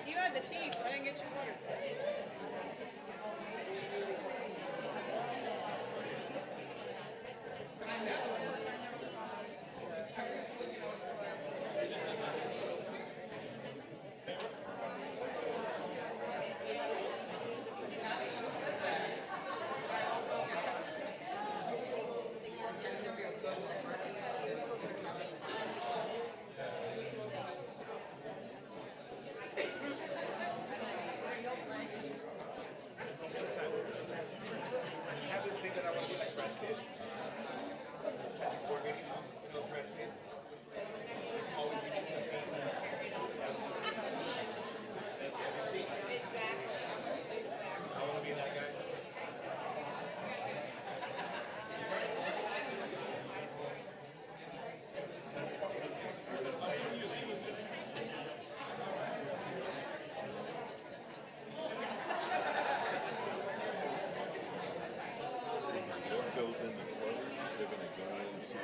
You had the tea, so I didn't get your water. Have this thing that I want to be like Brad Pitt. Sword meetings, Brad Pitt. Always eating the same. That's every scene. I want to be that guy. What goes in the clothes, they're gonna go into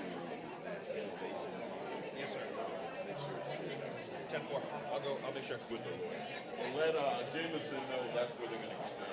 innovation. Yes, sir. Make sure it's clear outside 10-4. I'll make sure. with the lawyer. And let Jameson know that's where they're gonna come down.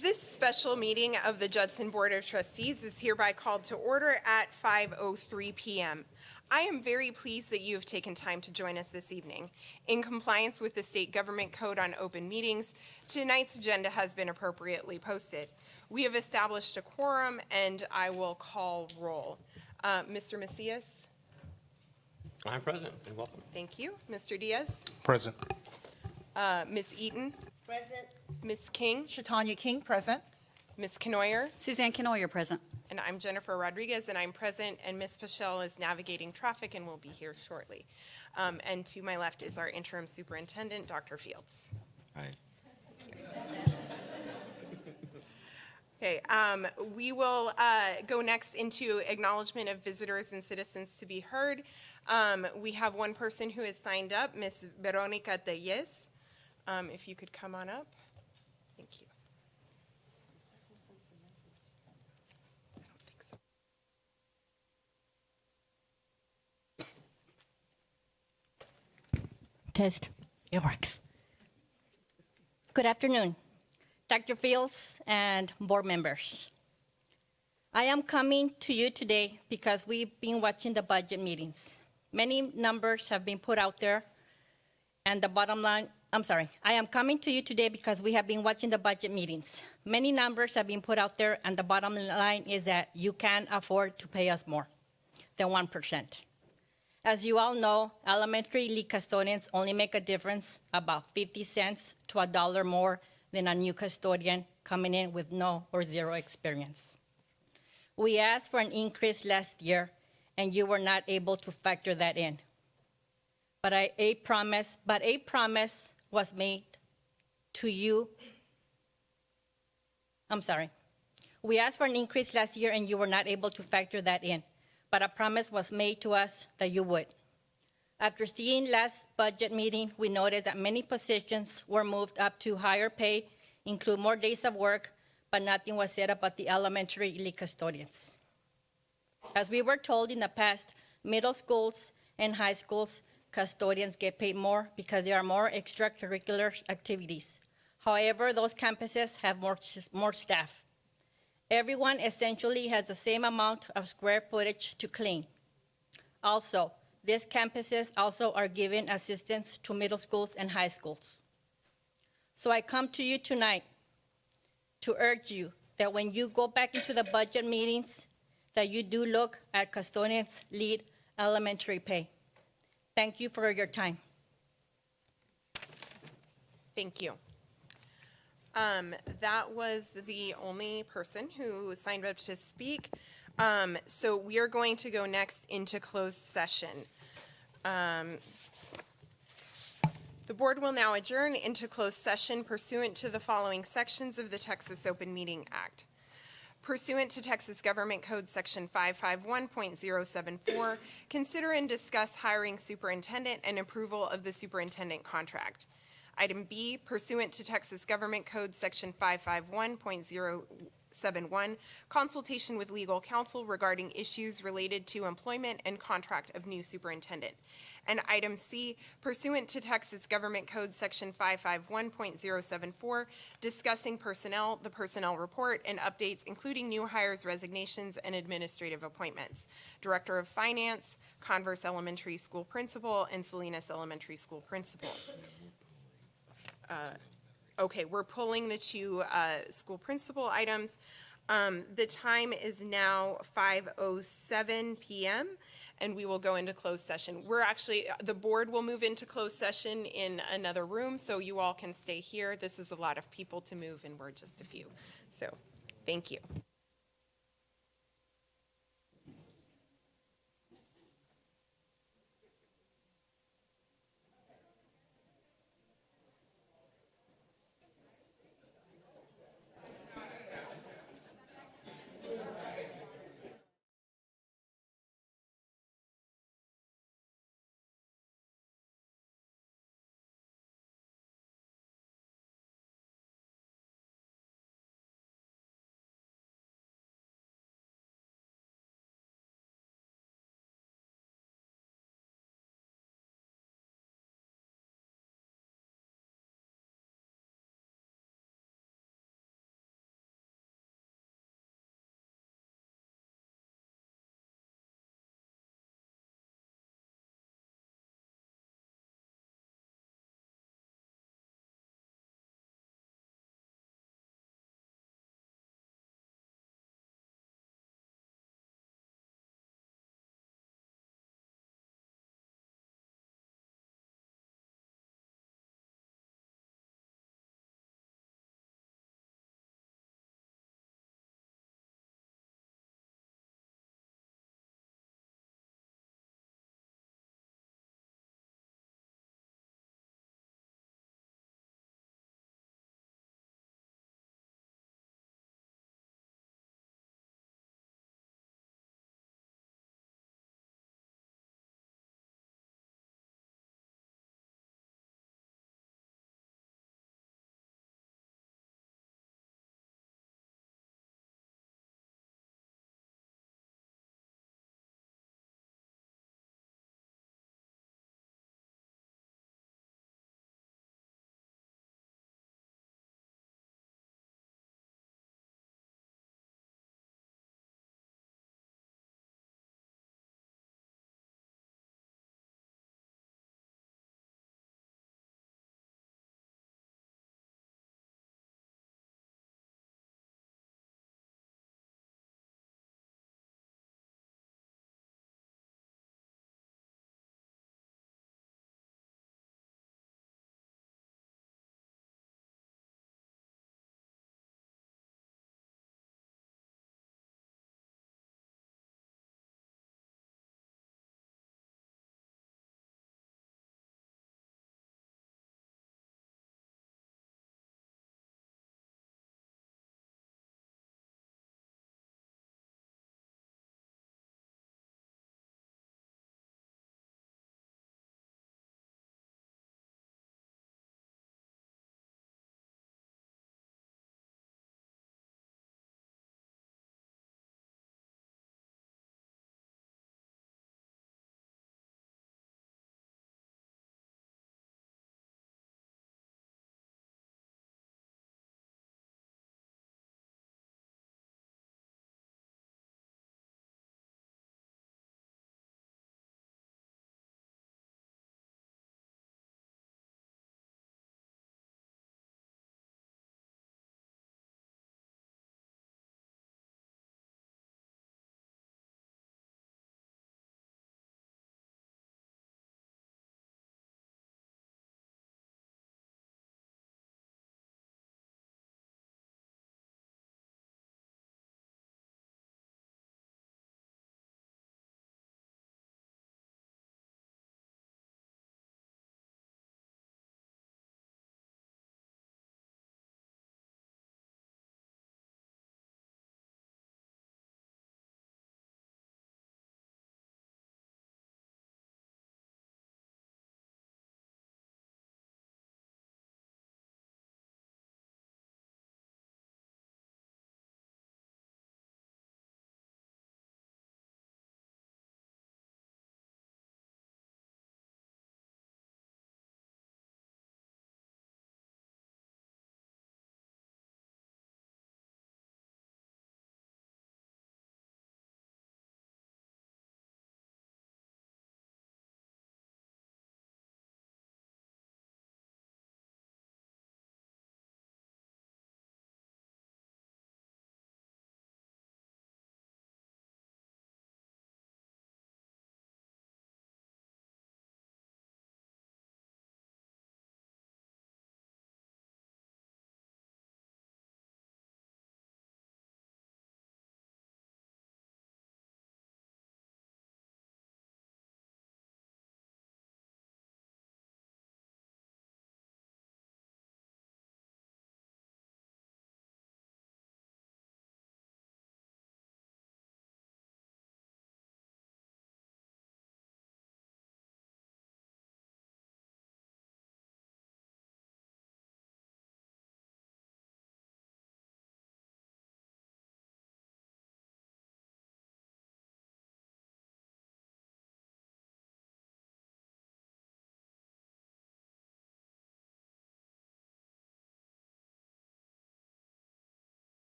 This special meeting of the Judson Board of Trustees is hereby called to order at 5:03 p.m. I am very pleased that you have taken time to join us this evening. In compliance with the State Government Code on Open Meetings, tonight's agenda has been appropriately posted. We have established a quorum, and I will call roll. Mr. Macias? I'm present and welcome. Thank you. Mr. Diaz? Present. Ms. Eaton? Present. Ms. King? Shatanya King, present. Ms. Knoyer? Suzanne Canoyer, present. And I'm Jennifer Rodriguez, and I'm present, and Ms. Pichelle is navigating traffic and will be here shortly. And to my left is our interim superintendent, Dr. Fields. Hi. Okay, we will go next into acknowledgement of visitors and citizens to be heard. We have one person who has signed up, Ms. Veronica Tellez. If you could come on up. Thank you. I don't think so. Test. It works. Good afternoon, Dr. Fields and board members. I am coming to you today because we've been watching the budget meetings. Many numbers have been put out there, and the bottom line, I am coming to you today because we have been watching the budget meetings. Many numbers have been put out there, and the bottom line is that you can't afford to pay us more than 1%. As you all know, elementary lead custodians only make a difference about 50 cents to $1 more than a new custodian coming in with no or zero experience. We asked for an increase last year, and you were not able to factor that in. But a promise was made to you. We asked for an increase last year, and you were not able to factor that in. But a promise was made to us that you would. After seeing last budget meeting, we noticed that many positions were moved up to higher pay, include more days of work, but nothing was said about the elementary lead custodians. As we were told in the past, middle schools and high schools custodians get paid more because there are more extracurricular activities. However, those campuses have more staff. Everyone essentially has the same amount of square footage to clean. Also, these campuses also are giving assistance to middle schools and high schools. So I come to you tonight to urge you that when you go back into the budget meetings, that you do look at custodians' lead elementary pay. Thank you for your time. Thank you. That was the only person who signed up to speak. So we are going to go next into closed session. The board will now adjourn into closed session pursuant to the following sections of the Texas Open Meeting Act. Pursuant to Texas Government Code Section 551.074, consider and discuss hiring superintendent and approval of the superintendent contract. Item B, pursuant to Texas Government Code Section 551.071, consultation with legal counsel regarding issues related to employment and contract of new superintendent. And item C, pursuant to Texas Government Code Section 551.074, discussing personnel, the personnel report, and updates, including new hires, resignations, and administrative appointments. Director of Finance, Converse Elementary School Principal, and Salinas Elementary School Principal. Okay, we're pulling the two school principal items. The time is now 5:07 p.m., and we will go into closed session. The board will move into closed session in another room, so you all can stay here. This is a lot of people to move, and we're just a few. So, thank you.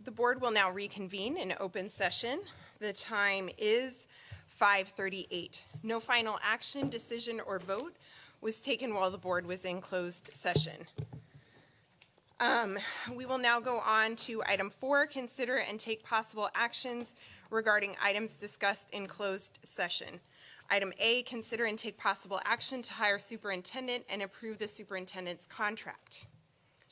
The board will now reconvene in open session. The time is 5:38. No final action, decision, or vote was taken while the board was in closed session. We will now go on to item 4, consider and take possible actions regarding items discussed in closed session. Item A, consider and take possible action to hire superintendent and approve the superintendent's contract.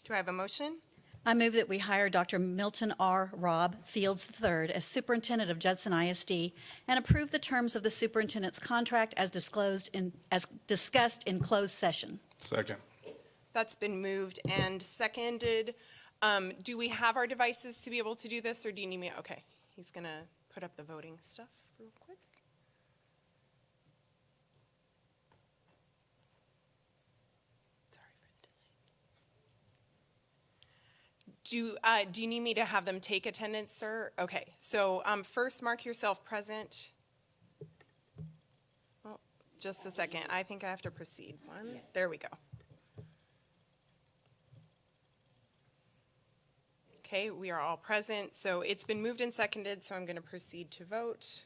Do I have a motion? I move that we hire Dr. Milton R. Robb Fields III as superintendent of Judson ISD and approve the terms of the superintendent's contract as disclosed as discussed in closed session. Second. That's been moved and seconded. Do we have our devices to be able to do this, or do you need me? Okay, he's going to put up the voting stuff real quick. Sorry for the delay. Do you need me to have them take attendance, sir? Okay, so first mark yourself present. Oh, just a second. I think I have to proceed. There we go. Okay, we are all present, so it's been moved and seconded, so I'm going to proceed to vote.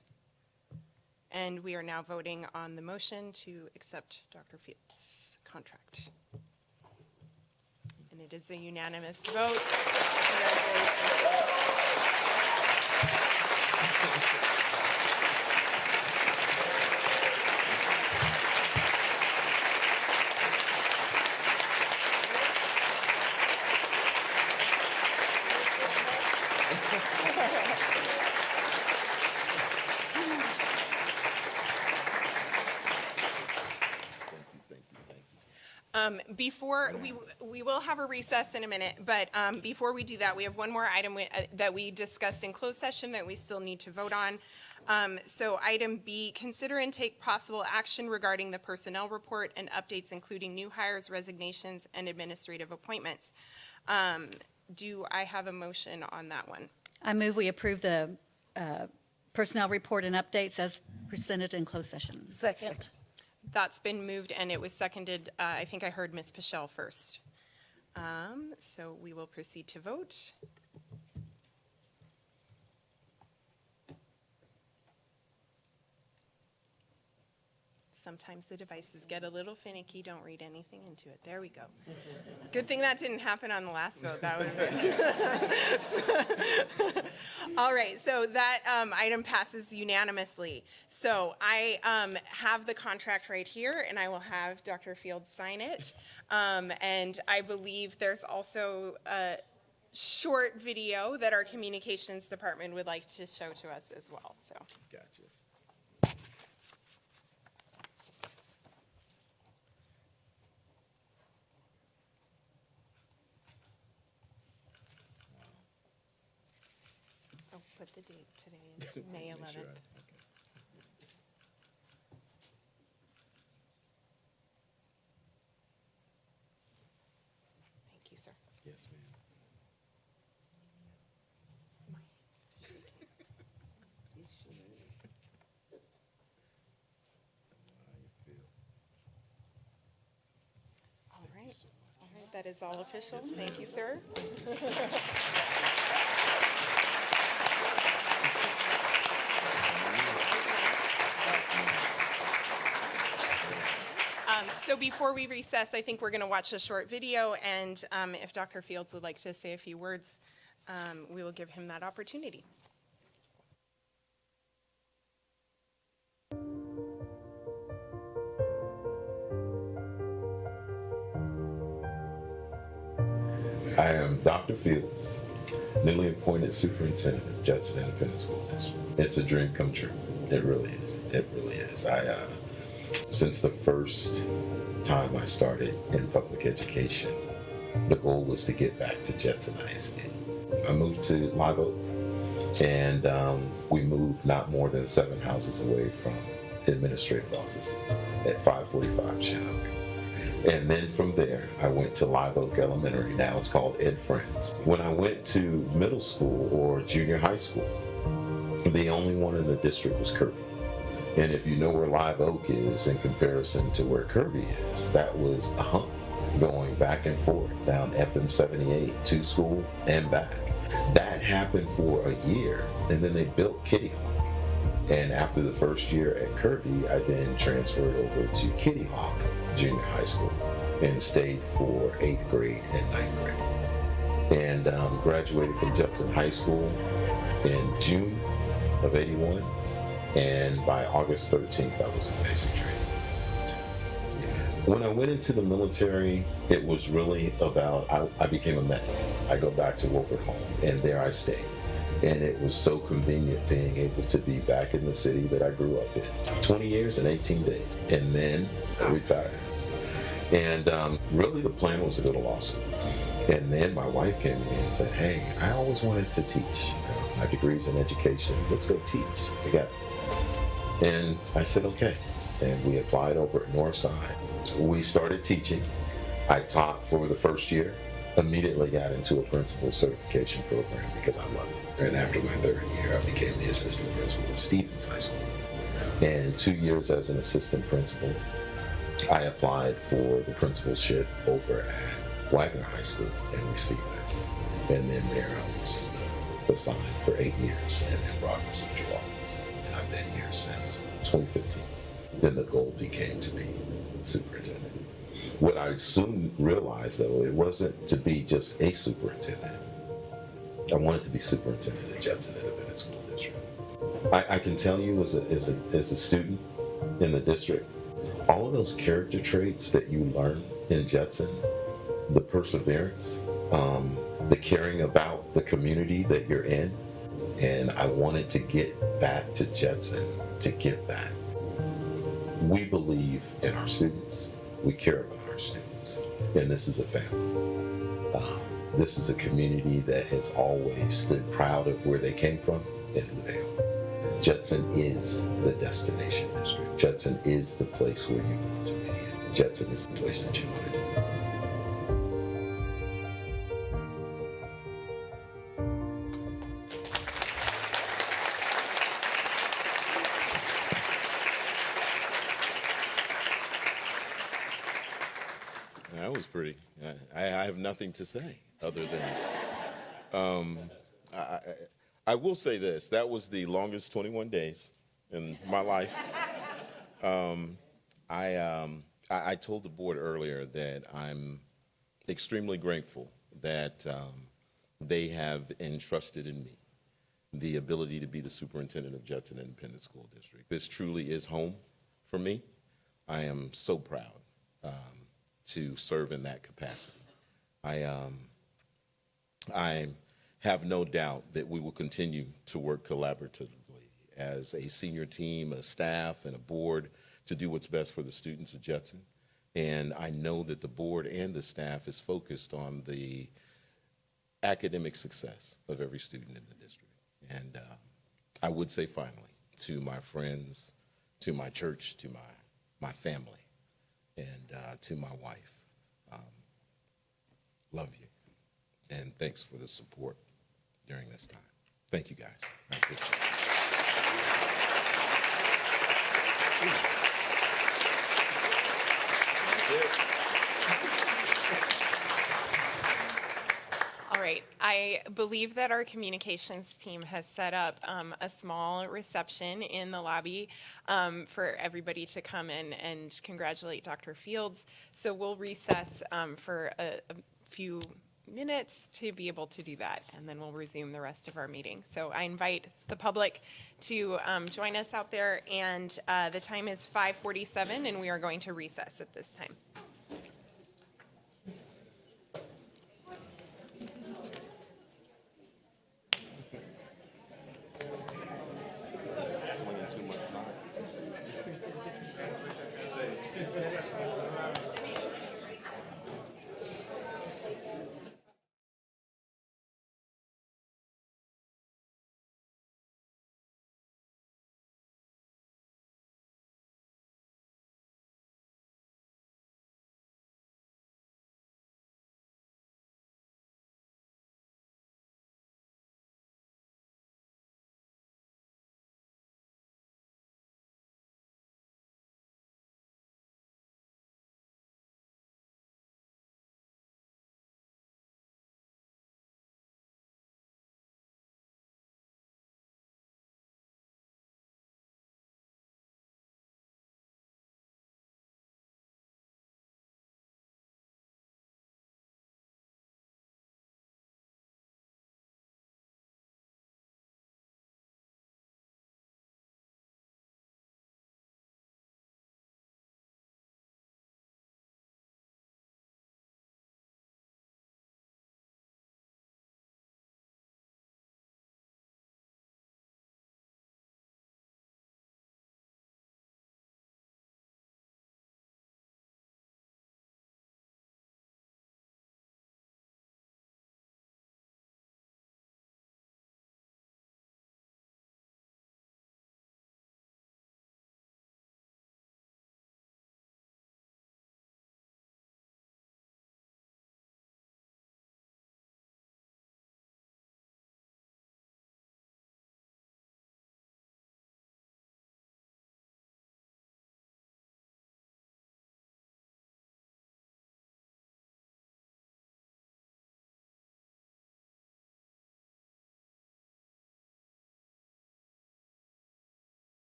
And we are now voting on the motion to accept Dr. Fields' contract. And it is a unanimous vote. Before, we will have a recess in a minute, but before we do that, we have one more item that we discussed in closed session that we still need to vote on. So item B, consider and take possible action regarding the personnel report and updates including new hires, resignations, and administrative appointments. Do I have a motion on that one? I move we approve the personnel report and updates as presented in closed session. Second. That's been moved and it was seconded. I think I heard Ms. Pichelle first. So we will proceed to vote. Sometimes the devices get a little finicky. Don't read anything into it. There we go. Good thing that didn't happen on the last vote. That would have been. All right, so that item passes unanimously. So I have the contract right here, and I will have Dr. Fields sign it. And I believe there's also a short video that our communications department would like to show to us as well. So. Gotcha. Oh, put the date. Today is May 11th. Sure. Thank you, sir. Yes, ma'am. My hands shaking. How you feel? All right. All right, that is all official. Thank you, sir. So before we recess, I think we're going to watch a short video, and if Dr. Fields would like to say a few words, we will give him that opportunity. I am Dr. Fields, newly appointed superintendent of Judson Independent School District. It's a dream come true. It really is. It really is. Since the first time I started in public education, the goal was to get back to Judson ISD. I moved to Live Oak, and we moved not more than 7 houses away from administrative offices at 545 Chinook. And then from there, I went to Live Oak Elementary. Now it's called Ed Friends. When I went to middle school or junior high school, the only one in the district was Kirby. And if you know where Live Oak is in comparison to where Kirby is, that was a hump going back and forth down FM 78 to school and back. That happened for a year, and then they built Kitty Hawk. And after the first year at Kirby, I then transferred over to Kitty Hawk Junior High School and stayed for 8th grade and 9th grade. And graduated from Judson High School in June of '81. And by August 13th, I was in basic training. When I went into the military, it was really about, I became a medic. I go back to Wolford Home, and there I stayed. And it was so convenient being able to be back in the city that I grew up in. 20 years and 18 days. And then I retired. And really the plan was to go to law school. And then my wife came to me and said, hey, I always wanted to teach. My degree's in education. Let's go teach together. And I said, okay. And we applied over at Northside. We started teaching. I taught for the first year, immediately got into a principal certification program because I loved it. And after my 3rd year, I became the assistant principal at Stevens High School. And 2 years as an assistant principal, I applied for the principalship over at Wagner High School and received it. And then there I was assigned for 8 years and then brought to central office. And I've been here since 2015. Then the goal became to be superintendent. What I soon realized, though, it wasn't to be just a superintendent. I wanted to be superintendent at Judson Independent School District. I can tell you as a student in the district, all of those character traits that you learn in Judson, the perseverance, the caring about the community that you're in, and I wanted to get back to Judson to give back. We believe in our students. We care about our students. And this is a family. This is a community that has always stood proud of where they came from and who they are. Judson is the destination district. Judson is the place where you want to be. And Judson is the place that you want to be. That was pretty. I have nothing to say other than I will say this. That was the longest 21 days in my life. I told the board earlier that I'm extremely grateful that they have entrusted in me the ability to be the superintendent of Judson Independent School District. This truly is home for me. I am so proud to serve in that capacity. I have no doubt that we will continue to work collaboratively as a senior team, a staff, and a board to do what's best for the students at Judson. And I know that the board and the staff is focused on the academic success of every student in the district. And I would say finally, to my friends, to my church, to my family, and to my wife, love you. And thanks for the support during this time. Thank you, guys. I appreciate it. All right, I believe that our communications team has set up a small reception in the lobby for everybody to come in and congratulate Dr. Fields. So we'll recess for a few minutes to be able to do that, and then we'll resume the rest of our meeting. So I invite the public to join us out there, and the time is 5:47, and we are going to recess at this time.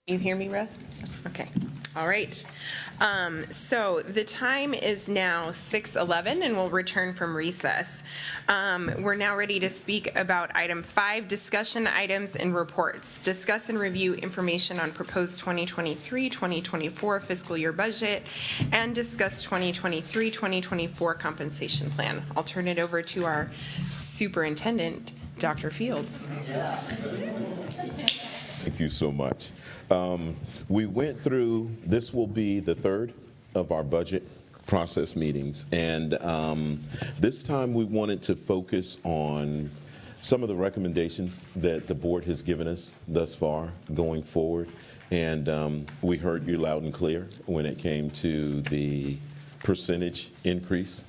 You hear me, Ruth? Okay. All right. So the time is now 6:11, and we'll return from recess. We're now ready to speak about item 5, discussion items and reports. Discuss and review information on proposed 2023-2024 fiscal year budget, and discuss 2023-2024 compensation plan. I'll turn it over to our superintendent, Dr. Fields. Thank you so much. We went through, this will be the third of our budget process meetings, and this time we wanted to focus on some of the recommendations that the board has given us thus far going forward. And we heard you loud and clear when it came to the percentage increase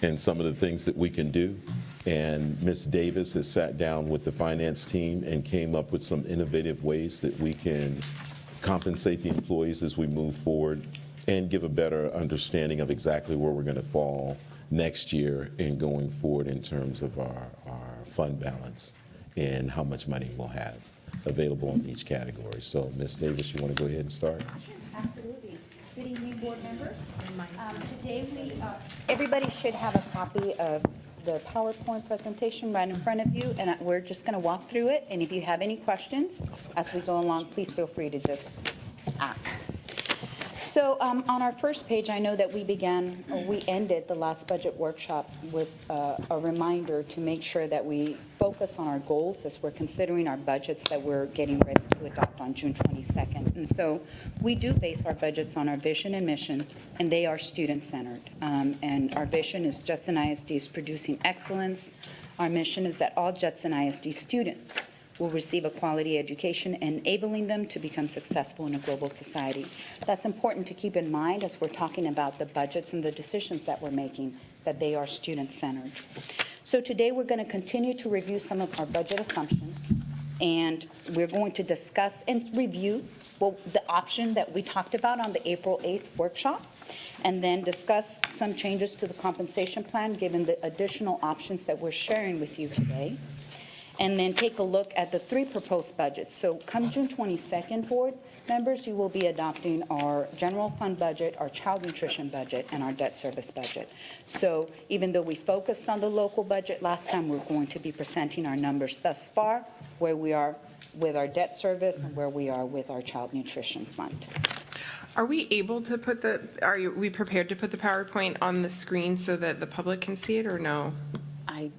and some of the things that we can do. And Ms. Davis has sat down with the finance team and came up with some innovative ways that we can compensate the employees as we move forward and give a better understanding of exactly where we're going to fall next year and going forward in terms of our fund balance and how much money we'll have available in each category. So, Ms. Davis, you want to go ahead and start? Absolutely. Good evening, board members. Today everybody should have a copy of the PowerPoint presentation right in front of you, and we're just going to walk through it. And if you have any questions as we go along, please feel free to just ask. So on our first page, I know that we ended the last budget workshop with a reminder to make sure that we focus on our goals as we're considering our budgets that we're getting ready to adopt on June 22nd. And so we do base our budgets on our vision and mission, and they are student-centered. And our vision is Judson ISD is producing excellence. Our mission is that all Judson ISD students will receive a quality education, enabling them to become successful in a global society. That's important to keep in mind as we're talking about the budgets and the decisions that we're making, that they are student-centered. So today we're going to continue to review some of our budget assumptions, and we're going to discuss and review the option that we talked about on the April 8th workshop, and then discuss some changes to the compensation plan given the additional options that we're sharing with you today. And then take a look at the 3 proposed budgets. So come June 22nd, board members, you will be adopting our general fund budget, our child nutrition budget, and our debt service budget. So even though we focused on the local budget last time, we're going to be presenting our numbers thus far, where we are with our debt service and where we are with our child nutrition fund. Are we able to are we prepared to put the PowerPoint on the screen so that the public can see it, or no? I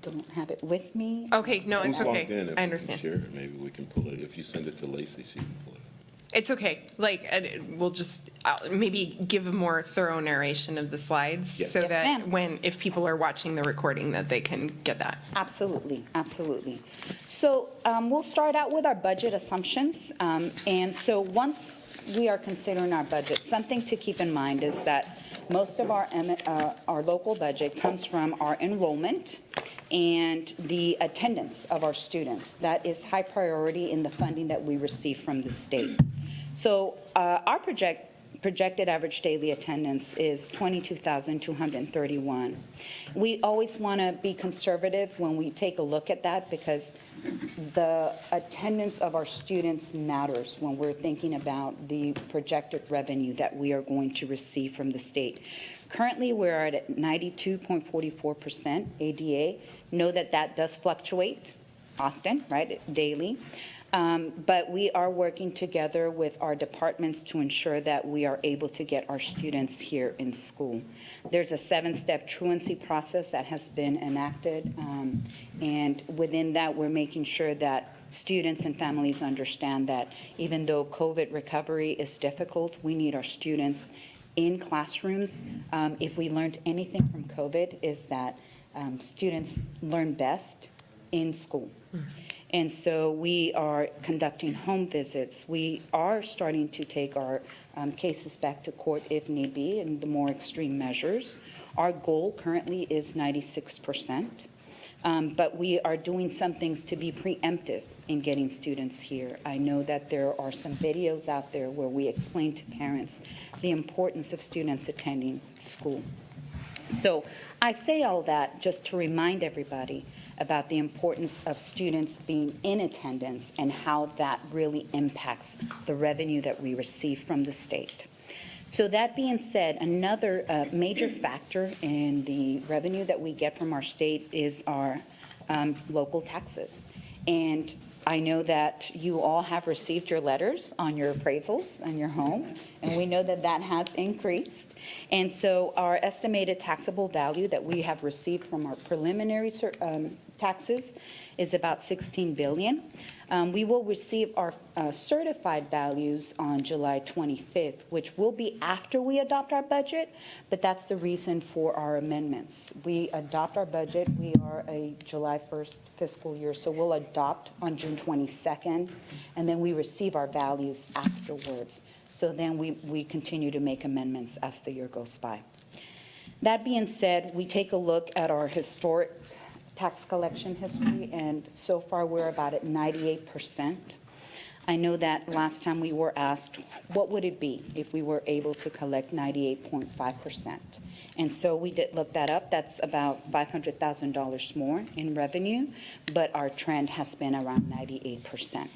don't have it with me. Okay, no, it's Who's logged in? okay. If we I can understand. share it, maybe we can pull it. If you send it to Lacey, she can pull it. It's okay. We'll just maybe give a more thorough narration of the slides Yes. so Yes, that ma'am. if people are watching the recording, that they can get that. Absolutely, absolutely. So we'll start out with our budget assumptions. And so once we are considering our budget, something to keep in mind is that most of our local budget comes from our enrollment and the attendance of our students. That is high priority in the funding that we receive from the state. So our projected average daily attendance is 22,231. We always want to be conservative when we take a look at that because the attendance of our students matters when we're thinking about the projected revenue that we are going to receive from the state. Currently, we're at 92.44% ADA. Know that that does fluctuate often, right, daily. But we are working together with our departments to ensure that we are able to get our students here in school. There's a 7-step truancy process that has been enacted, and within that, we're making sure that students and families understand that even though COVID recovery is difficult, we need our students in classrooms. If we learned anything from COVID is that students learn best in school. And so we are conducting home visits. We are starting to take our cases back to court if need be in the more extreme measures. Our goal currently is 96%, but we are doing some things to be preemptive in getting students here. I know that there are some videos out there where we explain to parents the importance of students attending school. So I say all that just to remind everybody about the importance of students being in attendance and how that really impacts the revenue that we receive from the state. So that being said, another major factor in the revenue that we get from our state is our local taxes. And I know that you all have received your letters on your appraisals on your home, and we know that that has increased. And so our estimated taxable value that we have received from our preliminary taxes is about $16 billion. We will receive our certified values on July 25th, which will be after we adopt our budget, but that's the reason for our amendments. We adopt our budget, we are a July 1st fiscal year, so we'll adopt on June 22nd, and then we receive our values afterwards. So then we continue to make amendments as the year goes by. That being said, we take a look at our historic tax collection history, and so far we're about at 98%. I know that last time we were asked, what would it be if we were able to collect 98.5%? And so we did look that up. That's about $500,000 more in revenue, but our trend has been around 98%.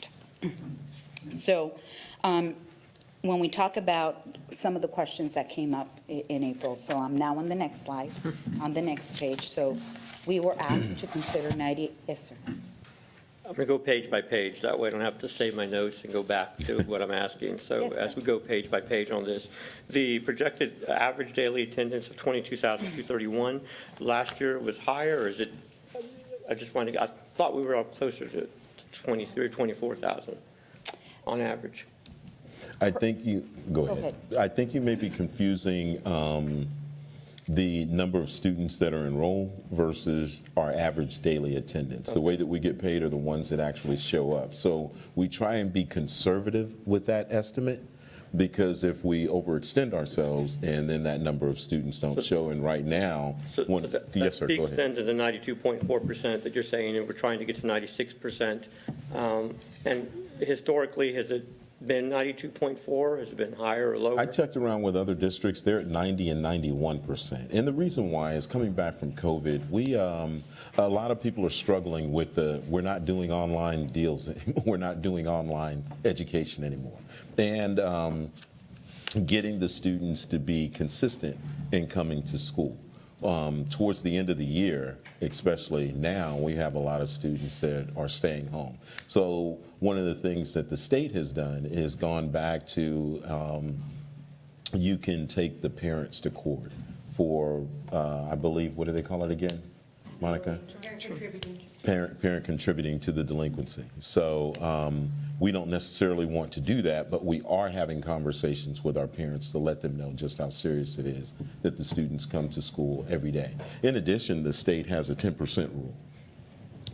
So when we talk about some of the questions that came up in April, so I'm now on the next slide, on the next page. So we were asked to consider 90, yes, sir. I'm going to go page by page. That way I don't have to save my notes and go back to what I'm asking. So Yes, sir. as we go page by page on this, the projected average daily attendance of 22,231 last year was higher, or is it, I just wanted to, I thought we were up closer to 23 or 24,000 on average. I think you, go Go ahead. I think you may be confusing the number of students that are enrolled versus our average daily attendance. The way that we get paid are the ones that actually show up. So we try and be conservative with that estimate, because if we overextend ourselves and then that number of students don't show, and right now, So yes, sir, go speaks ahead. then to the 92.4% that you're saying, and we're trying to get to 96%. And historically, has it been 92.4? Has it been higher or lower? I checked around with other districts. They're at 90 and 91%. And the reason why is coming back from COVID, a lot of people are struggling with we're not doing online deals anymore. We're not doing online education anymore. And getting the students to be consistent in coming to school. Towards the end of the year, especially now, we have a lot of students that are staying home. So one of the things that the state has done is gone back to you can take the parents to court for, I believe, what do they call it again, Monica? Parent contributing to the delinquency. So we don't necessarily want to do that, but we are having conversations with our parents to let them know just how serious it is that the students come to school every day. In addition, the state has a 10% rule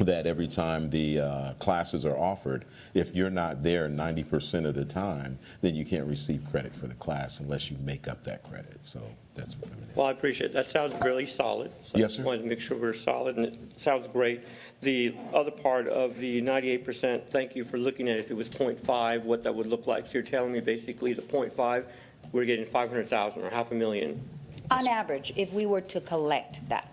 that every time the classes are offered, if you're not there 90% of the time, then you can't receive credit for the class unless you make up that credit. So that's what I'm in. Well, I appreciate it. That sounds really solid. So Yes, sir. I just wanted to make sure we're solid, and it sounds great. The other part of the 98%, thank you for looking at it. If it was 0.5, what that would look like. So you're telling me basically the 0.5, we're getting 500,000 or $500,000. On average, if we were to collect that,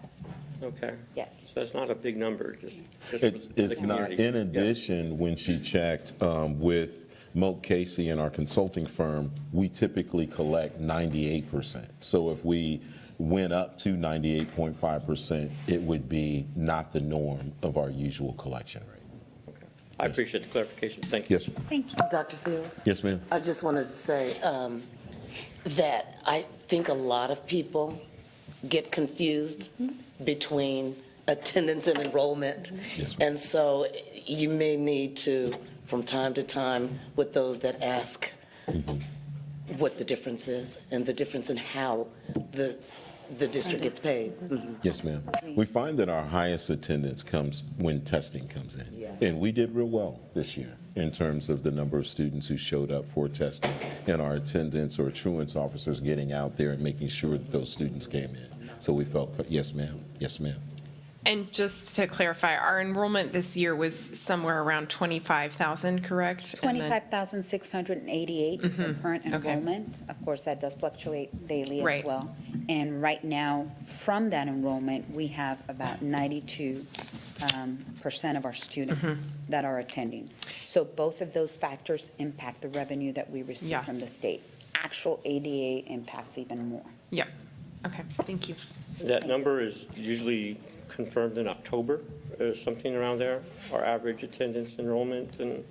Okay. yes. So that's not a big number, just for It's the not. community. In addition, when she checked with Moak Casey and our consulting firm, we typically collect 98%. So if we went up to 98.5%, it would be not the norm of our usual collection rate. Okay. I appreciate the clarification. Thank you. Yes, sir. Thank you. Dr. Fields, Yes, ma'am. I just wanted to say that I think a lot of people get confused between attendance and enrollment. Yes, ma'am. And so you may need to, from time to time, with those that ask what the difference is and the difference in how the district gets paid. Yes, ma'am. We find that our highest attendance comes when testing comes in. And we did real well this year in terms of the number of students who showed up for testing and our attendance or truants officers getting out there and making sure that those students came in. So we felt, yes, ma'am. Yes, ma'am. And just to clarify, our enrollment this year was somewhere around 25,000, correct? And then- 25,688 is our current okay. enrollment. Of course, that does fluctuate daily as Right. well. And right now, from that enrollment, we have about 92 percent of our students that are attending. So both of those factors impact the revenue that we receive Yeah. from the state. Actual ADA impacts even more. Yeah. Okay, thank you. That number is usually confirmed in October, something around there, our average attendance enrollment and.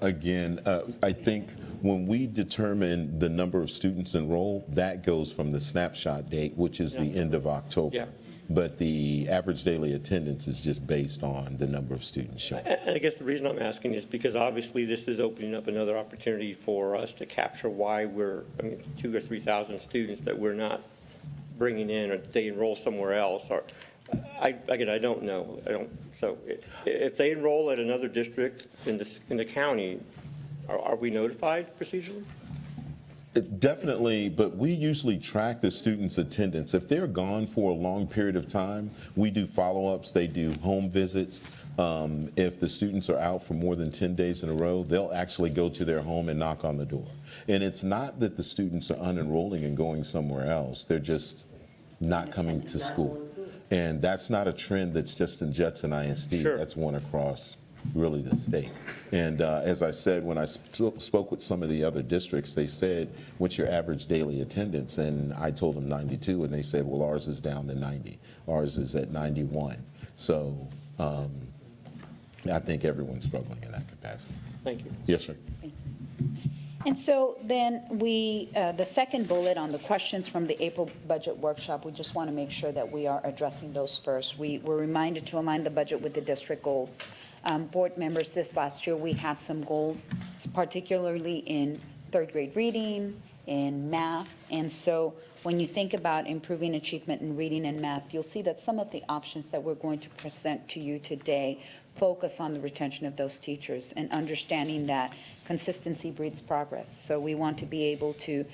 Again, I think when we determine the number of students enrolled, that goes from the snapshot date, which is the end of October. Yeah. But the average daily attendance is just based on the number of students showing. And I guess the reason I'm asking is because obviously this is opening up another opportunity for us to capture why we're, 2,000 or 3,000 students that we're not bringing in, or they enroll somewhere else, or, again, I don't know. So if they enroll at another district in the county, are we notified procedurally? Definitely, but we usually track the students' attendance. If they're gone for a long period of time, we do follow-ups, they do home visits. If the students are out for more than 10 days in a row, they'll actually go to their home and knock on the door. And it's not that the students are unenrolling and going somewhere else, they're just not coming to school. And that's not a trend that's just in Judson ISD, Sure. that's one across really the state. And as I said, when I spoke with some of the other districts, they said, what's your average daily attendance? And I told them 92, and they said, well, ours is down to 90. Ours is at 91. So I think everyone's struggling in that capacity. Thank you. Yes, sir. And so then the second bullet on the questions from the April budget workshop, we just want to make sure that we are addressing those first. We were reminded to align the budget with the district goals. Board members, this last year, we had some goals, particularly in third grade reading, in math. And so when you think about improving achievement in reading and math, you'll see that some of the options that we're going to present to you today focus on the retention of those teachers and understanding that consistency breeds progress. So we want to be able to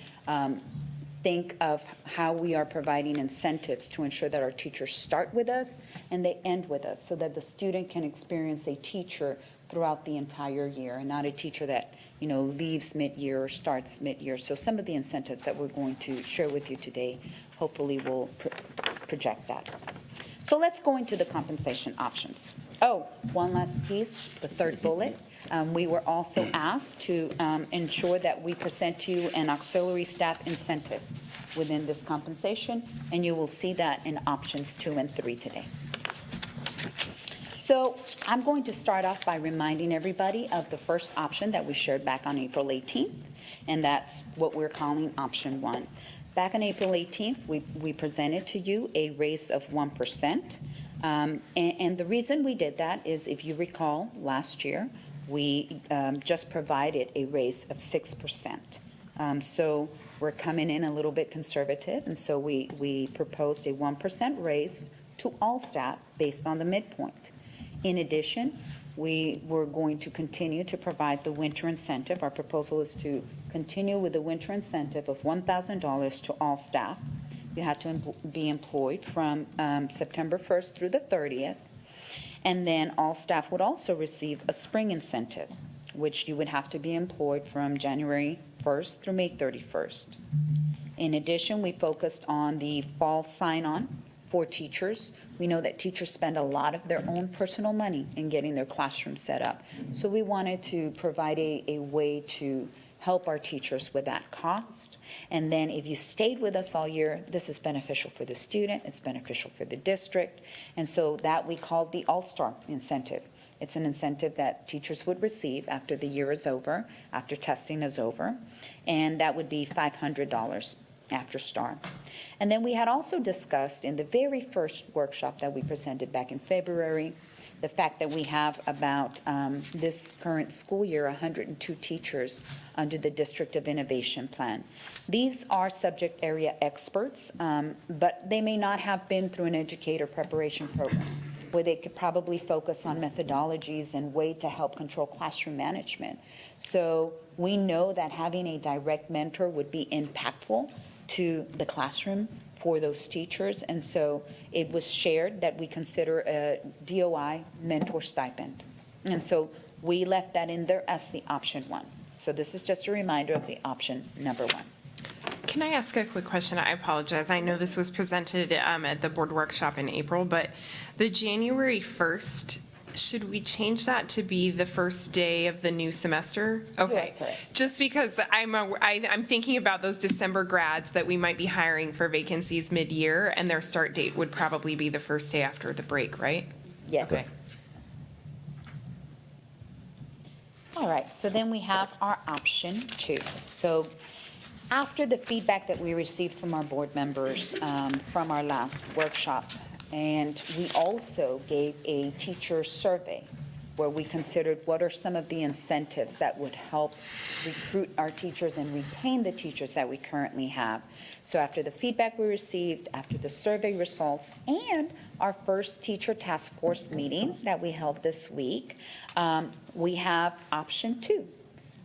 think of how we are providing incentives to ensure that our teachers start with us and they end with us, so that the student can experience a teacher throughout the entire year and not a teacher that, leaves mid-year or starts mid-year. So some of the incentives that we're going to share with you today hopefully will project that. So let's go into the compensation options. Oh, one last piece, the third bullet. We were also asked to ensure that we present to you an auxiliary staff incentive within this compensation, and you will see that in options 2 and 3 today. So I'm going to start off by reminding everybody of the first option that we shared back on April 18th, and that's what we're calling option 1. Back on April 18th, we presented to you a raise of 1%. And the reason we did that is, if you recall, last year, we just provided a raise of 6%. So we're coming in a little bit conservative, and so we proposed a 1% raise to all staff based on the midpoint. In addition, we were going to continue to provide the winter incentive. Our proposal is to continue with the winter incentive of $1,000 to all staff. You had to be employed from September 1st through the 30th. And then all staff would also receive a spring incentive, which you would have to be employed from January 1st through May 31st. In addition, we focused on the fall sign-on for teachers. We know that teachers spend a lot of their own personal money in getting their classroom set up. So we wanted to provide a way to help our teachers with that cost. And then if you stayed with us all year, this is beneficial for the student, it's beneficial for the district. And so that we called the All-Star incentive. It's an incentive that teachers would receive after the year is over, after testing is over, and that would be $500 after STAR. And then we had also discussed in the very first workshop that we presented back in February, the fact that we have about this current school year 102 teachers under the District of Innovation Plan. These are subject area experts, but they may not have been through an educator preparation program where they could probably focus on methodologies and way to help control classroom management. So we know that having a direct mentor would be impactful to the classroom for those teachers. And so it was shared that we consider a DOI mentor stipend. And so we left that in there as the option 1. So this is just a reminder of the option number 1. Can I ask a quick question? I apologize. I know this was presented at the board workshop in April, but the January 1st, should we change that to be the first day of the new semester? Okay. correct. Just because I'm thinking about those December grads that we might be hiring for vacancies mid-year, and their start date would probably be the first day after the break, right? Yes. Okay. All right, so then we have our option 2. So after the feedback that we received from our board members from our last workshop, and we also gave a teacher survey where we considered what are some of the incentives that would help recruit our teachers and retain the teachers that we currently have. So after the feedback we received, after the survey results, and our first teacher task force meeting that we held this week, we have option 2.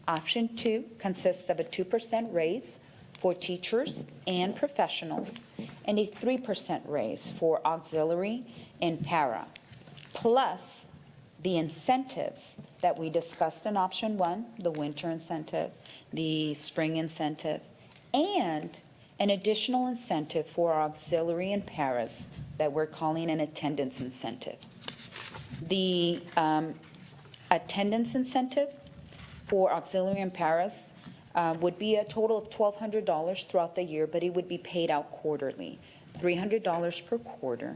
Option 2 consists of a 2% raise for teachers and professionals, and a 3% raise for auxiliary and para, plus the incentives that we discussed in option 1, the winter incentive, the spring incentive, and an additional incentive for our auxiliary and paras that we're calling an attendance incentive. The attendance incentive for auxiliary and paras would be a total of $1,200 throughout the year, but it would be paid out quarterly, $300 per quarter.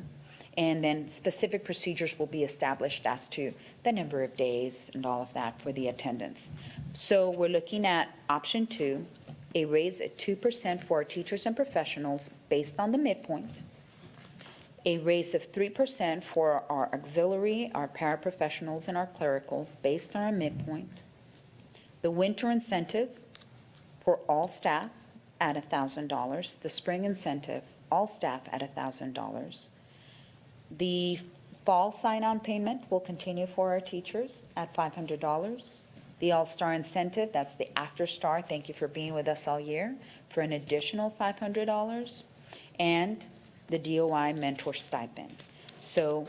And then specific procedures will be established as to the number of days and all of that for the attendance. So we're looking at option 2, a raise at 2% for our teachers and professionals based on the midpoint, a raise of 3% for our auxiliary, our paraprofessionals, and our clerical based on our midpoint, the winter incentive for all staff at $1,000, the spring incentive, all staff at $1,000. The fall sign-on payment will continue for our teachers at $500. The All-Star incentive, that's the after-star, thank you for being with us all year, for an additional $500. And the DOI mentor stipend. So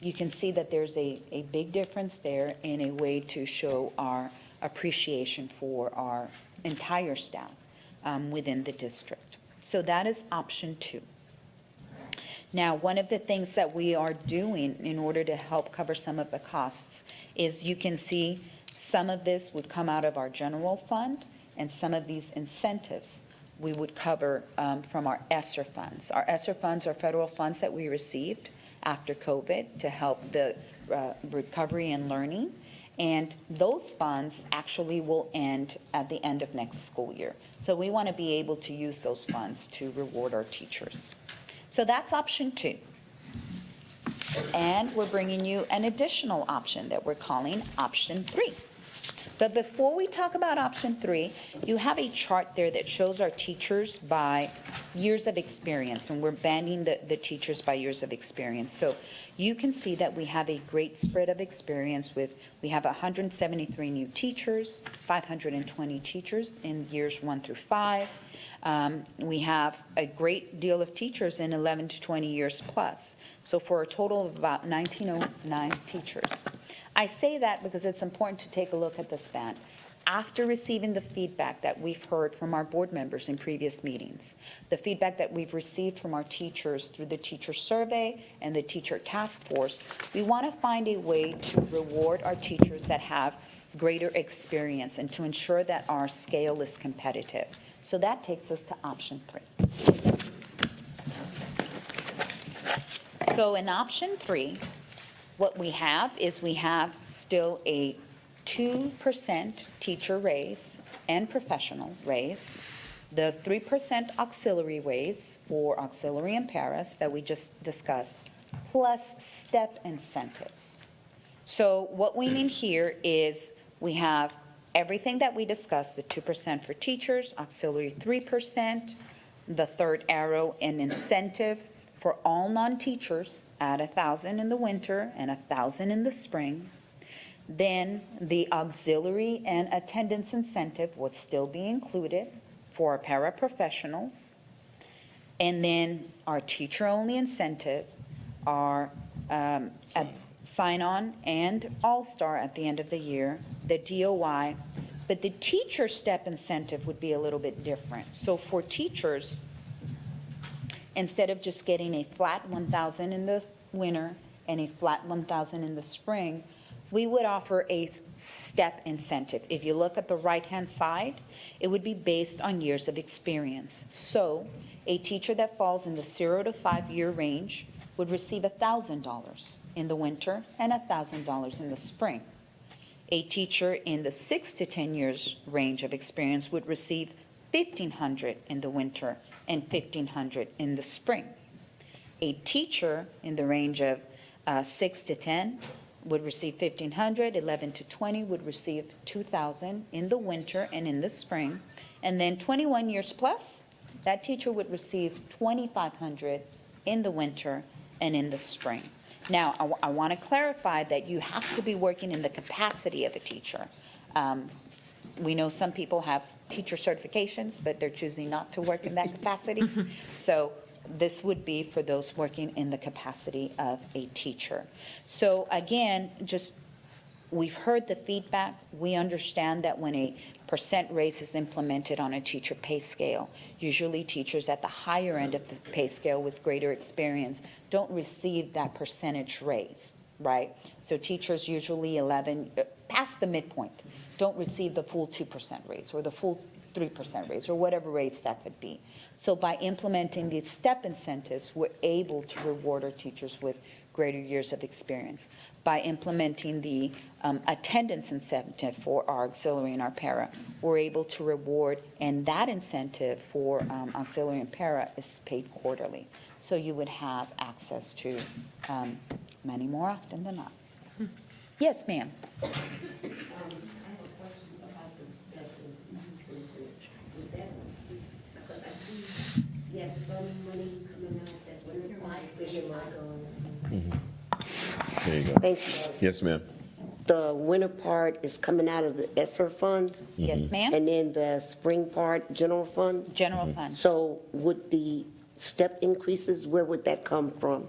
you can see that there's a big difference there in a way to show our appreciation for our entire staff within the district. So that is option 2. Now, one of the things that we are doing in order to help cover some of the costs is you can see some of this would come out of our general fund, and some of these incentives we would cover from our ESSER funds. Our ESSER funds are federal funds that we received after COVID to help the recovery and learning. And those funds actually will end at the end of next school year. So we want to be able to use those funds to reward our teachers. So that's option 2. And we're bringing you an additional option that we're calling option 3. But before we talk about option 3, you have a chart there that shows our teachers by years of experience, and we're banding the teachers by years of experience. So you can see that we have a great spread of experience we have 173 new teachers, 520 teachers in years 1 through 5. We have a great deal of teachers in 11 to 20 years plus. So for a total of about 1909 teachers. I say that because it's important to take a look at the span. After receiving the feedback that we've heard from our board members in previous meetings, the feedback that we've received from our teachers through the teacher survey and the teacher task force, we want to find a way to reward our teachers that have greater experience and to ensure that our scale is competitive. So that takes us to option 3. So in option 3, what we have is we have still a 2% teacher raise and professional raise, the 3% auxiliary raise for auxiliary and paras that we just discussed, plus step incentives. So what we mean here is we have everything that we discussed, the 2% for teachers, auxiliary 3%, the third arrow, an incentive for all non-teachers at $1,000 in the winter and $1,000 in the spring. Then the auxiliary and attendance incentive would still be included for our paraprofessionals. And then our teacher-only incentive, our sign-on and all-star at the end of the year, the DOI But the teacher step incentive would be a little bit different. So for teachers, instead of just getting a flat 1,000 in the winter and a flat 1,000 in the spring, we would offer a step incentive. If you look at the right-hand side, it would be based on years of experience. So a teacher that falls in the 0 to 5 year range would receive $1,000 in the winter and $1,000 in the spring. A teacher in the 6 to 10 years range of experience would receive $1,500 in the winter and $1,500 in the spring. A teacher in the range of 6 to 10 would receive $1,500, 11 to 20 would receive $2,000 in the winter and in the spring. And then 21 years plus, that teacher would receive $2,500 in the winter and in the spring. Now, I want to clarify that you have to be working in the capacity of a teacher. We know some people have teacher certifications, but they're choosing not to work in that capacity. So this would be for those working in the capacity of a teacher. So again, we've heard the feedback. We understand that when a percent raise is implemented on a teacher pay scale, usually teachers at the higher end of the pay scale with greater experience don't receive that percentage raise, right? So teachers usually past the midpoint, don't receive the full 2% raise or the full 3% raise or whatever raise that could be. So by implementing these step incentives, we're able to reward our teachers with greater years of experience. By implementing the attendance incentive for our auxiliary and our para, we're able to reward, and that incentive for auxiliary and para is paid quarterly. So you would have access to money more often than not. Yes, ma'am. I have a question about the step increases. Would that, because I see you have some money coming out that's There you go. Thank you. Yes, ma'am. The winter part is coming out of the ESSER funds, Yes, ma'am. and then the spring part, general fund? General fund. So would the step increases, where would that come from?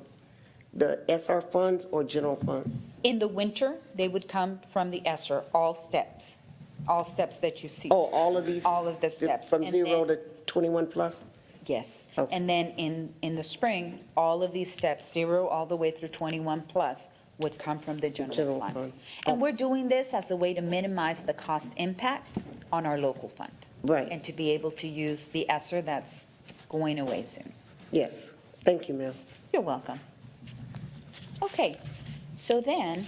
The ESSER funds or general fund? In the winter, they would come from the ESSER, all steps that you see. Oh, all of these? All of the steps. From And 0 then- to 21 plus? Yes. Okay. And then in the spring, all of these steps, 0 all the way through 21 plus, would come from the general General fund. fund. And we're doing this as a way to minimize the cost impact on our local fund. Right. And to be able to use the ESSER that's going away soon. Yes. Thank you, ma'am. You're welcome. Okay, so then,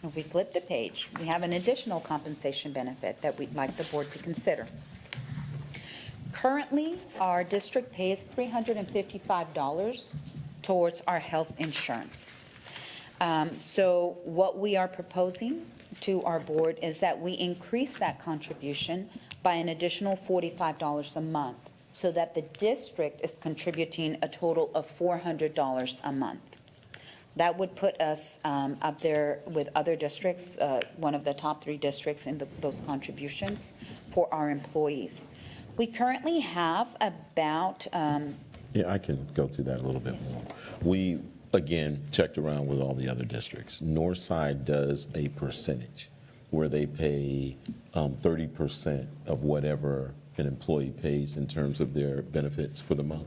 if we flip the page, we have an additional compensation benefit that we'd like the board to consider. Currently, our district pays $355 towards our health insurance. So what we are proposing to our board is that we increase that contribution by an additional $45 a month, so that the district is contributing a total of $400 a month. That would put us up there with other districts, one of the top 3 districts in those contributions for our employees. We currently have about, Yeah, I can go through that a little bit more. We, again, checked around with all the other districts. Northside does a percentage where they pay 30% of whatever an employee pays in terms of their benefits for the month.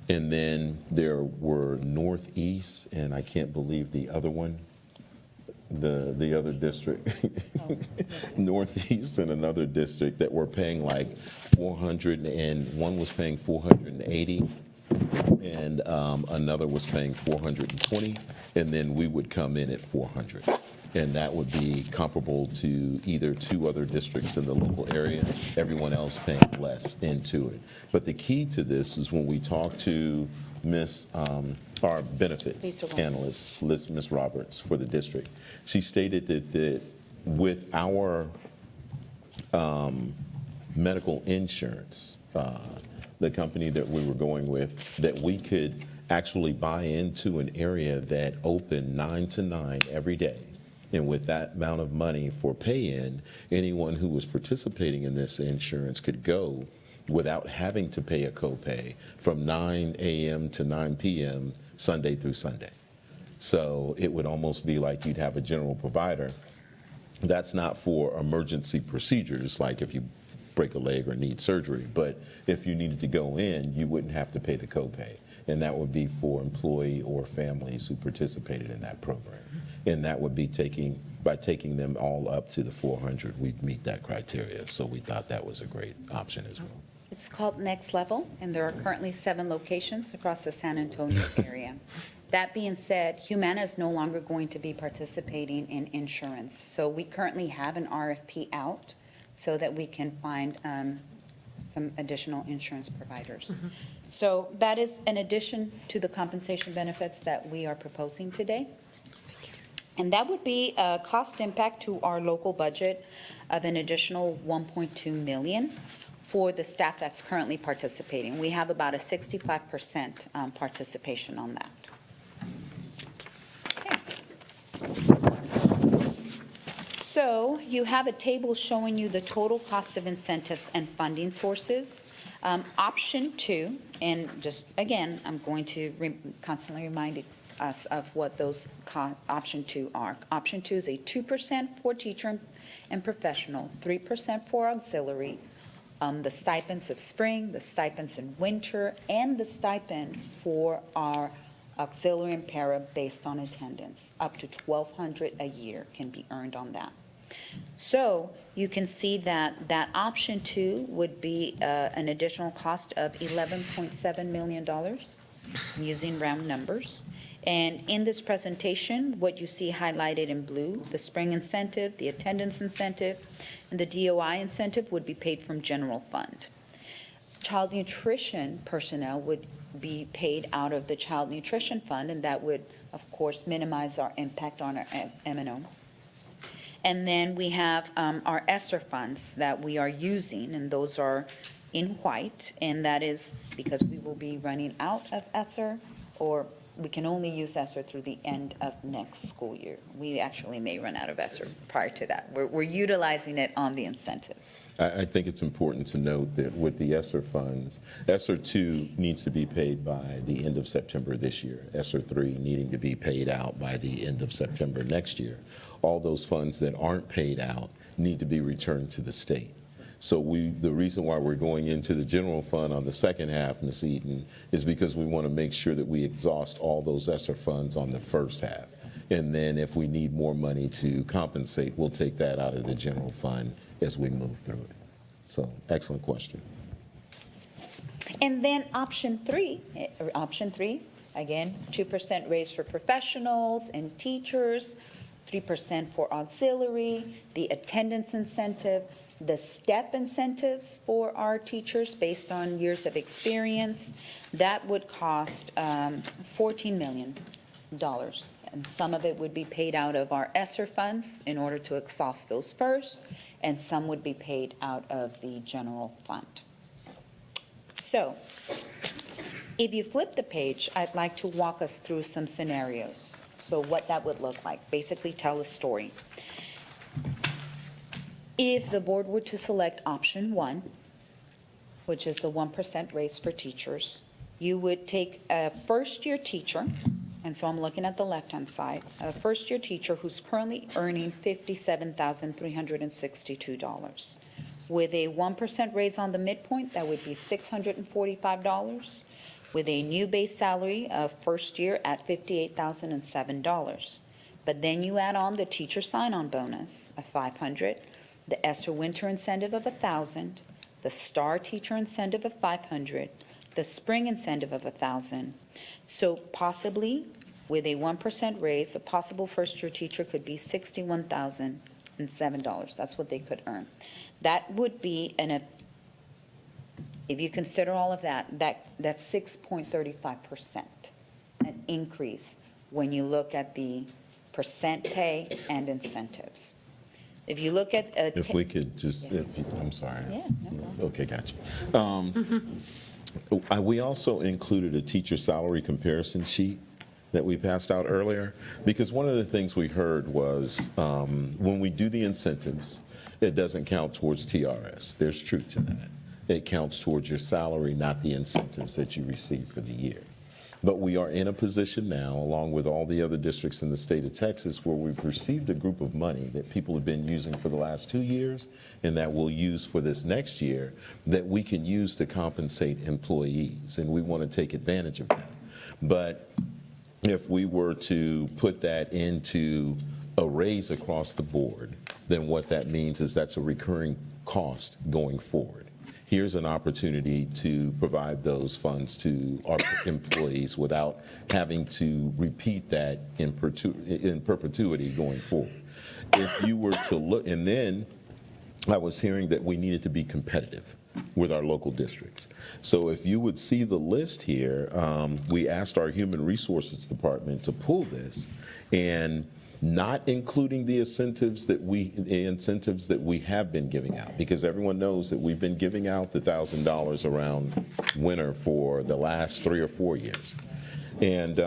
And then there were Northeast, and I can't believe the other one, the other district, Northeast and another district that were paying like 400, and one was paying 480, and another was paying 420, and then we would come in at 400. And that would be comparable to either 2 other districts in the local area, everyone else paying less into it. But the key to this is when we talk to our benefits Lisa Roberts. analyst, Ms. Roberts, for the district, she stated that with our medical insurance, the company that we were going with, that we could actually buy into an area that opened 9 to 9 every day. And with that amount of money for pay-in, anyone who was participating in this insurance could go without having to pay a copay from 9 a.m. to 9 p.m. Sunday through Sunday. So it would almost be like you'd have a general provider That's not for emergency procedures, like if you break a leg or need surgery, but if you needed to go in, you wouldn't have to pay the copay. And that would be for employee or families who participated in that program. And that would be by taking them all up to the 400, we'd meet that criteria. So we thought that was a great option as well. It's called Next Level, and there are currently 7 locations across the San Antonio area. That being said, Humana is no longer going to be participating in insurance. So we currently have an RFP out so that we can find some additional insurance providers. So that is an addition to the compensation benefits that we are proposing today. And that would be a cost impact to our local budget of an additional $1.2 million for the staff that's currently participating. We have about a 65% participation on that. Okay. So you have a table showing you the total cost of incentives and funding sources. Option 2, and just again, I'm going to constantly remind us of what those option 2 are. Option 2 is a 2% for teacher and professional, 3% for auxiliary, the stipends of spring, the stipends in winter, and the stipend for our auxiliary and para based on attendance. Up to $1,200 a year can be earned on that. So you can see that that option 2 would be an additional cost of $11.7 million, using round numbers. And in this presentation, what you see highlighted in blue, the spring incentive, the attendance incentive, and the DOI incentive would be paid from general fund. Child nutrition personnel would be paid out of the child nutrition fund, and that would, of course, minimize our impact on our M&O. And then we have our ESSER funds that we are using, and those are in white, and that is because we will be running out of ESSER, or we can only use ESSER through the end of next school year. We actually may run out of ESSER prior to that. We're utilizing it on the incentives. I think it's important to note that with the ESSER funds, ESSER 2 needs to be paid by the end of September this year, ESSER 3 needing to be paid out by the end of September next year. All those funds that aren't paid out need to be returned to the state. So the reason why we're going into the general fund on the second half, Ms. Eaton, is because we want to make sure that we exhaust all those ESSER funds on the first half. And then if we need more money to compensate, we'll take that out of the general fund as we move through it. So, excellent question. And then option 3, again, 2% raise for professionals and teachers, 3% for auxiliary, the attendance incentive, the STEP incentives for our teachers based on years of experience. That would cost $14 million. And some of it would be paid out of our ESSER funds in order to exhaust those first, and some would be paid out of the general fund. So if you flip the page, I'd like to walk us through some scenarios. So what that would look like, basically tell a story. If the board were to select option 1, which is the 1% raise for teachers, you would take a first-year teacher, and so I'm looking at the left-hand side, a first-year teacher who's currently earning $57,362. With a 1% raise on the midpoint, that would be $645. With a new base salary of first year at $58,007. But then you add on the teacher sign-on bonus of $500, the ESSER winter incentive of $1,000, the STAR teacher incentive of $500, the spring incentive of $1,000. So possibly, with a 1% raise, a possible first-year teacher could be $61,007. That's what they could earn. That would be if you consider all of that's 6.35%, an increase when you look at the percent pay and incentives. If you look at If we could just, Yes. I'm sorry. Yeah, no problem. Okay, gotcha. We also included a teacher salary comparison sheet that we passed out earlier, because one of the things we heard was when we do the incentives, it doesn't count towards TRS. There's truth to that. It counts towards your salary, not the incentives that you receive for the year. But we are in a position now, along with all the other districts in the state of Texas, where we've received a group of money that people have been using for the last 2 years and that we'll use for this next year that we can use to compensate employees. And we want to take advantage of that. But if we were to put that into a raise across the board, then what that means is that's a recurring cost going forward. Here's an opportunity to provide those funds to our employees without having to repeat that in perpetuity going forward. If you were to look, and then I was hearing that we needed to be competitive with our local districts. So if you would see the list here, we asked our Human Resources Department to pull this, and not including the incentives that we have been giving out, because everyone knows that we've been giving out the $1,000 around winter for the last 3 or 4 years. And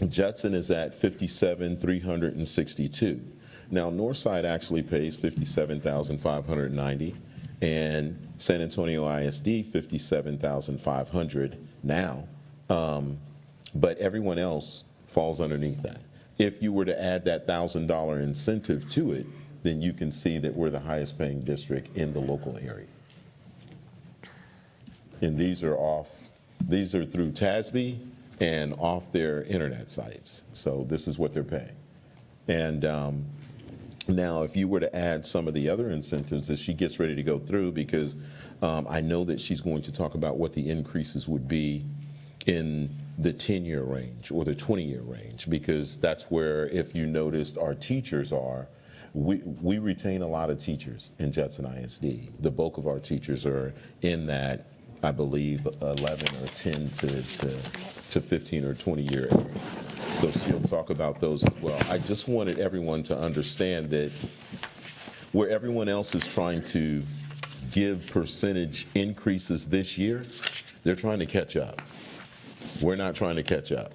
Judson is at $57,362. Now, Northside actually pays $57,590, and San Antonio ISD $57,500 now, but everyone else falls underneath that. If you were to add that $1,000 incentive to it, then you can see that we're the highest paying district in the local area. And these are through TASB and off their internet sites. So this is what they're paying. And now, if you were to add some of the other incentives as she gets ready to go through, because I know that she's going to talk about what the increases would be in the 10-year range or the 20-year range, because that's where, if you noticed, our teachers are. We retain a lot of teachers in Judson ISD. The bulk of our teachers are in that, I believe, 11 or 10 to 15 or 20-year area. So she'll talk about those as well. I just wanted everyone to understand that where everyone else is trying to give percentage increases this year, they're trying to catch up. We're not trying to catch up.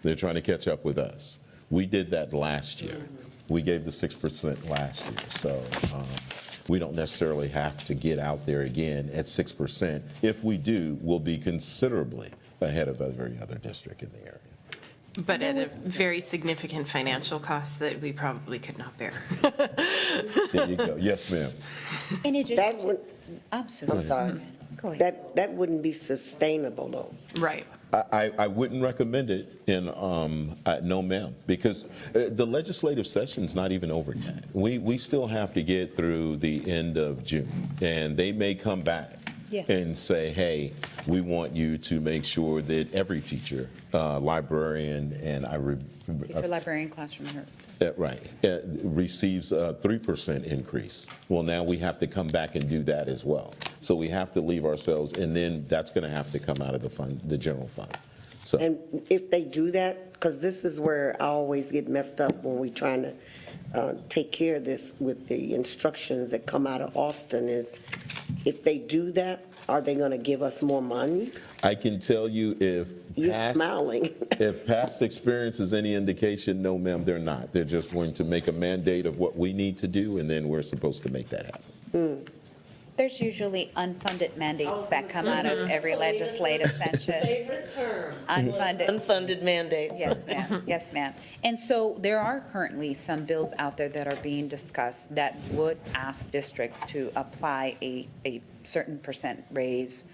They're trying to catch up with us. We did that last year. We gave the 6% last year. So we don't necessarily have to get out there again at 6%. If we do, we'll be considerably ahead of every other district in the area. But at a very significant financial cost that we probably could not bear. There you go. Yes, ma'am. In addition That to, would, I'm sorry. I'm sorry. Go ahead. That wouldn't be sustainable, though. Right. I wouldn't recommend it in no, ma'am, because the legislative session's not even over yet. We still have to get through the end of June, and they may come back and say, hey, we want you to make sure that every teacher, librarian, and Teacher, librarian, classroom nurse. right, receives a 3% increase. Well, now we have to come back and do that as well. So we have to leave ourselves, and then that's going to have to come out of the fund, the general fund. So. And if they do that, because this is where I always get messed up when we're trying to take care of this with the instructions that come out of Austin, is if they do that, are they going to give us more money? I can tell you if You're smiling. if past experience is any indication, no, ma'am, they're not. They're just going to make a mandate of what we need to do, and then we're supposed to make that happen. There's usually unfunded mandates that come out of every legislative session. Favorite term. Unfunded. Unfunded mandates. Yes, ma'am. Yes, ma'am. And so there are currently some bills out there that are being discussed that would ask districts to apply a certain percent raise,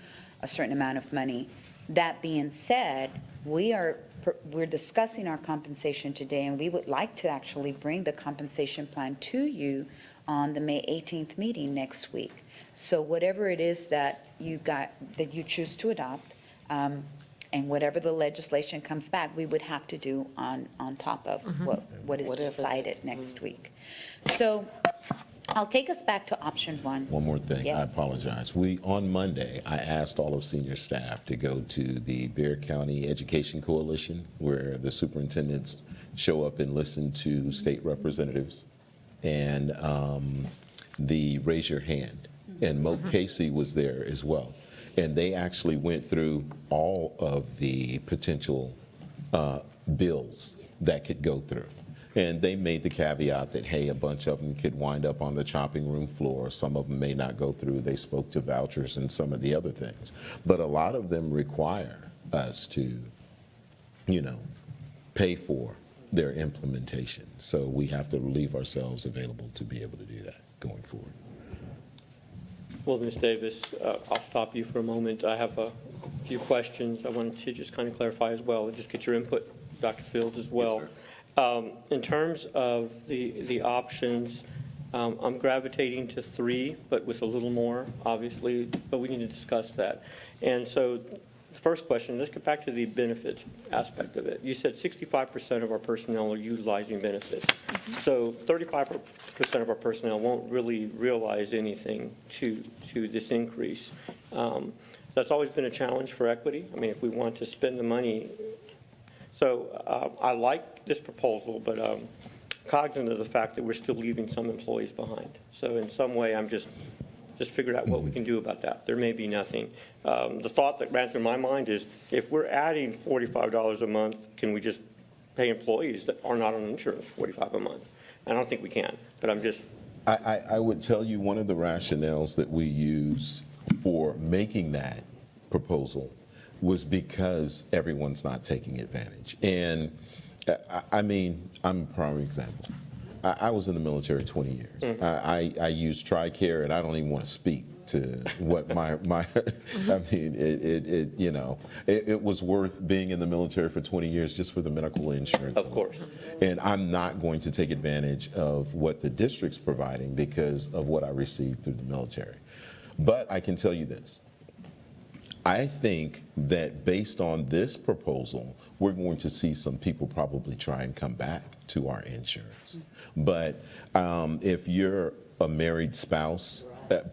a certain amount of money. That being said, we're discussing our compensation today, and we would like to actually bring the compensation plan to you on the May 18th meeting next week. So whatever it is that you choose to adopt, and whatever the legislation comes back, we would have to do on top of what is decided next week. So I'll take us back to option one. One more thing, I Yes. apologize. On Monday, I asked all of senior staff to go to the Bexar County Education Coalition, where the superintendents show up and listen to state representatives, and the raise your hand. And Mo Casey was there as well. And they actually went through all of the potential bills that could go through. And they made the caveat that, hey, a bunch of them could wind up on the chopping room floor. Some of them may not go through. They spoke to vouchers and some of the other things. But a lot of them require us to pay for their implementation. So we have to leave ourselves available to be able to do that going forward. Well, Ms. Davis, I'll stop you for a moment. I have a few questions I wanted to just kind of clarify as well, and just get your input, Dr. Fields, as well. In terms of the options, I'm gravitating to 3, but with a little more, obviously, but we need to discuss that. And so the first question, let's get back to the benefits aspect of it. You said 65% of our personnel are utilizing benefits. So 35% of our personnel won't really realize anything to this increase. That's always been a challenge for equity. I mean, if we want to spend the money. So I like this proposal, but cognizant of the fact that we're still leaving some employees behind. So in some way, I'm just figured out what we can do about that. There may be nothing. The thought that ran through my mind is, if we're adding $45 a month, can we just pay employees that are not on insurance $45 a month? I don't think we can, but I'm just. I would tell you one of the rationales that we use for making that proposal was because everyone's not taking advantage. And I mean, I'm a prime example. I was in the military 20 years. I used TRICARE, and I don't even want to speak to what my I mean, it was worth being in the military for 20 years just for the medical insurance. Of course. And I'm not going to take advantage of what the district's providing because of what I received through the military. But I can tell you this. I think that based on this proposal, we're going to see some people probably try and come back to our insurance. But if you're a married spouse,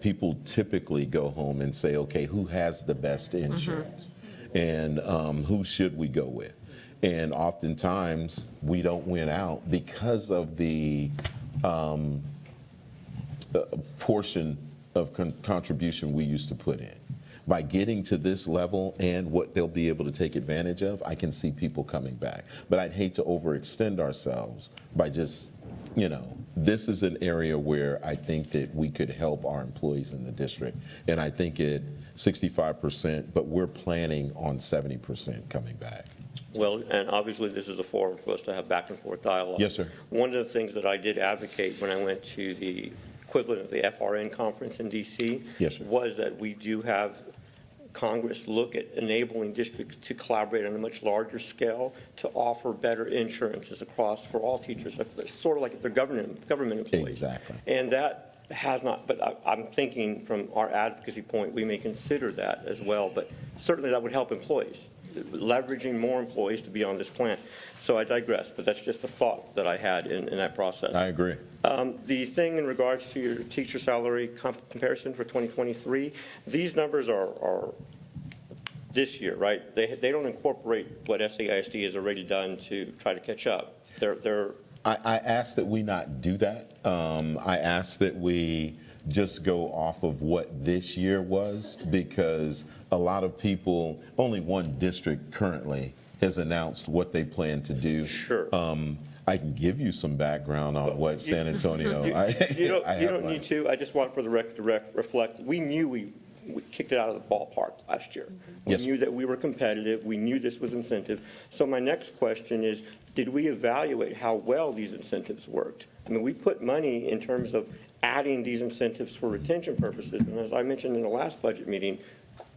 people typically go home and say, okay, who has the best insurance? And who should we go with? And oftentimes we don't win out because of the portion of contribution we used to put in. By getting to this level and what they'll be able to take advantage of, I can see people coming back. But I'd hate to overextend ourselves by just, this is an area where I think that we could help our employees in the district. And I think at 65%, but we're planning on 70% coming back. Well, and obviously this is a forum for us to have back and forth dialogue. Yes, sir. One of the things that I did advocate when I went to the equivalent of the FRN conference in DC Yes, sir. was that we do have Congress look at enabling districts to collaborate on a much larger scale to offer better insurances across for all teachers, sort of like if they're government employees. Exactly. And that has not, but I'm thinking from our advocacy point, we may consider that as well, but certainly that would help employees, leveraging more employees to be on this plan. So I digress, but that's just a thought that I had in that process. I agree. The thing in regards to your teacher salary comparison for 2023, these numbers are this year, right? They don't incorporate what SAISD has already done to try to catch up. I ask that we not do that. I ask that we just go off of what this year was, because a lot of people, only one district currently has announced what they plan to do. Sure. I can give you some background on what San Antonio. You don't need to. I just want for the record to reflect, we knew we kicked it out of the ballpark last year. We Yes. knew that we were competitive. We knew this was incentive. So my next question is, did we evaluate how well these incentives worked? I mean, we put money in terms of adding these incentives for retention purposes. And as I mentioned in the last budget meeting,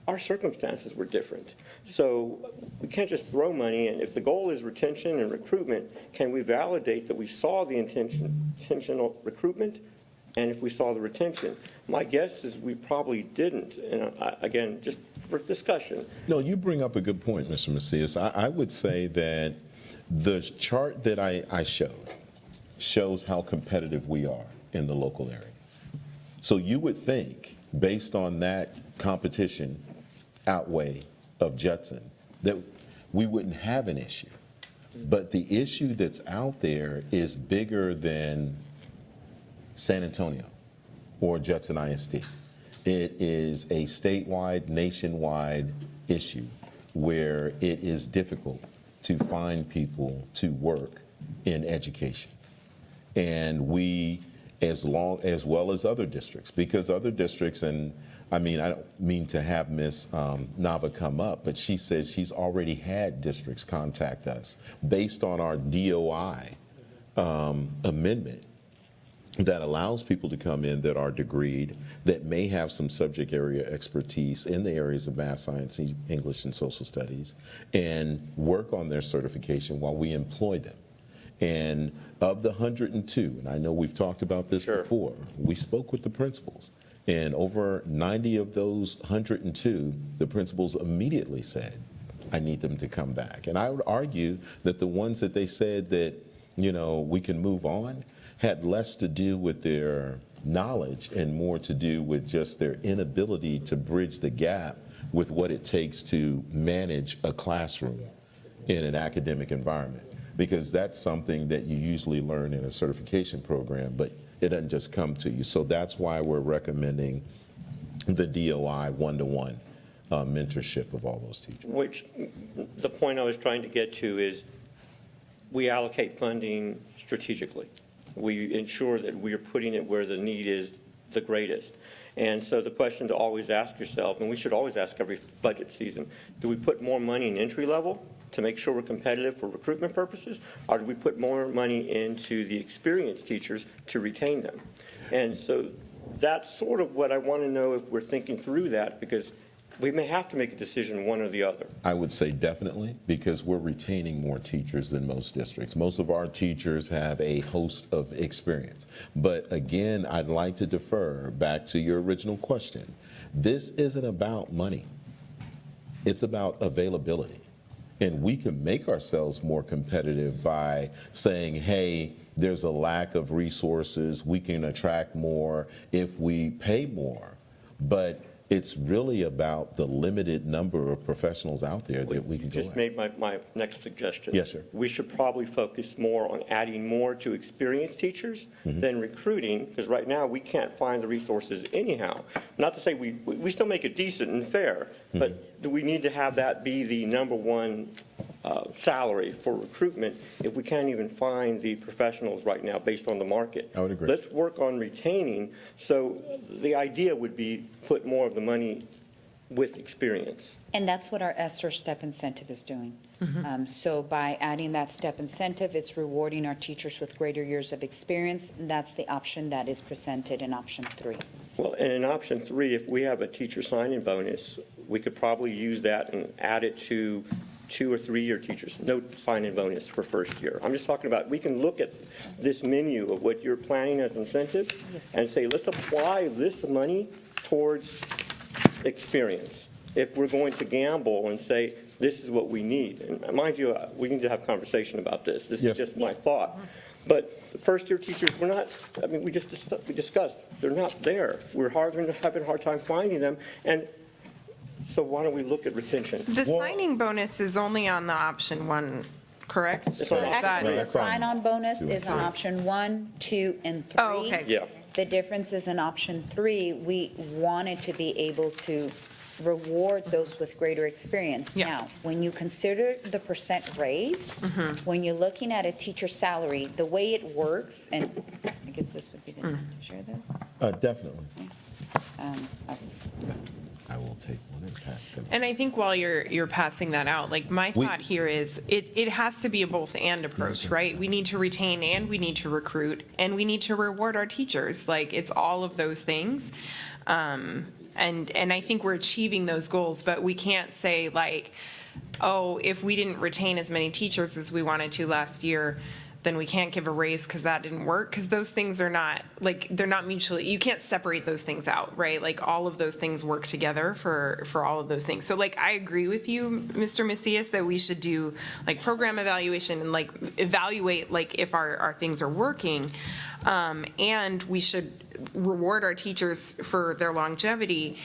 our circumstances were different. So we can't just throw money in. If the goal is retention and recruitment, can we validate that we saw the intentional recruitment? And if we saw the retention? My guess is we probably didn't. And again, just for discussion. No, you bring up a good point, Mr. Macias. I would say that the chart that I showed shows how competitive we are in the local area. So you would think, based on that competition outweigh of Judson, that we wouldn't have an issue. But the issue that's out there is bigger than San Antonio or Judson ISD. It is a statewide, nationwide issue where it is difficult to find people to work in education. And we, as well as other districts, because other districts, and I mean, I don't mean to have Ms. Nava come up, but she says she's already had districts contact us based on our DOI amendment that allows people to come in that are degreed, that may have some subject area expertise in the areas of math, science, English, and social studies, and work on their certification while we employ them. And of the 102, and I know we've talked about this before, we spoke with the principals, and over 90 of those 102, the principals immediately said, I need them to come back. And I would argue that the ones that they said that, you know, we can move on, had less to do with their knowledge and more to do with just their inability to bridge the gap with what it takes to manage a classroom in an academic environment. Because that's something that you usually learn in a certification program, but it doesn't just come to you. So that's why we're recommending the DOI one-to-one mentorship of all those teachers. Which, the point I was trying to get to is, we allocate funding strategically. We ensure that we are putting it where the need is the greatest. And so the question to always ask yourself, and we should always ask every budget season, do we put more money in entry level to make sure we're competitive for recruitment purposes, or do we put more money into the experienced teachers to retain them? And so that's sort of what I want to know, if we're thinking through that, because we may have to make a decision one or the other. I would say definitely, because we're retaining more teachers than most districts. Most of our teachers have a host of experience. But again, I'd like to defer back to your original question. This isn't about money. It's about availability. And we can make ourselves more competitive by saying, hey, there's a lack of resources. We can attract more if we pay more. But it's really about the limited number of professionals out there that we can go Just at. made my next suggestion. Yes, sir. We should probably focus more on adding more to experienced teachers than recruiting, because right now we can't find the resources anyhow. Not to say we still make it decent and fair, but do we need to have that be the number one salary for recruitment if we can't even find the professionals right now based on the market? I would agree. Let's work on retaining. So the idea would be put more of the money with experience. And that's what our ESSER step incentive is doing. So by adding that step incentive, it's rewarding our teachers with greater years of experience. And that's the option that is presented in option 3. Well, and in option 3, if we have a teacher sign-in bonus, we could probably use that and add it to 2 or 3 year teachers. No sign-in bonus for first year. I'm just talking about, we can look at this menu of what you're planning as incentive and say, let's apply this money towards experience. If we're going to gamble and say, this is what we need. And mind you, we need to have conversation about this. This is just my thought. But the first year teachers, we're not, I mean, we discussed, they're not there. We're having a hard time finding them. And so why don't we look at retention? The signing bonus is only on the option 1, correct? It's on option Actually, the That's on sign-on bonus 2 is and on 3. option 1, 2, and 3. Oh, okay. Yeah. The difference is in option 3, we wanted to be able to reward those with greater experience. Yeah. Now, when you consider the percent raise, when you're looking at a teacher salary, the way it works, and I guess this would be the, share this? Definitely. Okay. I will take one and pass them. And I think while you're passing that out, like my We- thought here is it has to be a both and approach, right? We need to retain and we need to recruit and we need to reward our teachers. Like it's all of those things. And I think we're achieving those goals, but we can't say like, oh, if we didn't retain as many teachers as we wanted to last year, then we can't give a raise because that didn't work. Because those things are not, like, they're not mutually, you can't separate those things out, right? Like, all of those things work together for all of those things. So, like, I agree with you, Mr. Macias, that we should do, like, program evaluation and, like, evaluate, like, if our things are working. And we should reward our teachers for their longevity.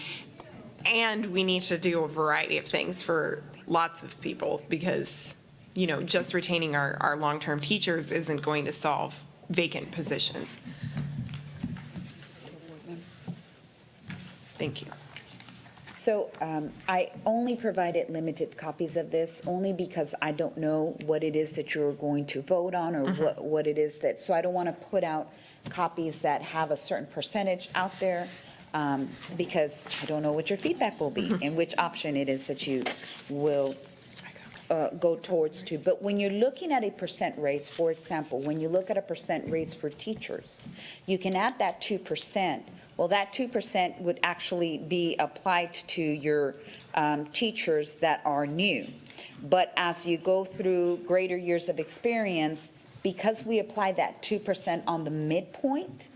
And we need to do a variety of things for lots of people because, you know, just retaining our long-term teachers isn't going to solve vacant positions. Thank you. So I only provided limited copies of this, only because I don't know what it is that you're going to vote on or what it is that, so I don't want to put out copies that have a certain percentage out there. because I don't know what your feedback will be and which option it is that you will go towards to. But when you're looking at a percent raise, for example, when you look at a percent raise for teachers, you can add that 2%. Well, that 2% would actually be applied to your teachers that are new. But as you go through greater years of experience, because we apply that 2% on the midpoint,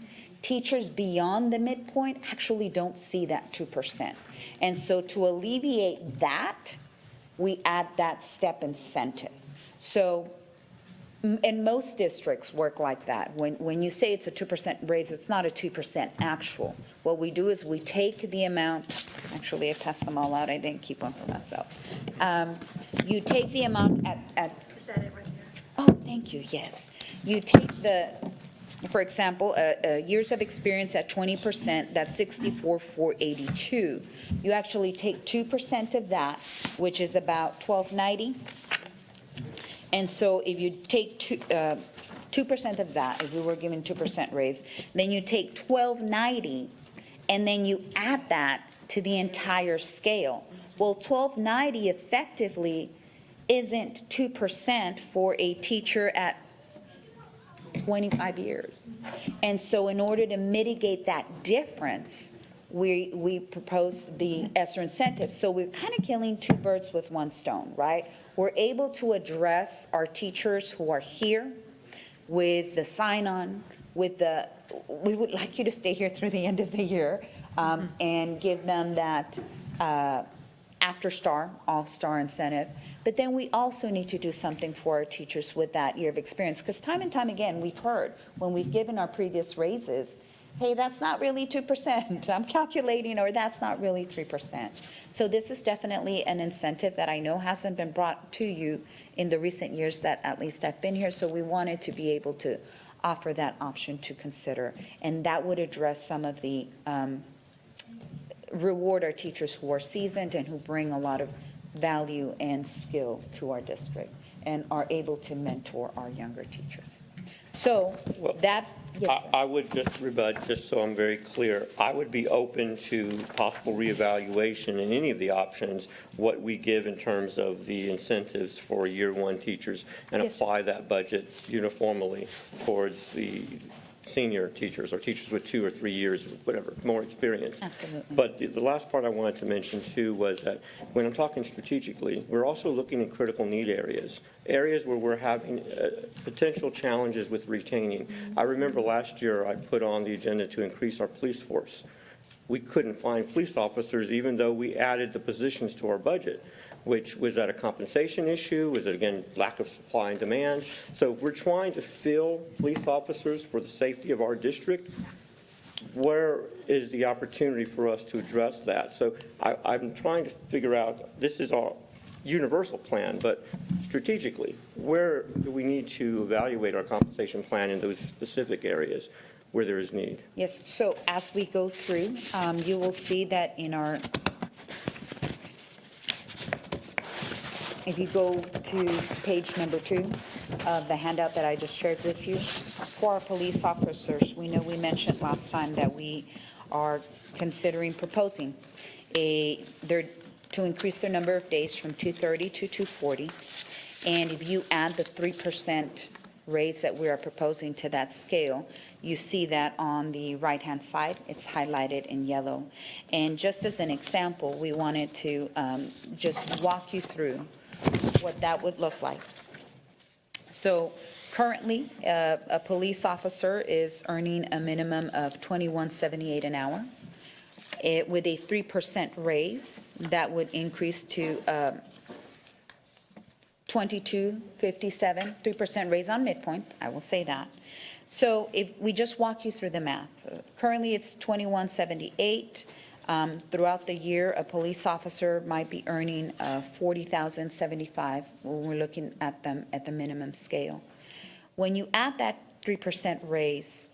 teachers beyond the midpoint actually don't see that 2%. And so to alleviate that, we add that step incentive. So, and most districts work like that. When you say it's a 2% raise, it's not a 2% actual. What we do is we take the amount, actually I passed them all out, I didn't keep one for myself. You take the amount at. Is that it right there? Oh, thank you, yes. You take the, for example, years of experience at 20%, that's 64,482. You actually take 2% of that, which is about 1,290. And so if you take 2% of that, if we were given 2% raise, then you take 1,290, and then you add that to the entire scale. Well, 1,290 effectively isn't 2% for a teacher at 25 years. And so in order to mitigate that difference, we proposed the ESSER incentive. So we're kind of killing two birds with one stone, right? We're able to address our teachers who are here with the sign-on, with the, we would like you to stay here through the end of the year, and give them that after-star, all-star incentive. But then we also need to do something for our teachers with that year of experience, because time and time again, we've heard when we've given our previous raises, hey, that's not really 2%, I'm calculating, or that's not really 3%. So this is definitely an incentive that I know hasn't been brought to you in the recent years that at least I've been here, so we wanted to be able to offer that option to consider. And that would address some of the, reward our teachers who are seasoned and who bring a lot of value and skill to our district and are able to mentor our younger teachers. So Well, that, yes, sir. I would just rebut, just so I'm very clear, I would be open to possible reevaluation in any of the options, what we give in terms of the incentives for year one teachers, and Yes, sir. apply that budget uniformly towards the senior teachers or teachers with 2 or 3 years, whatever, more experience. Absolutely. But the last part I wanted to mention too was that when I'm talking strategically, we're also looking at critical need areas, areas where we're having potential challenges with retaining. I remember last year I put on the agenda to increase our police force. We couldn't find police officers even though we added the positions to our budget, which was that a compensation issue? Was it, again, lack of supply and demand? So if we're trying to fill police officers for the safety of our district, where is the opportunity for us to address that? So I'm trying to figure out, this is our universal plan, but strategically, where do we need to evaluate our compensation plan in those specific areas where there is need? Yes, so as we go through, you will see that in our, if you go to page number 2 of the handout that I just shared with you, for our police officers, we know we mentioned last time that we are considering proposing to increase their number of days from 230 to 240. And if you add the 3% raise that we are proposing to that scale, you see that on the right-hand side, it's highlighted in yellow. And just as an example, we wanted to just walk you through what that would look like. So currently, a police officer is earning a minimum of $21.78 an hour. With a 3% raise, that would increase to $22.57, 3% raise on midpoint, I will say that. So if we just walk you through the math, currently it's $21.78. Throughout the year, a police officer might be earning $40,075 when we're looking at them at the minimum scale. When you add that 3% raise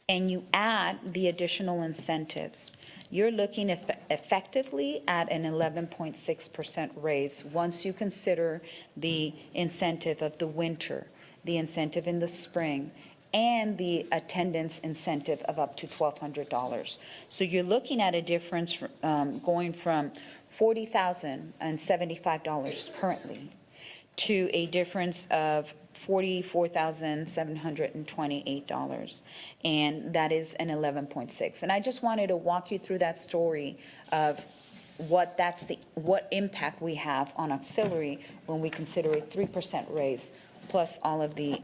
and you add the additional incentives, you're looking effectively at an 11.6% raise once you consider the incentive of the winter, the incentive in the spring, and the attendance incentive of up to $1,200. So you're looking at a difference going from $40,075 currently to a difference of $44,728, and that is an 11.6. And I just wanted to walk you through that story of what impact we have on auxiliary when we consider a 3% raise plus all of the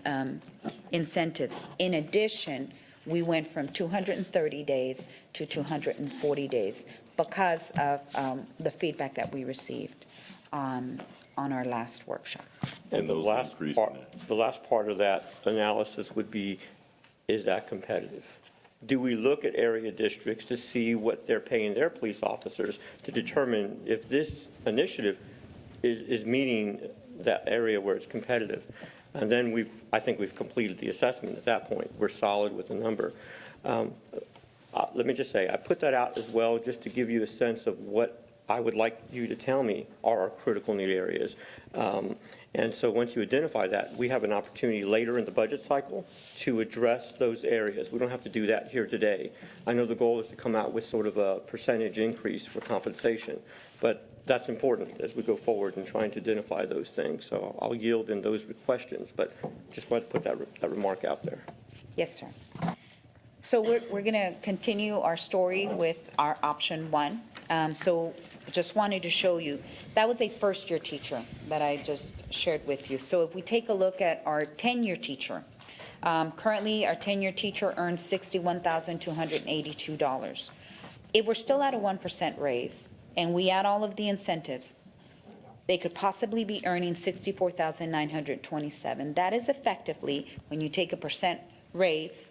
incentives. In addition, we went from 230 days to 240 days because of the feedback that we received on our last workshop. And those increased. The last part of that analysis would be, is that competitive? Do we look at area districts to see what they're paying their police officers to determine if this initiative is meeting that area where it's competitive? And then I think we've completed the assessment at that point. We're solid with the number. Let me just say, I put that out as well just to give you a sense of what I would like you to tell me are our critical need areas. And so once you identify that, we have an opportunity later in the budget cycle to address those areas. We don't have to do that here today. I know the goal is to come out with sort of a percentage increase for compensation, but that's important as we go forward in trying to identify those things. So I'll yield in those questions, but just wanted to put that remark out there. Yes, sir. So we're going to continue our story with our option one. So just wanted to show you, that was a first-year teacher that I just shared with you. So if we take a look at our 10-year teacher, currently our 10-year teacher earns $61,282. If we're still at a 1% raise and we add all of the incentives, they could possibly be earning $64,927. That is effectively, when you take a percent raise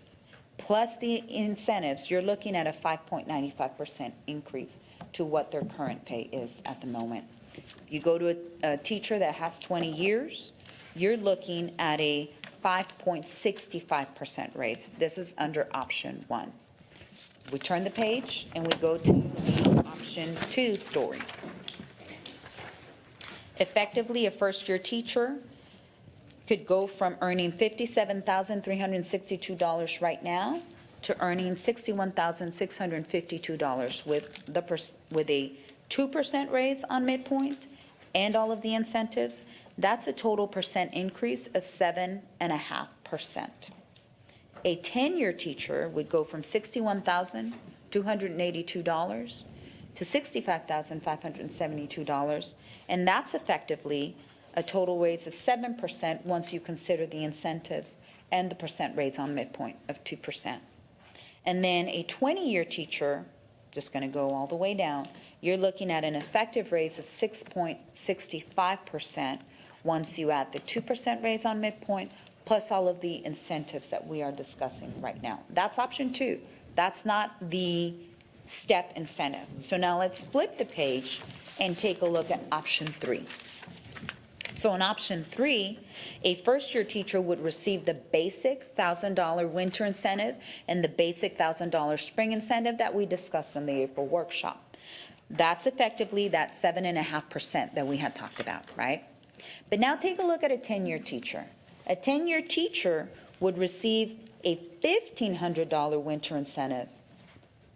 plus the incentives, you're looking at a 5.95% increase to what their current pay is at the moment. You go to a teacher that has 20 years, you're looking at a 5.65% raise. This is under option one. We turn the page and we go to the option two story. Effectively, a first-year teacher could go from earning $57,362 right now to earning $61,652 with a 2% raise on midpoint and all of the incentives. That's a total percent increase of 7.5%. A 10-year teacher would go from $61,282 to $65,572, and that's effectively a total raise of 7% once you consider the incentives and the percent raise on midpoint of 2%. And then a 20-year teacher, just going to go all the way down, you're looking at an effective raise of 6.65% once you add the 2% raise on midpoint plus all of the incentives that we are discussing right now. That's option two. That's not the step incentive. So now let's flip the page and take a look at option three. So in option three, a first-year teacher would receive the basic $1,000 winter incentive and the basic $1,000 spring incentive that we discussed in the April workshop. That's effectively that 7.5% that we had talked about, right? But now take a look at a 10-year teacher. A 10-year teacher would receive a $1,500 winter incentive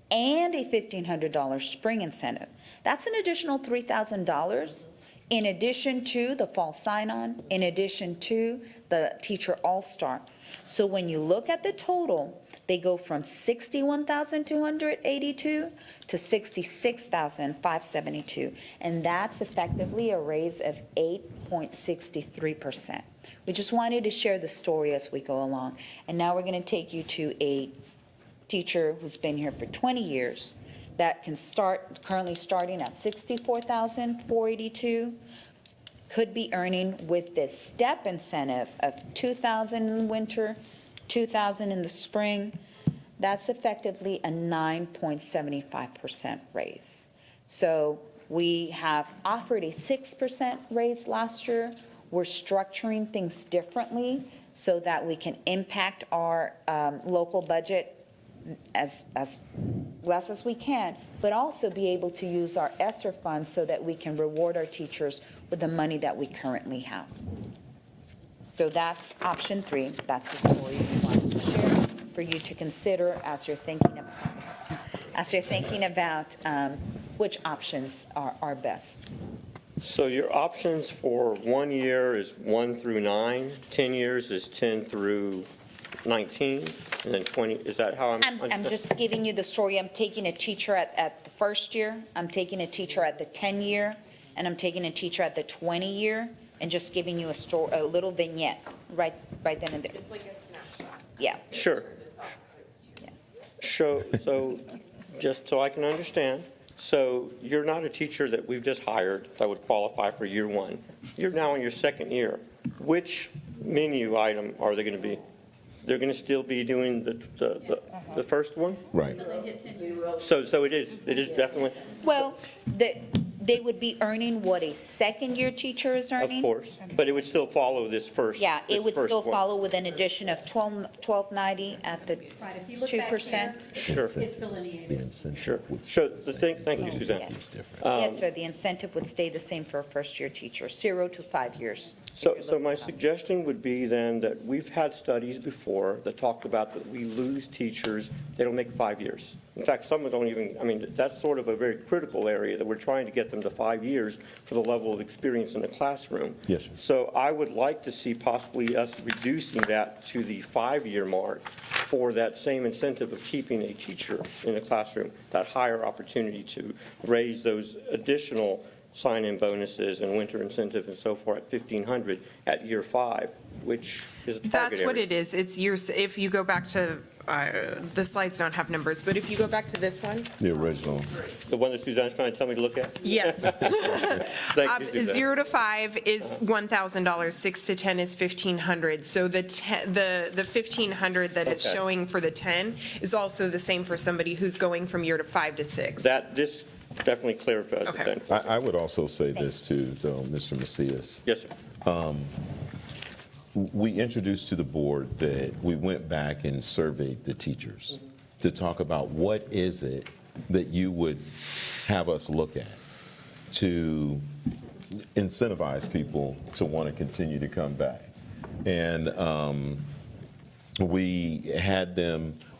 and a $1,500 spring incentive. That's an additional $3,000 in addition to the fall sign-on, in addition to the teacher all-star. So when you look at the total, they go from $61,282 to $66,572, and that's effectively a raise of 8.63%. We just wanted to share the story as we go along. And now we're going to take you to a teacher who's been here for 20 years that can start, currently starting at $64,482, could be earning with this step incentive of $2,000 in the winter, $2,000 in the spring. That's effectively a 9.75% raise. So we have offered a 6% raise last year. We're structuring things differently so that we can impact our local budget as less as we can, but also be able to use our ESSER funds so that we can reward our teachers with the money that we currently have. So that's option three. That's the story we want want to share for you to consider as you're thinking about which options are best. So your options for 1 year is 1 through 9, 10 years is 10 through 19, and then 20, is that how I'm just giving you the story. I'm taking a teacher at the first year, I'm taking a teacher at the 10-year, and I'm taking a teacher at the 20-year, and just giving you a little vignette right then and there. It's like a snapshot. Yeah. Sure. So, just so I can understand, so you're not a teacher that we've just hired that would qualify for year 1. You're now in your 2nd year. Which menu item are they going to be? They're going to still be doing the first one? Right. So it is definitely, Well, they would be earning what a second-year teacher is of earning? course, but it would still follow this first. Yeah, this it would first still one. follow with an addition of $12.90 at the Right, if you look back here, 2%. Sure, it's delineated. The incentive sure. would So the thing, thank you, Suzanne. is different. Yes, sir, the incentive would stay the same for a first-year teacher, 0 to 5 years. So my suggestion would be then that we've had studies before that talked about that we lose teachers, they don't make 5 years. In fact, some of them don't even, I mean, that's sort of a very critical area that we're trying to get them to 5 years for the level of experience in the classroom. Yes, sir. So I would like to see possibly us reducing that to the 5-year mark for that same incentive of keeping a teacher in the classroom, that higher opportunity to raise those additional sign-in bonuses and winter incentive and so forth at 1,500 at year 5, which is a target That's what area. it is. It's years, if you go back to, the slides don't have numbers, but if you go back to this one, The original. The one that Suzanne's trying to tell me to look at? yes. Thank you, Suzanne. 0 to 5 is $1,000, 6 to 10 is $1,500. So the $1,500 that it's Okay. showing for the 10 is also the same for somebody who's going from year to 5 to 6. This definitely clarifies it Okay. then. I would also say this too, though, Mr. Macias. Yes, sir. We introduced to the board that we went back and surveyed the teachers to talk about what is it that you would have us look at to incentivize people to want to continue to come back. And we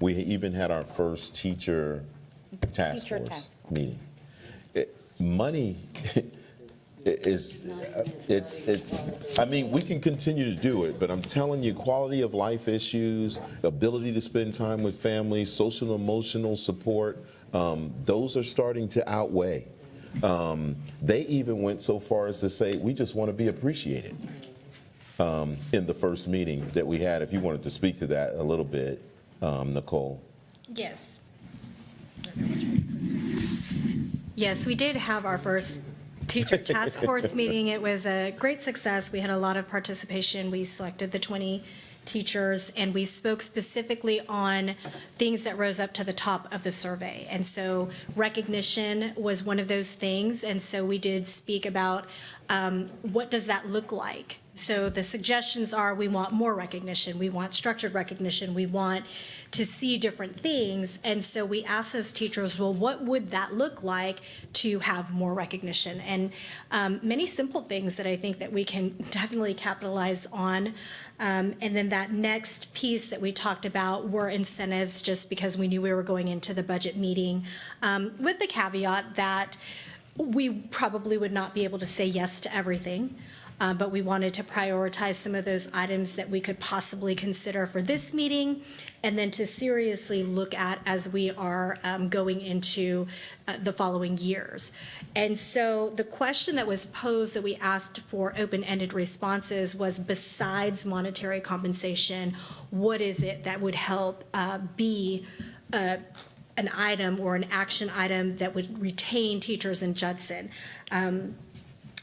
even had our first teacher task Teacher force task meeting. Money I mean, we can continue to do it, but I'm telling you, quality of life issues, ability to spend time with families, social and emotional support, those are starting to outweigh. They even went so far as to say, we just want to be appreciated in the first meeting that we had. If you wanted to speak to that a little bit, Nicole. Yes. Yes, we did have our first teacher task force meeting. It was a great success. We had a lot of participation. We selected the 20 teachers, and we spoke specifically on things that rose up to the top of the survey. And so recognition was one of those things. And so we did speak about what does that look like? So the suggestions are, we want more recognition, we want structured recognition, we want to see different things. And so we asked those teachers, well, what would that look like to have more recognition? And many simple things that I think that we can definitely capitalize on. And then that next piece that we talked about were incentives, just because we knew we were going into the budget meeting, with the caveat that we probably would not be able to say yes to everything. But we wanted to prioritize some of those items that we could possibly consider for this meeting, and then to seriously look at as we are going into the following years. And so the question that was posed that we asked for open-ended responses was, besides monetary compensation, what is it that would help be an item or an action item that would retain teachers in Judson?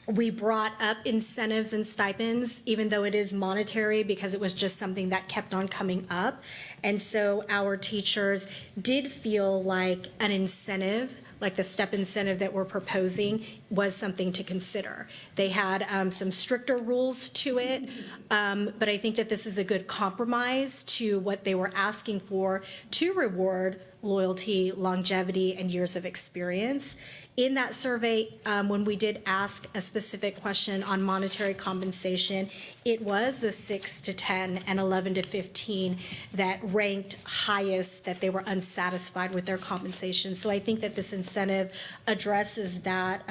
We brought up incentives and stipends, even though it is monetary, because it was just something that kept on coming up. And so our teachers did feel like an incentive, like the step incentive that we're proposing, was something to consider. They had some stricter rules to it, but I think that this is a good compromise to what they were asking for to reward loyalty, longevity, and years of experience. In that survey, when we did ask a specific question on monetary compensation, it was a 6 to 10 and 11 to 15 that ranked highest, that they were unsatisfied with their compensation. So I think that this incentive addresses that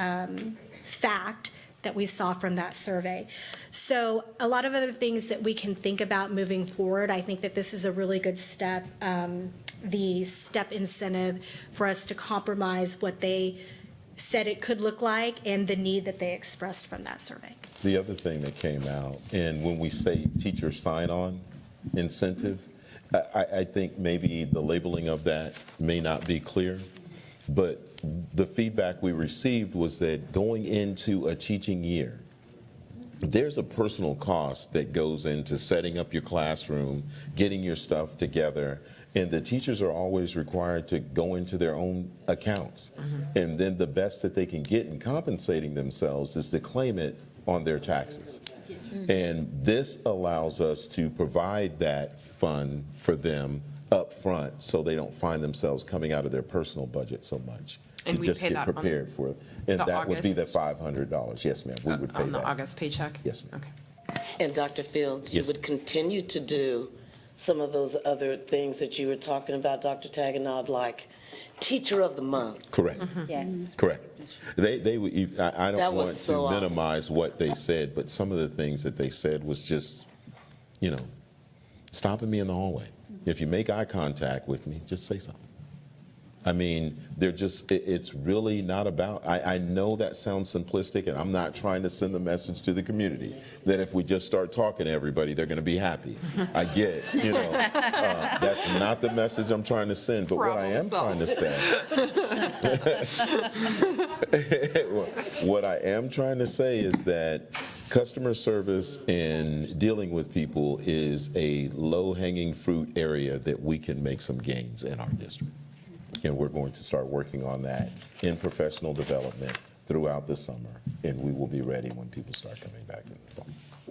fact that we saw from that survey. So a lot of other things that we can think about moving forward. I think that this is a really good step, the step incentive for us to compromise what they said it could look like and the need that they expressed from that survey. The other thing that came out, and when we say teacher sign-on incentive, I think maybe the labeling of that may not be clear, but the feedback we received was that going into a teaching year, there's a personal cost that goes into setting up your classroom, getting your stuff together, and the teachers are always required to go into their own accounts. And then the best that they can get in compensating themselves is to claim it on their taxes. And this allows us to provide that fund for them up front so they don't find themselves coming out of their personal budget so much. And to we just pay get that on prepared for it. And the that would be the August- $500. Yes, ma'am, we would pay On the that. August paycheck? Yes, ma'am. Okay. And Dr. Fields, you Yes. would continue to do some of those other things that you were talking about, Dr. Taganod, like Teacher of the Month. Correct. Yes. Correct. They would, I That don't was want so to awesome. minimize what they said, but some of the things that they said was just, stopping me in the hallway. If you make eye contact with me, just say something. I mean, it's really not about, I know that sounds simplistic, and I'm not trying to send the message to the community that if we just start talking to everybody, they're going to be happy. I get, that's not the message I'm trying to send, but what I am trying to say, what I am trying to say is that customer service and dealing with people is a low-hanging fruit area that we can make some gains in our district. And we're going to start working on that in professional development throughout the summer, and we will be ready when people start coming back in the fall.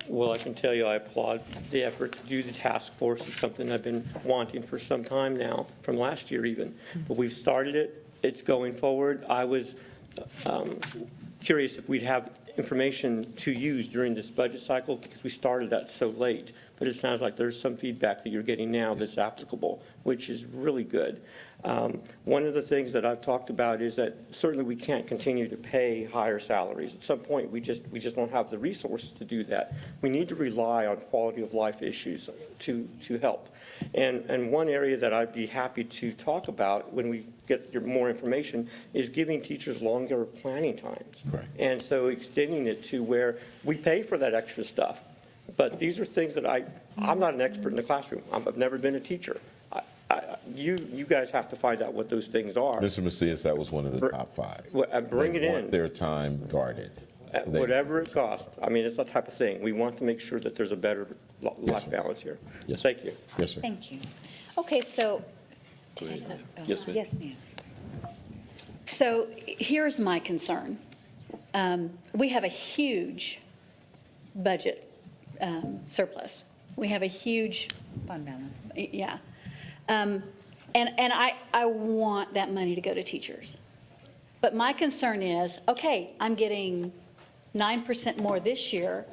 Well, I can tell you, I applaud the effort to do the task force. It's something I've been wanting for some time now, from last year even. But we've started it. It's going forward. I was curious if we'd have information to use during this budget cycle because we started that so late. But it sounds like there's some feedback that you're getting now that's applicable, which is really good. One of the things that I've talked about is that certainly we can't continue to pay higher salaries. At some point, we just don't have the resources to do that. We need to rely on quality of life issues to help. And one area that I'd be happy to talk about when we get more information is giving teachers longer planning times. Correct. And so extending it to where we pay for that extra stuff. But these are things that I'm not an expert in the classroom. I've never been a teacher. You guys have to find out what those things are. Mr. Macias, that was one of the top 5. Bring it They in. want their time guarded. Whatever it costs. I mean, it's that type of thing. We want to make sure that there's a better life balance here. Yes. Thank you. Yes, sir. Thank you. Okay, so. Yes, ma'am. Yes, ma'am. So here's my concern. We have a huge budget surplus. We have a huge, Fund balance. yeah. And I want that money to go to teachers. But my concern is, okay, I'm getting 9% more this year.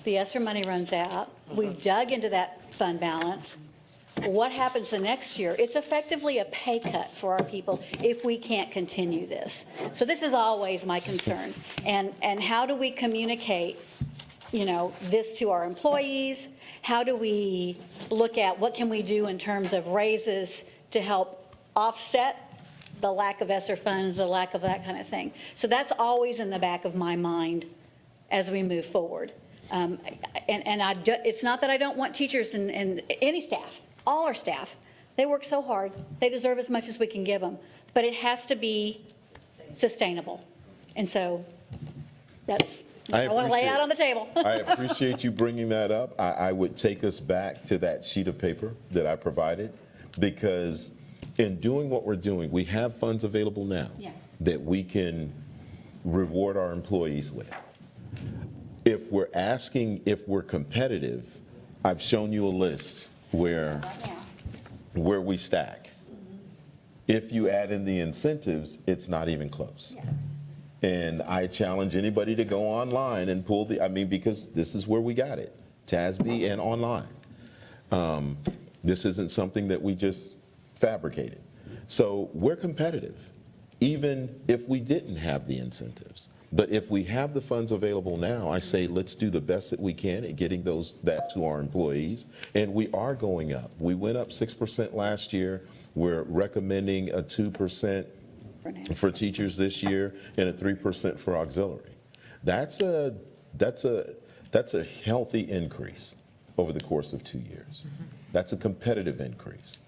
The ESSER money runs out. We've dug into that fund balance. What happens the next year? It's effectively a pay cut for our people if we can't continue this. So this is always my concern. And how do we communicate, this to our employees? How do we look at what can we do in terms of raises to help offset the lack of ESSER funds, the lack of that kind of thing? So that's always in the back of my mind as we move forward. It's not that I don't want teachers and any staff, all our staff. They work so hard. They deserve as much as we can give them. But it has to be sustainable. And so that's, I want to lay out on the table. I appreciate you bringing that up. I would take us back to that sheet of paper that I provided, because in doing what we're doing, we have funds available now that we can reward our employees with. If we're competitive, I've shown you a list where we stack. If you add in the incentives, it's not even close. And I challenge anybody to go online and pull because this is where we got it, TASB and online. This isn't something that we just fabricated. So we're competitive, even if we didn't have the incentives. But if we have the funds available now, I say let's do the best that we can at getting that to our employees. And we are going up. We went up 6% last year. We're recommending a 2% for teachers this year and a 3% for auxiliary. That's a healthy increase over the course of 2 years. That's a competitive increase.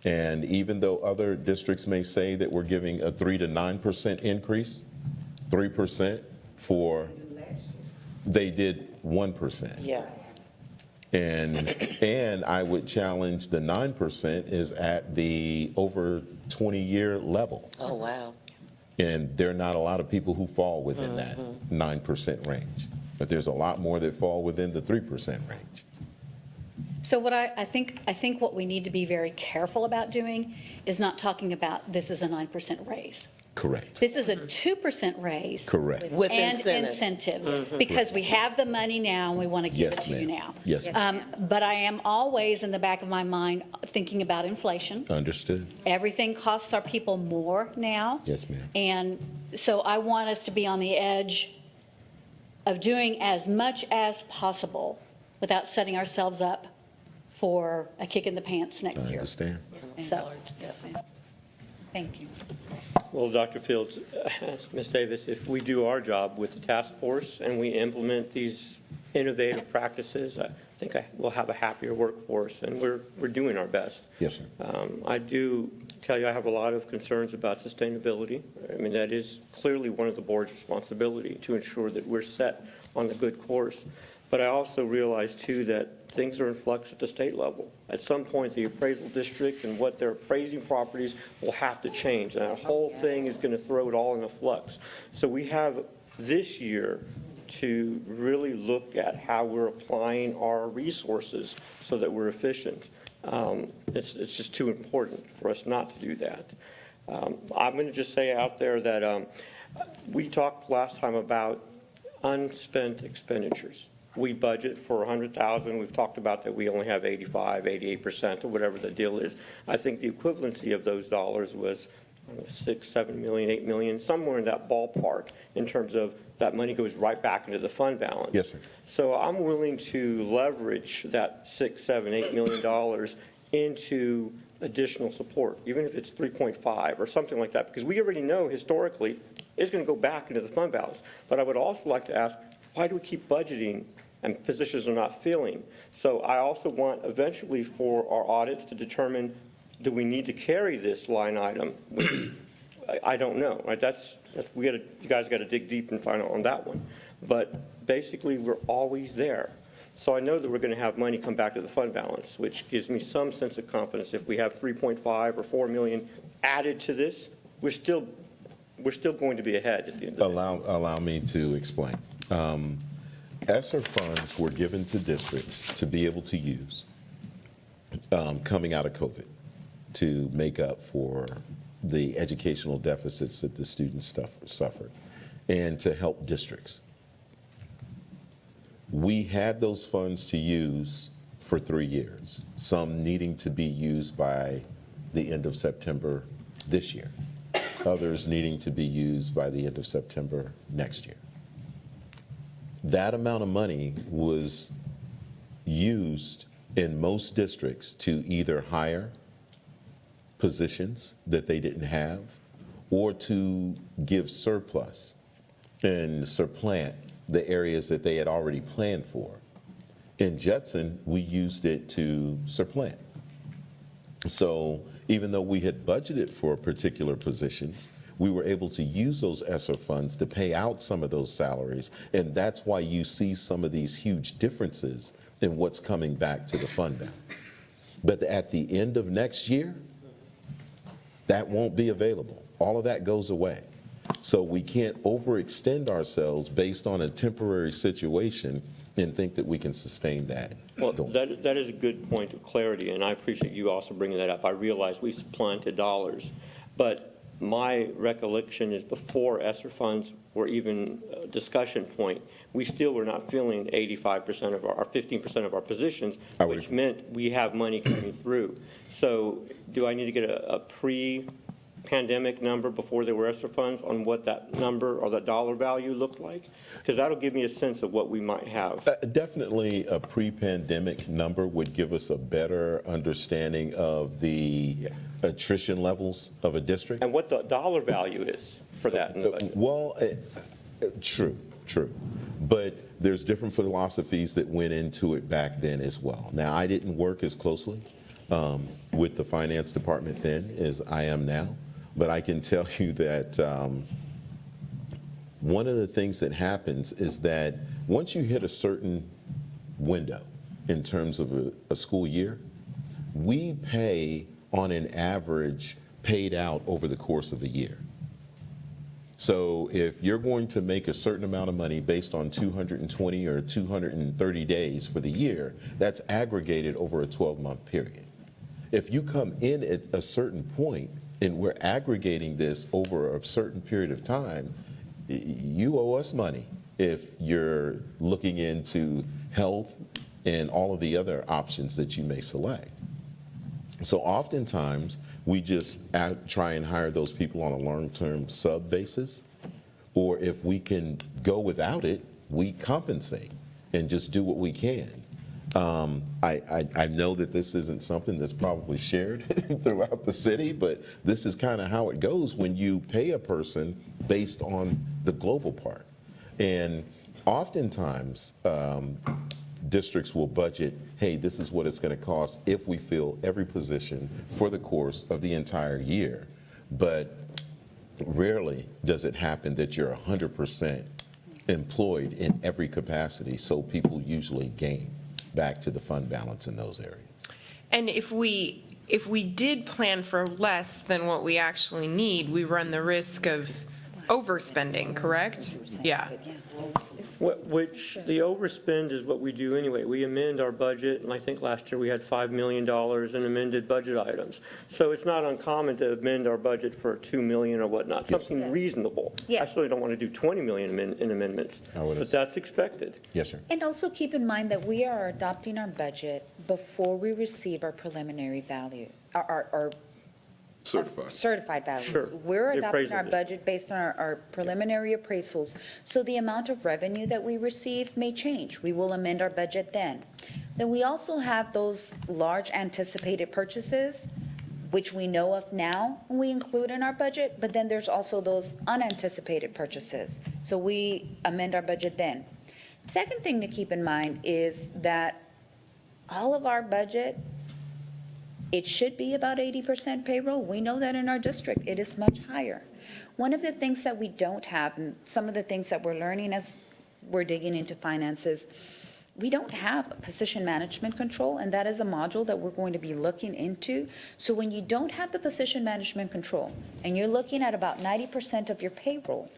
And even though other districts may say that we're giving a 3 to 9% increase, 3% they did 1%. Yeah. And I would challenge the 9% is at the over 20-year level. Oh, wow. And there are not a lot of people who fall within that 9% range. But there's a lot more that fall within the 3% range. So what I think what we need to be very careful about doing is not talking about this is a 9% raise. Correct. This is a 2% raise. Correct. With And incentives. incentives, because we have the money now and we want to give it Yes, to you ma'am. now. Yes, ma'am. But I am always in the back of my mind thinking about inflation. Understood. Everything costs our people more now. Yes, ma'am. And so I want us to be on the edge of doing as much as possible without setting ourselves up for a kick in the pants next I year. understand. So, yes, ma'am. Thank you. Well, Dr. Fields, Ms. Davis, if we do our job with the task force and we implement these innovative practices, I think we'll have a happier workforce, and we're doing our best. Yes, sir. I do tell you I have a lot of concerns about sustainability. I mean, that is clearly one of the board's responsibility to ensure that we're set on the good course. But I also realize, too, that things are in flux at the state level. At some point, the appraisal district and what they're appraising properties will have to change, and that whole thing is going to throw it all in a flux. So we have this year to really look at how we're applying our resources so that we're efficient. It's just too important for us not to do that. I'm going to just say out there that we talked last time about unspent expenditures. We budget for 100,000. We've talked about that we only have 85, 88%, or whatever the deal is. I think the equivalency of those dollars was 6, 7 million, 8 million, somewhere in that ballpark in terms of that money goes right back into the fund balance. Yes, sir. So I'm willing to leverage that 6, 7, 8 million dollars into additional support, even if it's 3.5 or something like that, because we already know historically it's going to go back into the fund balance. But I would also like to ask, why do we keep budgeting and positions are not filling? So I also want eventually for our audits to determine, do we need to carry this line item? I don't know, right? You guys got to dig deep and find out on that one. But basically, we're always there. So I know that we're going to have money come back to the fund balance, which gives me some sense of confidence. If we have 3.5 or 4 million added to this, we're still going to be ahead at the end of the day. Allow me to explain. ESSER funds were given to districts to be able to use coming out of COVID to make up for the educational deficits that the students suffered and to help districts. We had those funds to use for 3 years, some needing to be used by the end of September this year, others needing to be used by the end of September next year. That amount of money was used in most districts to either hire positions that they didn't have or to give surplus and supplant the areas that they had already planned for. In Judson, we used it to supplant. So even though we had budgeted for particular positions, we were able to use those ESSER funds to pay out some of those salaries, and that's why you see some of these huge differences in what's coming back to the fund balance. But at the end of next year, that won't be available. All of that goes away. So we can't overextend ourselves based on a temporary situation and think that we can sustain that. Well, that is a good point of clarity, and I appreciate you also bringing that up. I realize we supplanted dollars, but my recollection is before ESSER funds were even a discussion point, we still were not filling 85% of our 15% of our positions, I would which meant we have money coming through. So do I need to get a pre-pandemic number before there were ESSER funds on what that number or that dollar value looked like? Because that'll give me a sense of what we might have. Definitely a pre-pandemic number would give us a better understanding of the attrition levels of a district. And what the dollar value is for that in the budget. Well, true. But there's different philosophies that went into it back then as well. Now, I didn't work as closely with the finance department then as I am now, but I can tell you that one of the things that happens is that once you hit a certain window in terms of a school year, we pay on an average paid out over the course of a year. So if you're going to make a certain amount of money based on 220 or 230 days for the year, that's aggregated over a 12-month period. If you come in at a certain point and we're aggregating this over a certain period of time, you owe us money if you're looking into health and all of the other options that you may select. So oftentimes, we just try and hire those people on a long-term sub basis, or if we can go without it, we compensate and just do what we can. I know that this isn't something that's probably shared throughout the city, but this is kind of how it goes when you pay a person based on the global part. And oftentimes, districts will budget, hey, this is what it's going to cost if we fill every position for the course of the entire year. But rarely does it happen that you're 100% employed in every capacity, so people usually gain back to the fund balance in those areas. And if we did plan for less than what we actually need, we run the risk of overspending, correct? Yeah. Which the overspend is what we do anyway. We amend our budget, and I think last year we had $5 million in amended budget items. So it's not uncommon to amend our budget for $2 million or whatnot, something reasonable. Yeah. I certainly don't want to do 20 million in amendments, but that's expected. Yes, sir. And also keep in mind that we are adopting our budget before we receive our preliminary values, our certified values. Sure. We're The adopting our appraisal. budget based on our preliminary appraisals. So the amount of revenue that we receive may change. We will amend our budget then. Then we also have those large anticipated purchases, which we know of now, and we include in our budget, but then there's also those unanticipated purchases. So we amend our budget then. Second thing to keep in mind is that all of our budget, it should be about 80% payroll. We know that in our district, it is much higher. One of the things that we don't have, and some of the things that we're learning as we're digging into finances, we don't have position management control, and that is a module that we're going to be looking into. So when you don't have the position management control, and you're looking at about 90% of your payroll,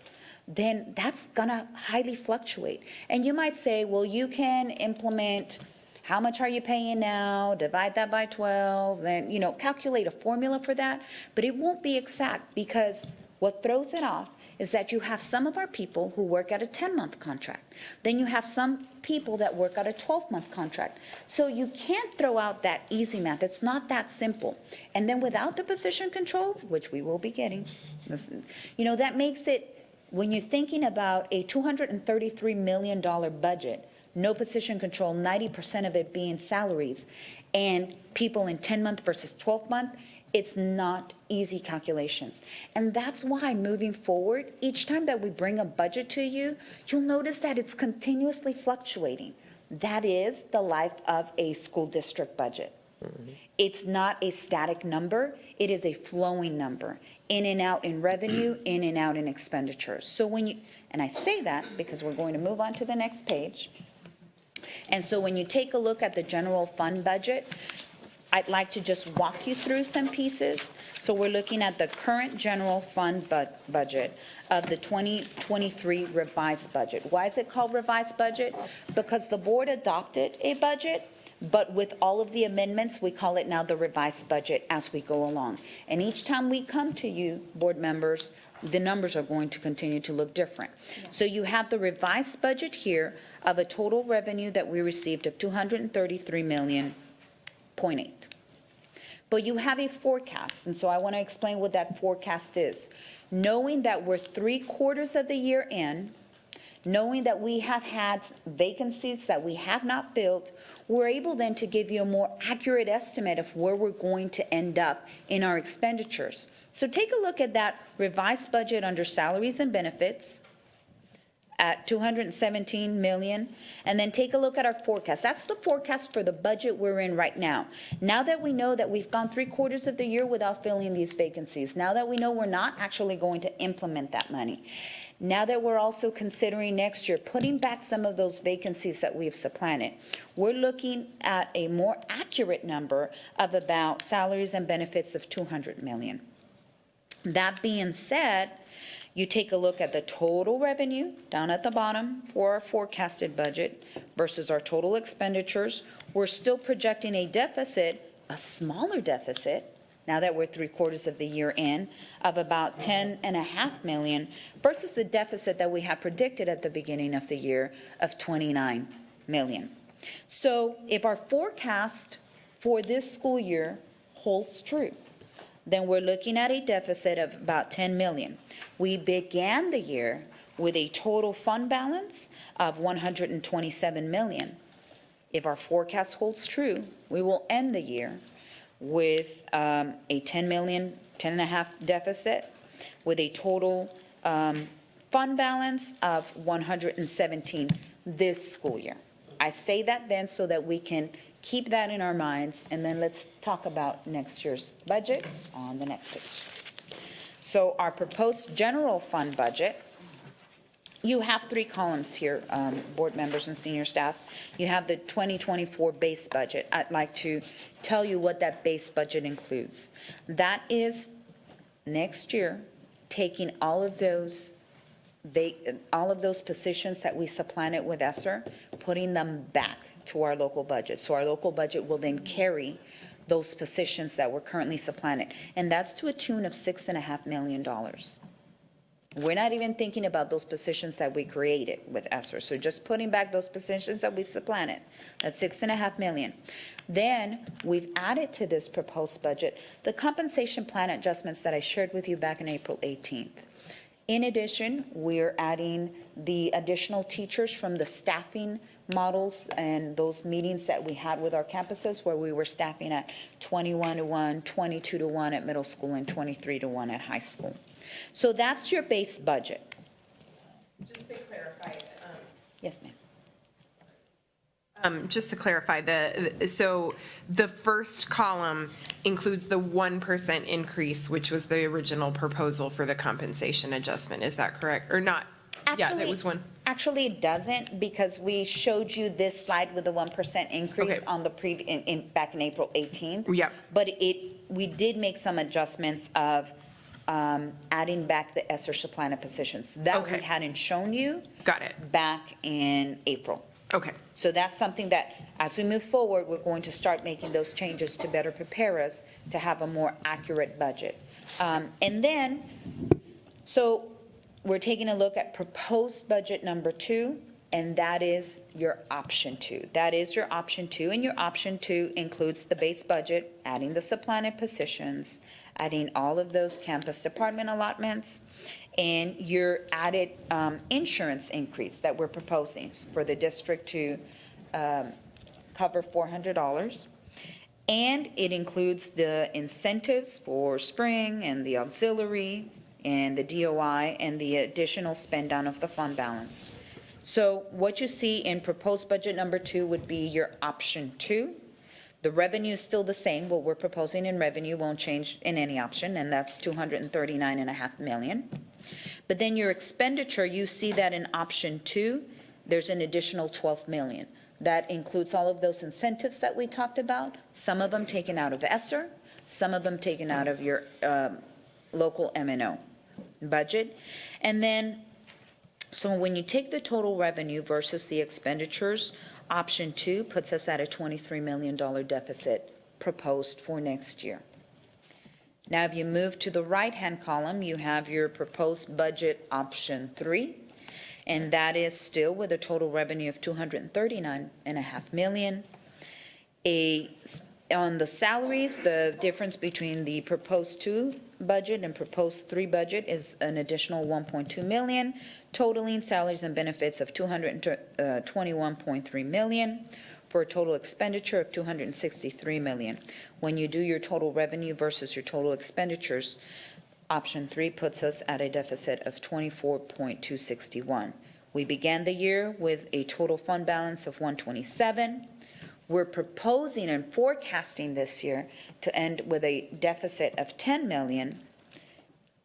then that's gonna highly fluctuate. And you might say, well, you can implement how much are you paying now, divide that by 12, then, calculate a formula for that, but it won't be exact, because what throws it off is that you have some of our people who work at a 10-month contract. Then you have some people that work at a 12-month contract. So you can't throw out that easy math. It's not that simple. And then without the position control, which we will be getting, that makes it, when you're thinking about a $233 million budget, no position control, 90% of it being salaries, and people in 10-month versus 12-month, it's not easy calculations. And that's why moving forward, each time that we bring a budget to you, you'll notice that it's continuously fluctuating. That is the life of a school district budget. It's not a static number, it is a flowing number, in and out in revenue, in and out in expenditures. So and I say that because we're going to move on to the next page. And so when you take a look at the general fund budget, I'd like to just walk you through some pieces. So we're looking at the current general fund budget of the 2023 revised budget. Why is it called revised budget? Because the board adopted a budget, But with all of the amendments, we call it now the revised budget as we go along. And each time we come to you, board members, the numbers are going to continue to look different. So you have the revised budget here of a total revenue that we received of 233 million, 0.8. But you have a forecast, and so I want to explain what that forecast is. Knowing that we're 3/4 of the year in, knowing that we have had vacancies that we have not filled, we're able then to give you a more accurate estimate of where we're going to end up in our expenditures. So take a look at that revised budget under salaries and benefits at 217 million, and then take a look at our forecast. That's the forecast for the budget we're in right now. Now that we know that we've gone 3/4 of the year without filling these vacancies, now that we know we're not actually going to implement that money, now that we're also considering next year putting back some of those vacancies that we've supplanted, we're looking at a more accurate number of about salaries and benefits of 200 million. That being said, you take a look at the total revenue down at the bottom for our forecasted budget versus our total expenditures. We're still projecting a deficit, a smaller deficit, now that we're 3/4 of the year in, of about 10.5 million versus the deficit that we had predicted at the beginning of the year of 29 million. So if our forecast for this school year holds true, then we're looking at a deficit of about 10 million. We began the year with a total fund balance of 127 million. If our forecast holds true, we will end the year with a 10 million, 10.5 deficit, with a total fund balance of 117 this school year. I say that then so that we can keep that in our minds, and then let's talk about next year's budget on the next page. So our proposed general fund budget, you have 3 columns here, board members and senior staff. You have the 2024 base budget. I'd like to tell you what that base budget includes. That is next year, taking all of those positions that we supplanted with ESSER, putting them back to our local budget. So our local budget will then carry those positions that were currently supplanted. And that's to a tune of $6.5 million. We're not even thinking about those positions that we created with ESSER. So just putting back those positions that we've supplanted, that's $6.5 million. Then we've added to this proposed budget the compensation plan adjustments that I shared with you back on April 18th. In addition, we're adding the additional teachers from the staffing models and those meetings that we had with our campuses where we were staffing at 21-1, 22-1 at middle school, and 23-1 at high school. So that's your base budget. Just to clarify, Yes, ma'am. Just to clarify, so the first column includes the 1% increase, which was the original proposal for the compensation adjustment. Is that correct? Or not? Yeah, there was one. Actually, it doesn't, because we showed you this slide with the 1% increase Okay. on the back in April 18th. Yep. But we did make some adjustments of adding back the ESSER supplanted positions. That we Okay. hadn't shown you Got it. back in April. Okay. So that's something that, as we move forward, we're going to start making those changes to better prepare us to have a more accurate budget. And then, so we're taking a look at proposed budget number 2, and that is your option 2. That is your option 2, and your option 2 includes the base budget, adding the supplanted positions, adding all of those campus department allotments, and your added insurance increase that we're proposing for the district to cover $400. And it includes the incentives for spring and the auxiliary and the DOI and the additional spend down of the fund balance. So what you see in proposed budget number 2 would be your option 2. The revenue is still the same. What we're proposing in revenue won't change in any option, and that's $239.5 million. But then your expenditure, you see that in option 2, there's an additional $12 million. That includes all of those incentives that we talked about, some of them taken out of ESSER, some of them taken out of your local M&O budget. And then, so when you take the total revenue versus the expenditures, Option 2 puts us at a $23 million deficit proposed for next year. Now, if you move to the right-hand column, you have your proposed budget option 3, and that is still with a total revenue of $239.5 million. On the salaries, the difference between the proposed 2 budget and proposed 3 budget is an additional $1.2 million, totaling salaries and benefits of $221.3 million, for a total expenditure of $263 million. When you do your total revenue versus your total expenditures, option 3 puts us at a deficit of 24.261. We began the year with a total fund balance of 127. We're proposing and forecasting this year to end with a deficit of 10 million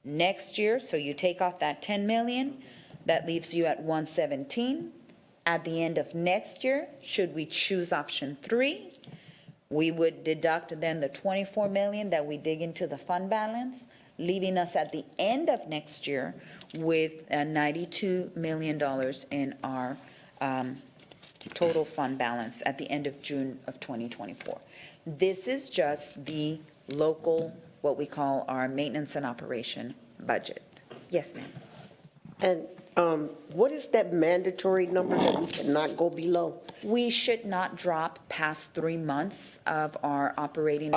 next year. So you take off that 10 million, that leaves you at 117. At the end of next year, should we choose option 3, we would deduct then the 24 million that we dig into the fund balance, leaving us at the end of next year with $92 million in our total fund balance at the end of June of 2024. This is just the local, what we call our maintenance and operation budget. Yes, ma'am. And what is that mandatory number that we cannot go below? We should not drop past 3 months of our operating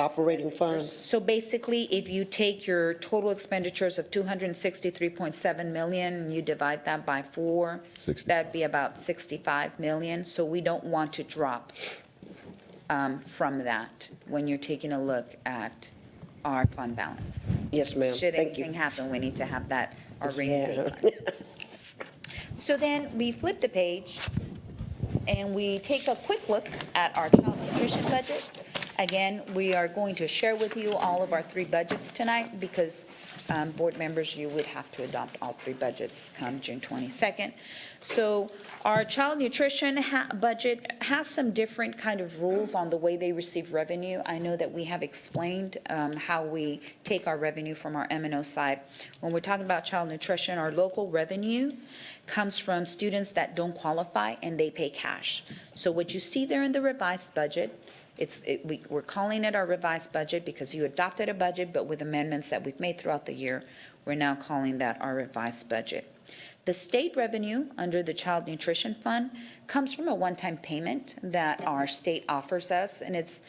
Funds? So basically, if you take your total expenditures of 263.7 million, and you divide that by 4, 60. that'd be about 65 million. So we don't want to drop from that when you're taking a look at our fund balance. Yes, ma'am. Should Thank you. anything happen, we need to have that, our rainy day Yeah. fund. So then we flip the page and we take a quick look at our child nutrition budget. Again, we are going to share with you all of our 3 budgets tonight because, board members, you would have to adopt all 3 budgets come June 22nd. So our child nutrition budget has some different kind of rules on the way they receive revenue. I know that we have explained how we take our revenue from our M&O side. When we're talking about child nutrition, our local revenue comes from students that don't qualify and they pay cash. So what you see there in the revised budget, we're calling it our revised budget because you adopted a budget, but with amendments that we've made throughout the year, we're now calling that our revised budget. The state revenue under the Child Nutrition Fund comes from a one-time payment that our state offers us, and it's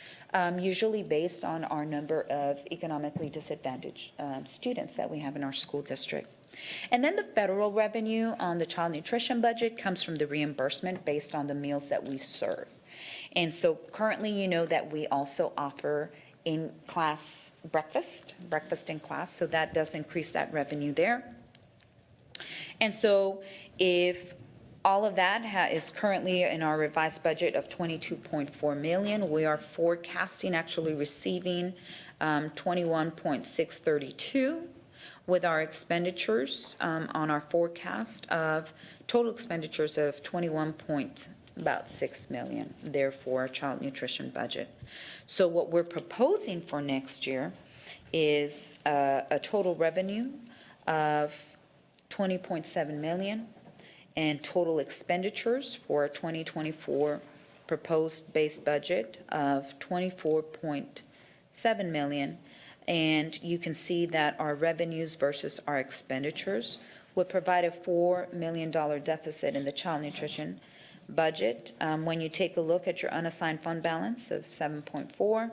usually based on our number of economically disadvantaged students that we have in our school district. And then the federal revenue on the child nutrition budget comes from the reimbursement based on the meals that we serve. And so currently, you know that we also offer in-class breakfast in class, so that does increase that revenue there. And so if all of that is currently in our revised budget of 22.4 million, we are forecasting actually receiving 21.632 with our expenditures on our forecast of total expenditures of 21.6 million, therefore our child nutrition budget. So what we're proposing for next year is a total revenue of 20.7 million and total expenditures for 2024 proposed base budget of 24.7 million. And you can see that our revenues versus our expenditures would provide a $4 million deficit in the child nutrition budget. When you take a look at your unassigned fund balance of 7.4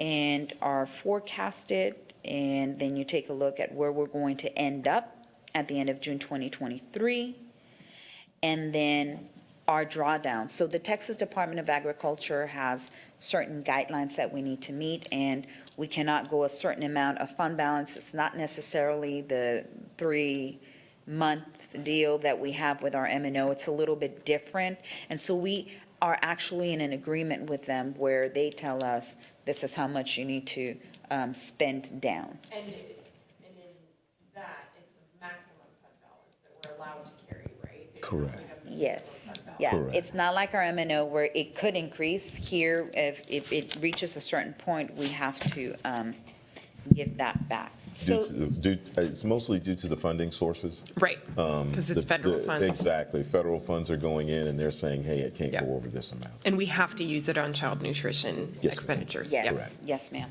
and our forecasted, and then you take a look at where we're going to end up at the end of June 2023, and then our drawdown. So the Texas Department of Agriculture has certain guidelines that we need to meet, and we cannot go a certain amount of fund balance. It's not necessarily the 3-month deal that we have with our M&O. It's a little bit different. And so we are actually in an agreement with them where they tell us this is how much you need to spend down. And in that, it's the maximum fund balance that we're allowed to carry, right? Correct. Yes. Yeah, Correct. it's not like our M&O where it could increase. Here, if it reaches a certain point, we have to give that back. So- It's mostly due to the funding sources. Right, because it's federal funds. Exactly. Federal funds are going in and they're saying, hey, it can't Yeah. go over this amount. And we have to use it on child nutrition Yes. expenditures. Yes, Yep. yes, ma'am.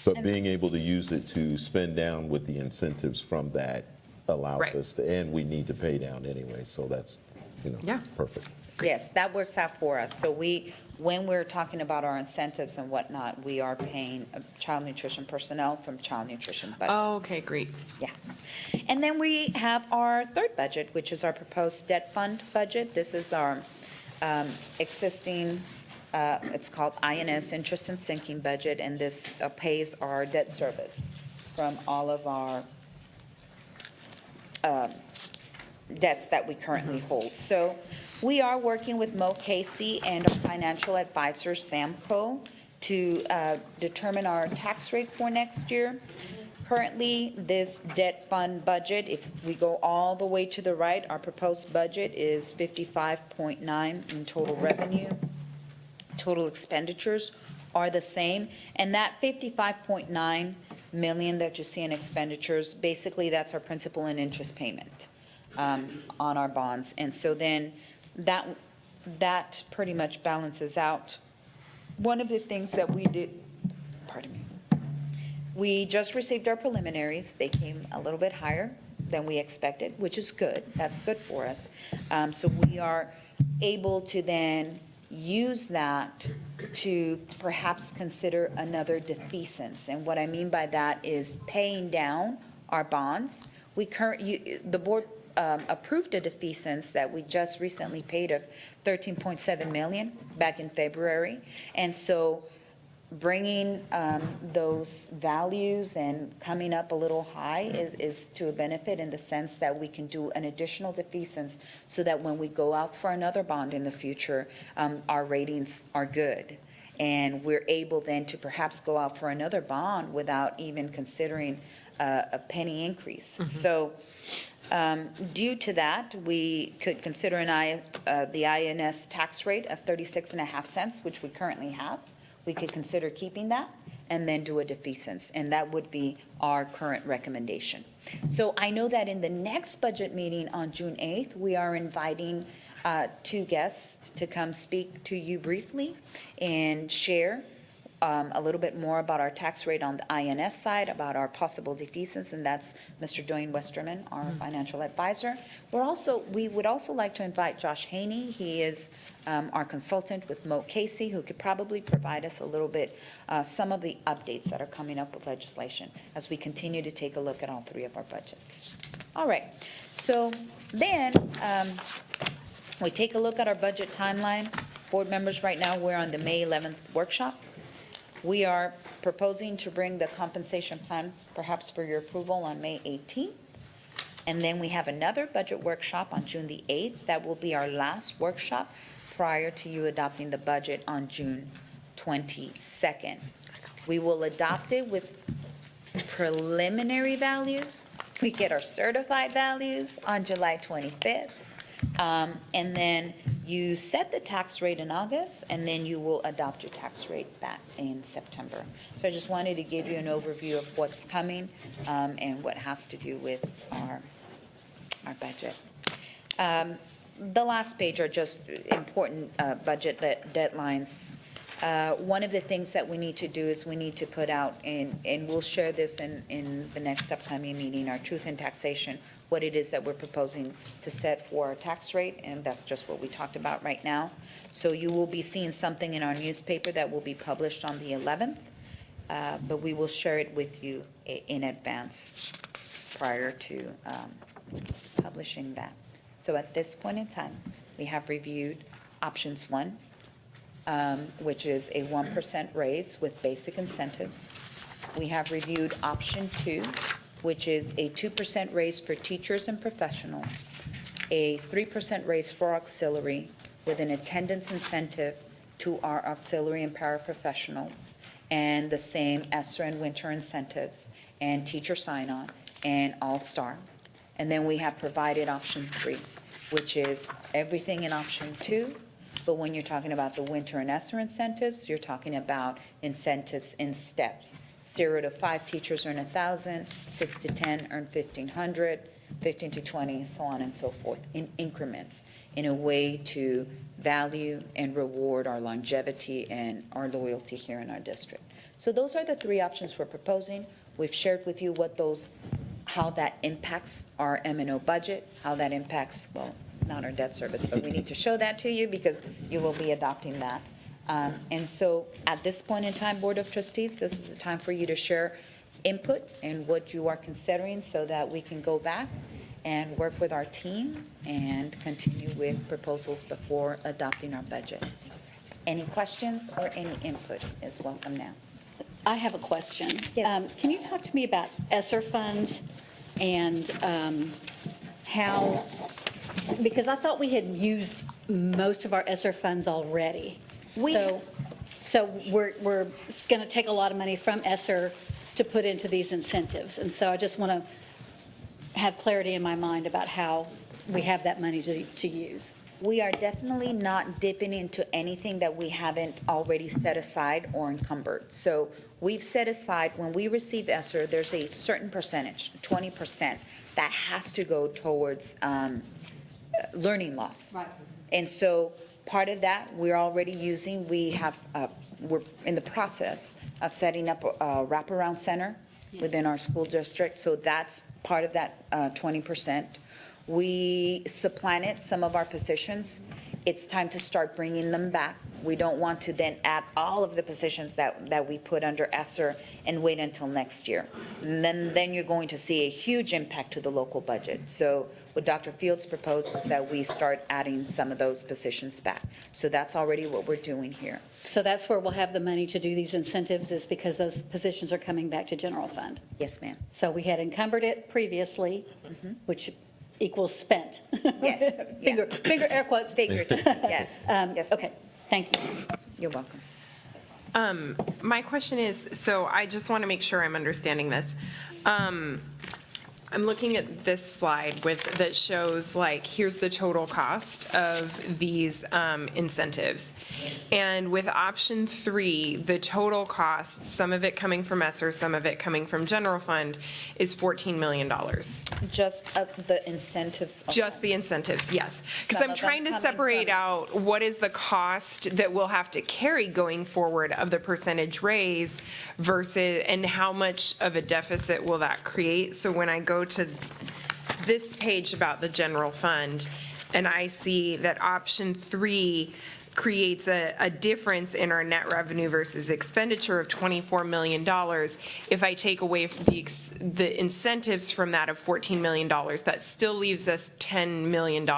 But being able to use it to spend down with the incentives from that allows Right. us to, and we need to pay down anyway, so that's, Yeah. perfect. Yes, that works out for us. So when we're talking about our incentives and whatnot, we are paying child nutrition personnel from child nutrition budget. Oh, okay, great. Yeah. And then we have our third budget, which is our proposed debt fund budget. This is our existing, it's called INS, interest and sinking budget, and this pays our debt service from all of our debts that we currently hold. So we are working with Mo Casey and our financial advisor, Samco, to determine our tax rate for next year. Currently, this debt fund budget, if we go all the way to the right, our proposed budget is 55.9 in total revenue. Total expenditures are the same, and that 55.9 million that you see in expenditures, basically, that's our principal and interest payment on our bonds. And so then that pretty much balances out. One of the things that we did, pardon me, we just received our preliminaries. They came a little bit higher than we expected, which is good. That's good for us. So we are able to then use that to perhaps consider another defeasance. And what I mean by that is paying down our bonds. The board approved a defeasance that we just recently paid of $13.7 million back in February. And so bringing those values and coming up a little high is to a benefit in the sense that we can do an additional defeasance so that when we go out for another bond in the future, our ratings are good. And we're able then to perhaps go out for another bond without even considering a penny increase. So due to that, we could consider the INS tax rate of 36.5 cents, which we currently have. We could consider keeping that and then do a defeasance, and that would be our current recommendation. So I know that in the next budget meeting on June 8th, we are inviting two guests to come speak to you briefly and share a little bit more about our tax rate on the INS side, about our possible defeasance, and that's Mr. Dwayne Westerman, our financial advisor. We would also like to invite Josh Haney. He is our consultant with Mo Casey, who could probably provide us a little bit, some of the updates that are coming up with legislation as we continue to take a look at all three of our budgets. All right, so then we take a look at our budget timeline. Board members, right now, we're on the May 11th workshop. We are proposing to bring the compensation plan perhaps for your approval on May 18th. And then we have another budget workshop on June the 8th. That will be our last workshop prior to you adopting the budget on June 22nd. We will adopt it with preliminary values. We get our certified values on July 25th. And then you set the tax rate in August, and then you will adopt your tax rate back in September. So I just wanted to give you an overview of what's coming and what has to do with our budget. The last page are just important budget deadlines. One of the things that we need to do is we need to put out, and we'll share this in the next upcoming meeting, our truth in taxation, what it is that we're proposing to set for our tax rate, and that's just what we talked about right now. So you will be seeing something in our newspaper that will be published on the 11th, but we will share it with you in advance prior to publishing that. So at this point in time, we have reviewed options 1, which is a 1% raise with basic incentives. We have reviewed option 2, which is a 2% raise for teachers and professionals, a 3% raise for auxiliary with an attendance incentive to our auxiliary and paraprofessionals, and the same ESSER and winter incentives, and teacher sign-on, and all-star. And then we have provided option 3, which is everything in option 2, but when you're talking about the winter and ESSER incentives, you're talking about incentives in steps. 0 to 5 teachers earn 1,000, 6 to 10 earn 1,500, 15 to 20, so on and so forth, in increments, in a way to value and reward our longevity and our loyalty here in our district. So those are the 3 options we're proposing. We've shared with you how that impacts our M&O budget, how that impacts, well, not our debt service, but we need to show that to you because you will be adopting that. And so at this point in time, Board of Trustees, this is the time for you to share input and what you are considering so that we can go back and work with our team and continue with proposals before adopting our budget. Any questions or any input is welcome now. I have a question. Yes. Can you talk to me about ESSER funds and how, because I thought we had used most of our ESSER funds already. So we're going to take a lot of money from ESSER to put into these incentives. And so I just want to have clarity in my mind about how we have that money to use. We are definitely not dipping into anything that we haven't already set aside or encumbered. So we've set aside, when we receive ESSER, there's a certain percentage, 20%, that has to go towards learning loss. Right. And so part of that, we're already using, we're in the process of setting up a wraparound center within our school district. So that's part of that 20%. We supplanted some of our positions. It's time to start bringing them back. We don't want to then add all of the positions that we put under ESSER and wait until next year. And then you're going to see a huge impact to the local budget. So what Dr. Fields proposed is that we start adding some of those positions back. So that's already what we're doing here. So that's where we'll have the money to do these incentives, is because those positions are coming back to general fund. Yes, ma'am. So we had encumbered it previously, which equals spent. Yes, yeah. Bigger air quotes. Figured, yes. Yes, Okay, thank you. you're welcome. My question is, so I just want to make sure I'm understanding this. I'm looking at this slide that shows, like, here's the total cost of these incentives. And with option 3, the total cost, some of it coming from ESSER, some of it coming from general fund, is $14 million. Just the incentives. Just the incentives, yes. Because Some I'm of them trying to coming separate from- out what is the cost that we'll have to carry going forward of the percentage raise versus, and how much of a deficit will that create? So when I go to this page about the general fund, and I see that option 3 creates a difference in our net revenue versus expenditure of $24 million. If I take away the incentives from that of $14 million, that still leaves us $10 million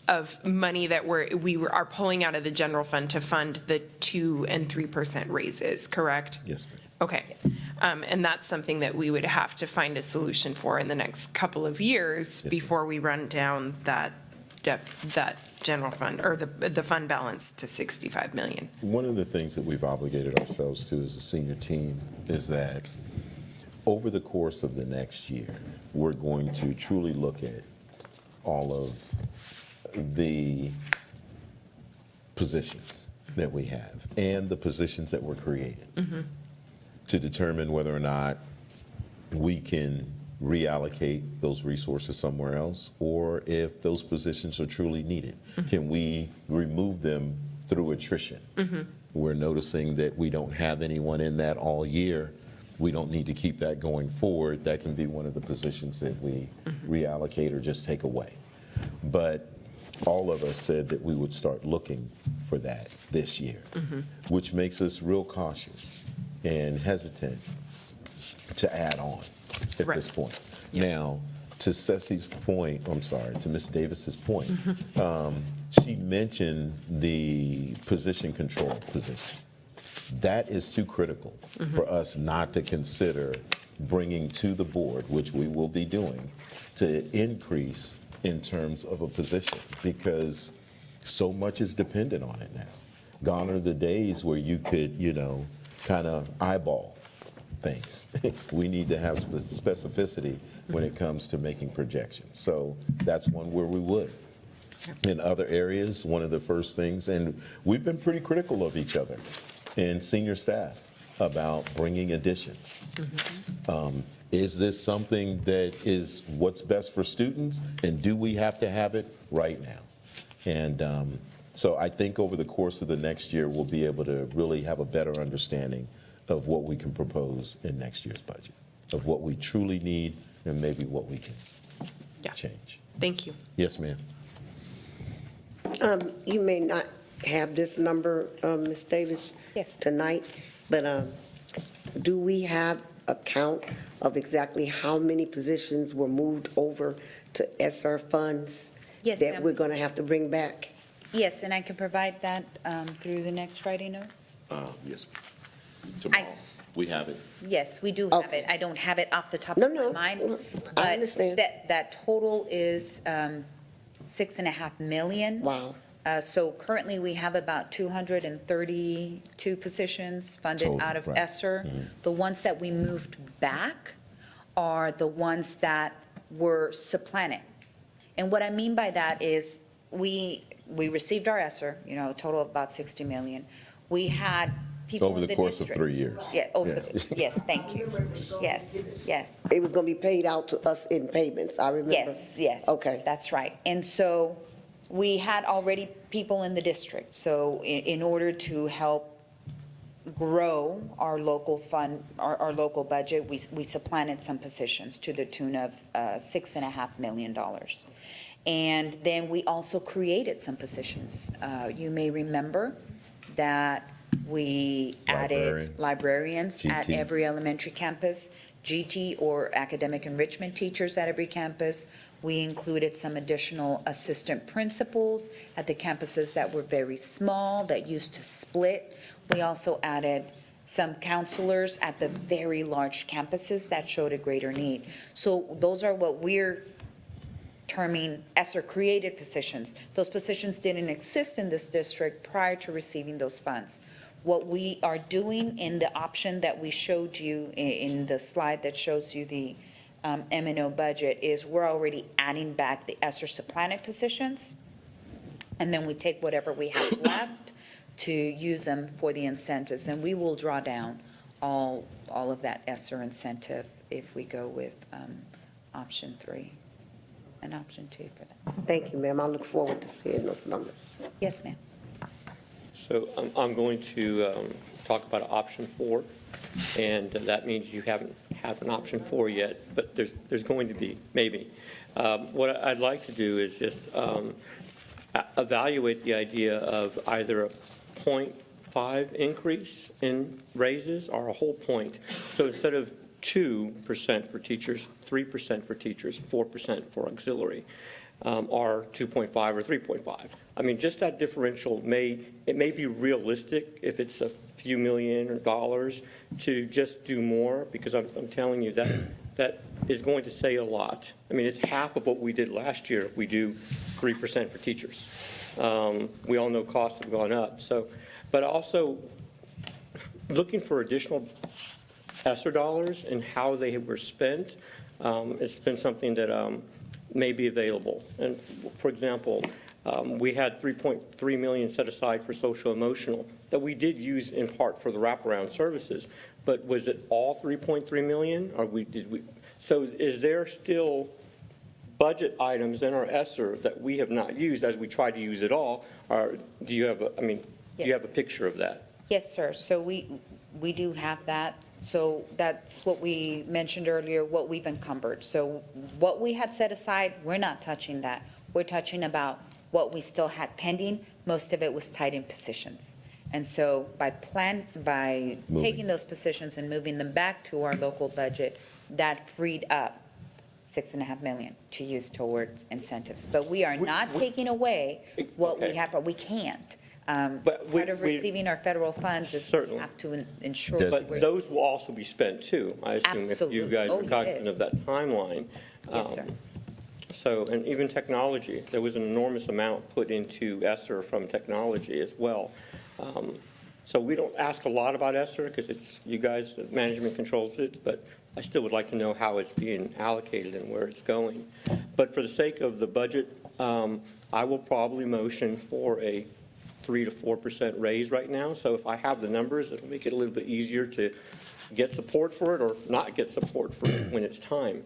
of money that we are pulling out of the general fund to fund the 2% and 3% raises, correct? Yes, ma'am. Okay. And that's something that we would have to find a solution for in the next couple of years before we run down that general fund, or the fund balance, to 65 million. One of the things that we've obligated ourselves to as a senior team is that over the course of the next year, we're going to truly look at all of the positions that we have and the positions that we're creating to determine whether or not we can reallocate those resources somewhere else, or if those positions are truly needed. Can we remove them through attrition? We're noticing that we don't have anyone in that all year. We don't need to keep that going forward. That can be one of the positions that we reallocate or just take away. But all of us said that we would start looking for that this year, which makes us real cautious and hesitant to add on at Right. this point. Now, to Ceci's point, to Ms. Davis's point, she mentioned the position control position. That is too critical for us not to consider bringing to the board, which we will be doing, to increase in terms of a position, because so much is dependent on it now. Gone are the days where you could, kind of eyeball things. We need to have specificity when it comes to making projections. So that's one where we would. In other areas, one of the first things, and we've been pretty critical of each other and senior staff about bringing additions. Is this something that is what's best for students, and do we have to have it right now? And so I think over the course of the next year, we'll be able to really have a better understanding of what we can propose in next year's budget, of what we truly need and maybe what we can Yeah. change. Thank you. Yes, ma'am. You may not have this number, Ms. Davis, Yes. tonight, but do we have a count of exactly how many positions were moved over to ESSER funds Yes, that ma'am. we're going to have to bring back? Yes, and I can provide that through the next Friday notes? Yes. Tomorrow, we have it. Yes, we do have Okay. it. I don't have it off the top No, of my no, mind. I understand. But that total is 6.5 million. Wow. So currently, we have about 232 positions funded Total, out of right. ESSER. The ones that we moved back are the ones that were supplanted. And what I mean by that is, we received our ESSER, a total of about 60 million. We had people Over in the the course of district. 3 years. Yeah, Yeah. yes, thank you. Yes, yes. It was going to be paid out to us in payments, I remember. Yes, yes. Okay. That's right. And so we had already people in the district. So in order to help grow our local fund, our local budget, we supplanted some positions to the tune of $6.5 million. And then we also created some positions. You may remember that we added librarians at GT. every elementary campus, GT or academic enrichment teachers at every campus. We included some additional assistant principals at the campuses that were very small, that used to split. We also added some counselors at the very large campuses that showed a greater need. So those are what we're terming ESSER-created positions. Those positions didn't exist in this district prior to receiving those funds. What we are doing in the option that we showed you in the slide that shows you the M&O budget is we're already adding back the ESSER supplanted positions, and then we take whatever we have left to use them for the incentives, and we will draw down all of that ESSER incentive if we go with option 3 and option 2 for that. Thank you, ma'am. I look forward to seeing those numbers. Yes, ma'am. So I'm going to talk about option 4, and that means you haven't had an option 4 yet, but there's going to be, maybe. What I'd like to do is just evaluate the idea of either a 0.5 increase in raises or a whole point. So instead of 2% for teachers, 3% for teachers, 4% for auxiliary, or 2.5 or 3.5. I mean, just that differential may be realistic if it's a few million dollars to just do more, because I'm telling you that is going to say a lot. I mean, it's half of what we did last year if we do 3% for teachers. We all know costs have gone up. So, but also looking for additional ESSER dollars and how they were spent, it's been something that may be available. And for example, we had 3.3 million set aside for social emotional that we did use in part for the wraparound services, but was it all 3.3 million, or did we? So is there still budget items in our ESSER that we have not used as we try to use it all? Or do you have do you have a picture of that? Yes, sir. So we do have that. So that's what we mentioned earlier, what we've encumbered. So what we had set aside, we're not touching that. We're touching about what we still had pending. Most of it was tied in positions. And so by taking those positions and moving them back to our local budget, that freed up $6.5 million to use towards incentives. But we are not taking away what we have, but we can't. But Part of receiving our federal funds is we Certainly. have to ensure. Does- But we're- those will also be spent too, I assume, if you Absolutely. guys Oh, are cognizant yes. of that timeline. Yes, sir. So, and even technology, there was an enormous amount put into ESSER from technology as well. So we don't ask a lot about ESSER because it's, you guys, the management controls it, but I still would like to know how it's being allocated and where it's going. But for the sake of the budget, I will probably motion for a 3 to 4% raise right now. So if I have the numbers, it'll make it a little bit easier to get support for it or not get support for it when it's time.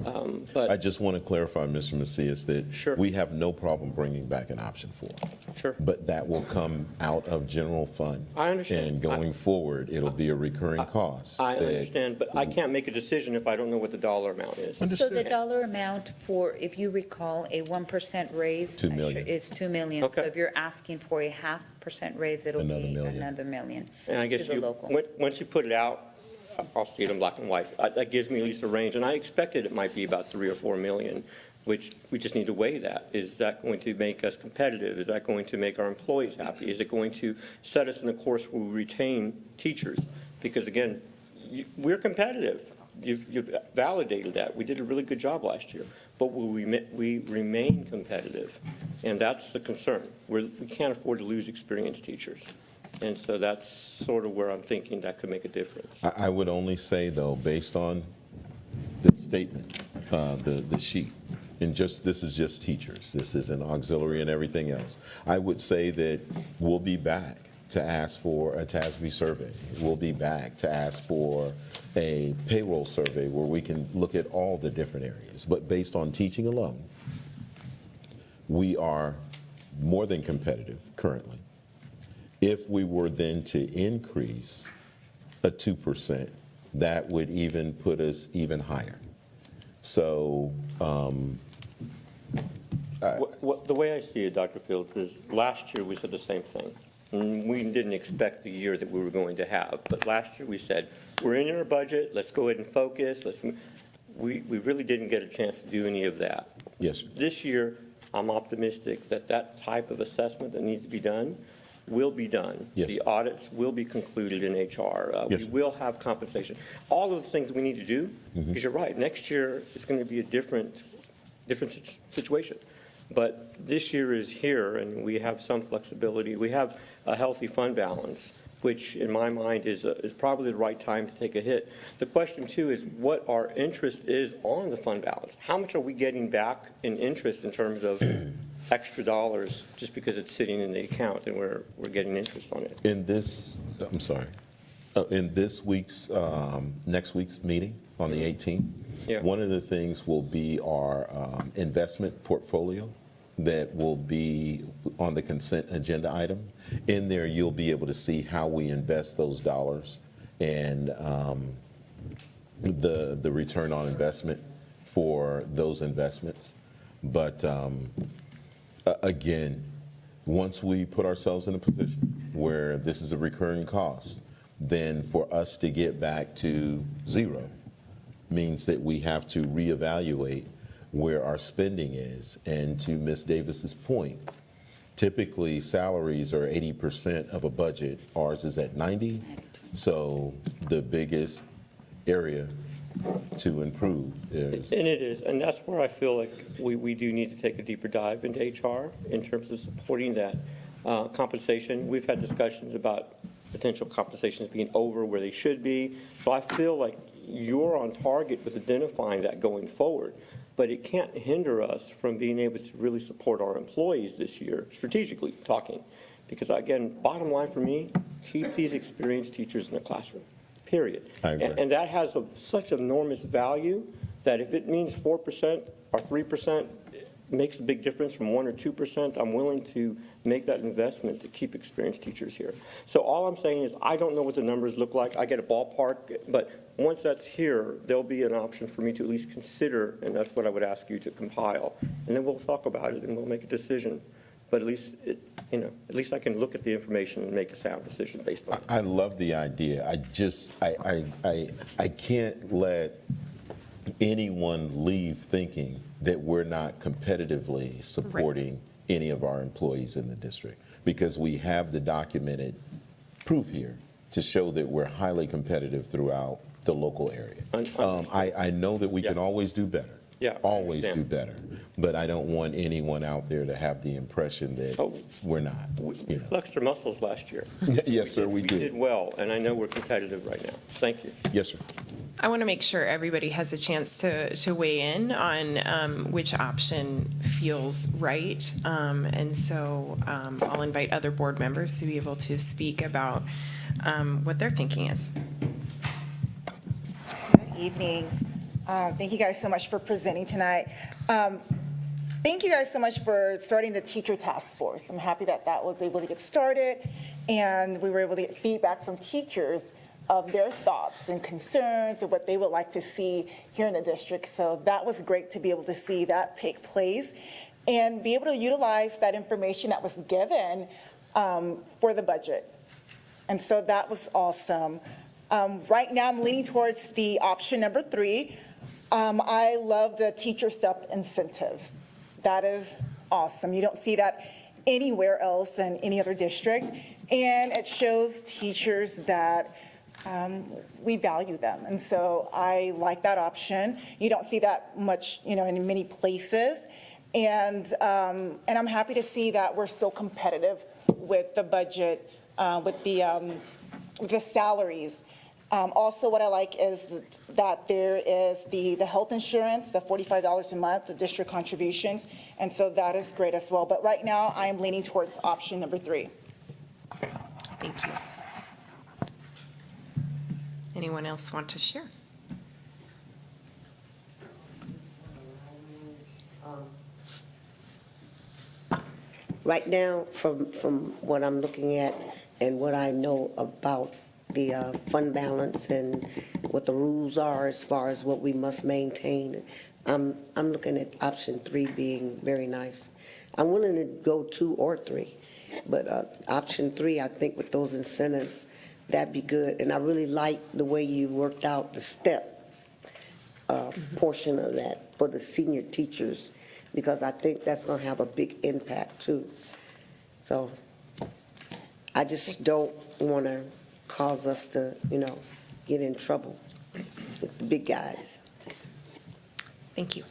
I But just want to clarify, Mr. Macias, that Sure. we have no problem bringing back an option 4. Sure. But that will come out of general fund. I understand. And going forward, it'll be a recurring cost. I that- understand, but I can't make a decision if I don't know what the dollar amount is. So the dollar amount for, if you recall, a 1% raise. 2 million. Is 2 million. So Okay. if you're asking for a 0.5% raise, it'll Another be million. another million And I to guess the you, local. once you put it out, I'll see it in black and white. That gives me at least a range, and I expected it might be about 3 or 4 million, which we just need to weigh that. Is that going to make us competitive? Is that going to make our employees happy? Is it going to set us in a course where we retain teachers? Because again, we're competitive. You've validated that. We did a really good job last year, but will we remain competitive? And that's the concern. We can't afford to lose experienced teachers. And so that's sort of where I'm thinking that could make a difference. I would only say, though, based on the statement, the sheet, and this is just teachers, this isn't auxiliary and everything else. I would say that we'll be back to ask for a TASB survey. We'll be back to ask for a payroll survey where we can look at all the different areas. But based on teaching alone, we are more than competitive currently. If we were then to increase a 2%, that would even put us even higher. So, The way I see it, Dr. Fields, is last year we said the same thing. And we didn't expect the year that we were going to have. But last year we said, we're in our budget, let's go ahead and focus. We really didn't get a chance to do any of that. yes, sir. This year, I'm optimistic that that type of assessment that needs to be done will be done. Yes. The audits will be concluded in HR. Yes, We sir. will have compensation. All of the things we need to do, because you're right, next year it's going to be a different situation. But this year is here, and we have some flexibility. We have a healthy fund balance, which in my mind is probably the right time to take a hit. The question, too, is what our interest is on the fund balance. How much are we getting back in interest in terms of extra dollars just because it's sitting in the account and we're getting interest on it? In this, I'm sorry, in this week's, next week's meeting on the 18th, Yeah. one of the things will be our investment portfolio that will be on the consent agenda item. In there, you'll be able to see how we invest those dollars and the return on investment for those investments. But again, once we put ourselves in a position where this is a recurring cost, then for us to get back to zero means that we have to reevaluate where our spending is. And to Ms. Davis's point, typically salaries are 80% of a budget. Ours is at 90. So the biggest area to improve is. And it is, and that's where I feel like we do need to take a deeper dive into HR in terms of supporting that compensation. We've had discussions about potential compensations being over where they should be. So I feel like you're on target with identifying that going forward. But it can't hinder us from being able to really support our employees this year, strategically talking. Because again, bottom line for me, keep these experienced teachers in the classroom, period. I agree. And that has such enormous value that if it means 4% or 3% makes a big difference from 1 or 2%, I'm willing to make that investment to keep experienced teachers here. So all I'm saying is I don't know what the numbers look like. I get a ballpark, but once that's here, there'll be an option for me to at least consider, and that's what I would ask you to compile. And then we'll talk about it and we'll make a decision. But at least, at least I can look at the information and make a sound decision based on it. I love the idea. I can't let anyone leave thinking that we're not competitively supporting any of our employees in the district, because we have the documented proof here to show that we're highly competitive throughout the local area. I know that we can always do better. Yeah, I always do understand. better. But I don't want anyone out there to have the impression that we're not. We You know. flexed our muscles last year. Yes, sir, we We did did. well, and I know we're competitive right now. Thank you. Yes, sir. I want to make sure everybody has a chance to weigh in on which option feels right. And so I'll invite other board members to be able to speak about what their thinking is. Good evening. Thank you guys so much for presenting tonight. Thank you guys so much for starting the teacher task force. I'm happy that that was able to get started, and we were able to get feedback from teachers of their thoughts and concerns of what they would like to see here in the district. So that was great to be able to see that take place and be able to utilize that information that was given for the budget. And so that was awesome. Right now, I'm leaning towards the option number 3. I love the teacher step incentive. That is awesome. You don't see that anywhere else in any other district. And it shows teachers that we value them. And so I like that option. You don't see that much, in many places. And I'm happy to see that we're so competitive with the budget, with the salaries. Also, what I like is that there is the health insurance, the $45 a month, the district contributions, and so that is great as well. But right now, I am leaning towards option number 3. Thank you. Anyone else want to share? Right now, from what I'm looking at and what I know about the fund balance and what the rules are as far as what we must maintain, I'm looking at option 3 being very nice. I'm willing to go 2 or 3, but option 3, I think with those incentives, that'd be good. And I really like the way you worked out the step portion of that for the senior teachers, because I think that's going to have a big impact too. So I just don't want to cause us to, get in trouble with the big guys. Thank you.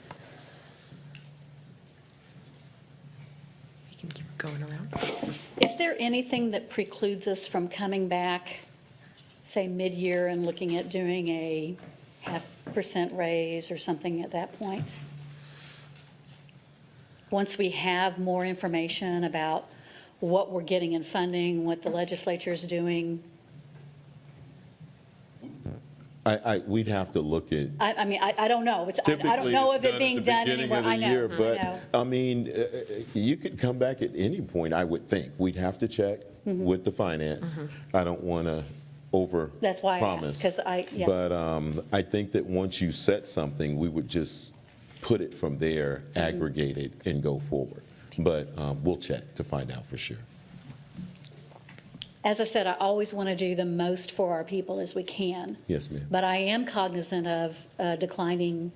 We can keep going around. Is there anything that precludes us from coming back, say, mid-year and looking at doing a 0.5% raise or something at that point? Once we have more information about what we're getting in funding, what the legislature is doing? We'd have to look at. I don't know. I don't know of it being done anywhere. I know. But, I mean, you could come back at any point, I would think. We'd have to check with the finance. I don't want to overpromise. That's why I asked, because yeah. But I think that once you set something, we would just put it from there, aggregate it, and go forward. But we'll check to find out for sure. As I said, I always want to do the most for our people as we can. Yes, ma'am. But I am cognizant of declining